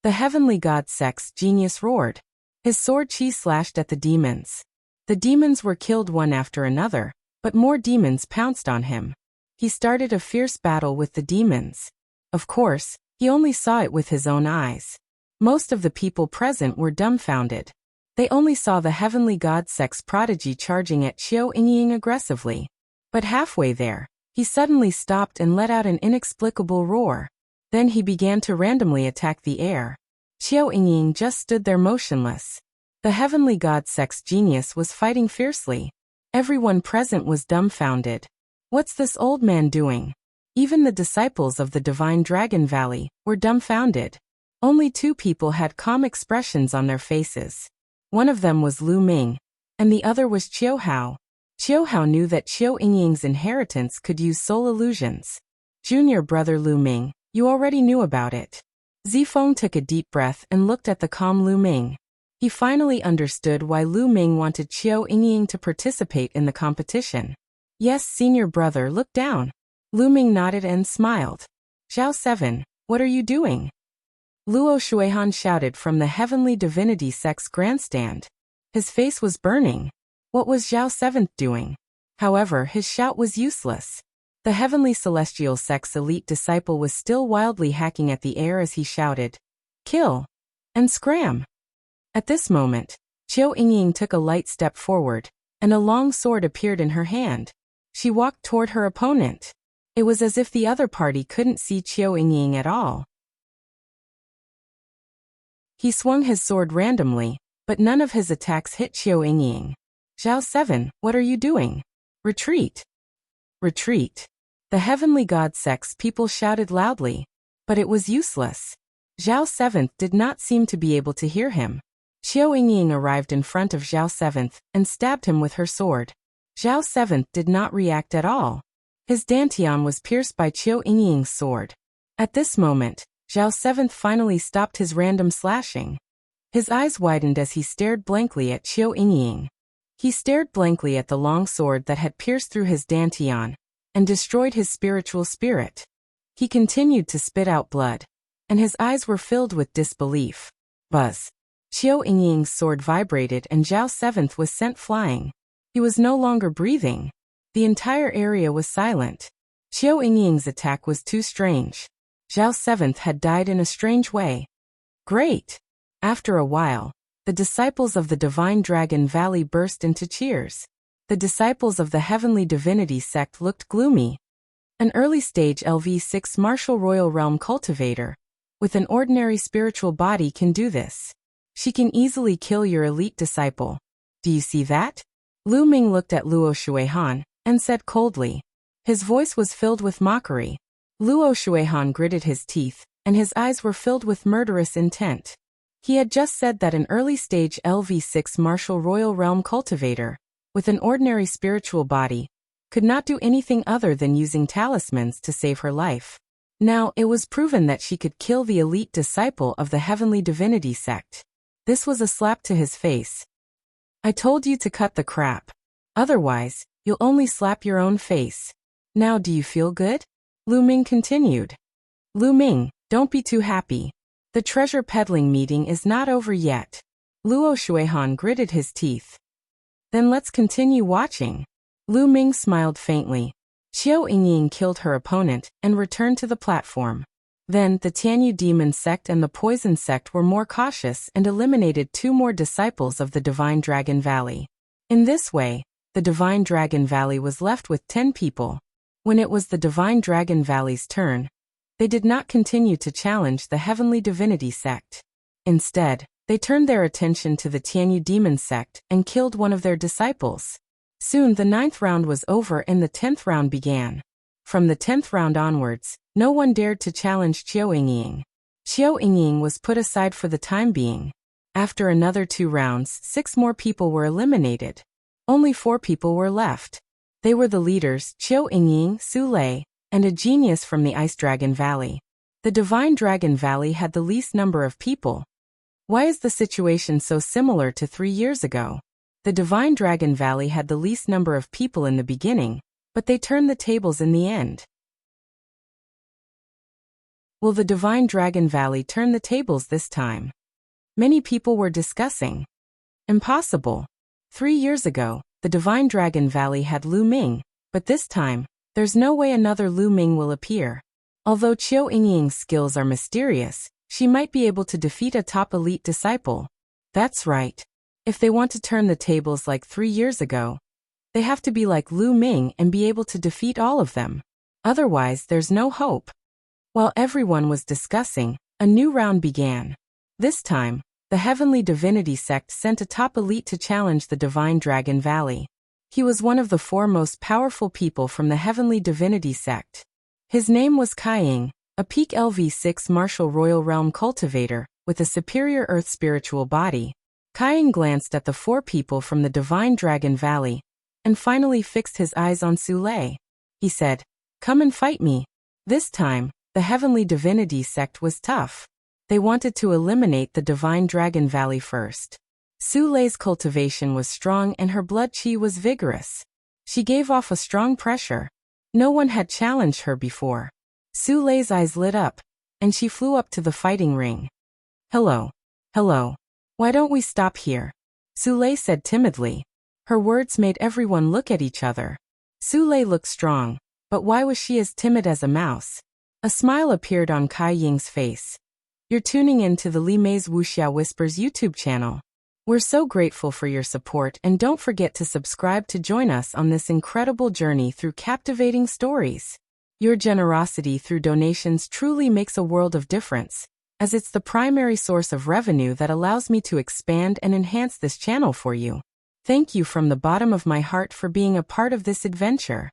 The heavenly god sect's genius roared. His sword chi slashed at the demons. The demons were killed one after another, but more demons pounced on him. He started a fierce battle with the demons. Of course, he only saw it with his own eyes. Most of the people present were dumbfounded. They only saw the heavenly god sect's prodigy charging at Qiu Yingying aggressively. But halfway there, he suddenly stopped and let out an inexplicable roar. Then he began to randomly attack the air. Qiu Yingying just stood there motionless. The heavenly god sect's genius was fighting fiercely. Everyone present was dumbfounded. What's this old man doing? Even the disciples of the Divine Dragon Valley were dumbfounded. Only 2 people had calm expressions on their faces. One of them was Lu Ming, and the other was Qiu Hao. Qiu Hao knew that Qiu Yingying's inheritance could use soul illusions. Junior brother Lu Ming, you already knew about it. Zifeng took a deep breath and looked at the calm Lu Ming. He finally understood why Lu Ming wanted Qiu Yingying to participate in the competition. Yes, senior brother, look down. Lu Ming nodded and smiled. Zhao 7, what are you doing? Luo Shuihan shouted from the heavenly divinity sect's grandstand. His face was burning. What was Zhao 7 doing? However, his shout was useless. The heavenly celestial sect's elite disciple was still wildly hacking at the air as he shouted, kill! And scram! At this moment, Qiu Yingying took a light step forward, and a long sword appeared in her hand. She walked toward her opponent. It was as if the other party couldn't see Qiu Yingying at all. He swung his sword randomly, but none of his attacks hit Qiu Yingying. Zhao 7, what are you doing? Retreat! Retreat! The heavenly god sect's people shouted loudly, but it was useless. Zhao 7 did not seem to be able to hear him. Qiu Yingying arrived in front of Zhao 7 and stabbed him with her sword. Zhao 7 did not react at all. His dantian was pierced by Qiu Yingying's sword. At this moment, Zhao 7 finally stopped his random slashing. His eyes widened as he stared blankly at Qiu Yingying. He stared blankly at the long sword that had pierced through his dantian and destroyed his spiritual spirit. He continued to spit out blood, and his eyes were filled with disbelief. Buzz! Qiu Yingying's sword vibrated and Zhao 7 was sent flying. He was no longer breathing. The entire area was silent. Qiu Yingying's attack was too strange. Zhao 7 had died in a strange way. Great! After a while, the disciples of the Divine Dragon Valley burst into cheers. The disciples of the Heavenly Divinity sect looked gloomy. An early-stage LV6 martial royal realm cultivator, with an ordinary spiritual body can do this. She can easily kill your elite disciple. Do you see that? Lu Ming looked at Luo Shuihan and said coldly. His voice was filled with mockery. Luo Shuihan gritted his teeth, and his eyes were filled with murderous intent. He had just said that an early-stage LV6 martial royal realm cultivator, with an ordinary spiritual body, could not do anything other than using talismans to save her life. Now, it was proven that she could kill the elite disciple of the Heavenly Divinity sect. This was a slap to his face. I told you to cut the crap. Otherwise, you'll only slap your own face. Now do you feel good? Lu Ming continued. Lu Ming, Don't be too happy. The treasure peddling meeting is not over yet. Luo Shuihan gritted his teeth. Then let's continue watching. Lu Ming smiled faintly. Qiao Yingying killed her opponent and returned to the platform. Then, the Tianyu Demon Sect and the Poison Sect were more cautious and eliminated 2 more disciples of the Divine Dragon Valley. In this way, the Divine Dragon Valley was left with 10 people. When it was the Divine Dragon Valley's turn, they did not continue to challenge the Heavenly Divinity Sect. Instead, they turned their attention to the Tianyu Demon Sect and killed one of their disciples. Soon the 9th round was over and the 10th round began. From the 10th round onwards, no one dared to challenge Qiao Yingying. Qiao Yingying was put aside for the time being. After another 2 rounds, 6 more people were eliminated. Only 4 people were left. They were the leaders, Qiao Yingying, Su Lei, and a genius from the Ice Dragon Valley. The Divine Dragon Valley had the least number of people. Why is the situation so similar to 3 years ago? The Divine Dragon Valley had the least number of people in the beginning, but they turned the tables in the end. Will the Divine Dragon Valley turn the tables this time? Many people were discussing. Impossible. 3 years ago, the Divine Dragon Valley had Lu Ming, but this time, there's no way another Lu Ming will appear. Although Qiao Yingying's skills are mysterious, she might be able to defeat a top elite disciple. That's right. If they want to turn the tables like 3 years ago, they have to be like Lu Ming and be able to defeat all of them. Otherwise, there's no hope. While everyone was discussing, a new round began. This time, the Heavenly Divinity Sect sent a top elite to challenge the Divine Dragon Valley. He was one of the 4 most powerful people from the Heavenly Divinity Sect. His name was Kaiying, a peak LV6 martial royal realm cultivator, with a superior earth spiritual body. Kaiying glanced at the 4 people from the Divine Dragon Valley, and finally fixed his eyes on Su Lei. He said, "Come and fight me." This time, the Heavenly Divinity Sect was tough. They wanted to eliminate the Divine Dragon Valley first. Su Lei's cultivation was strong and her blood qi was vigorous. She gave off a strong pressure. No one had challenged her before. Su Lei's eyes lit up, and she flew up to the fighting ring. "Hello. Hello. Why don't we stop here?" Su Lei said timidly. Her words made everyone look at each other. Su Lei looked strong, but why was she as timid as a mouse? A smile appeared on Kaiying's face. You're tuning in to the Li Mei's Wuxia Whispers YouTube channel. We're so grateful for your support and don't forget to subscribe to join us on this incredible journey through captivating stories. Your generosity through donations truly makes a world of difference, as it's the primary source of revenue that allows me to expand and enhance this channel for you. Thank you from the bottom of my heart for being a part of this adventure.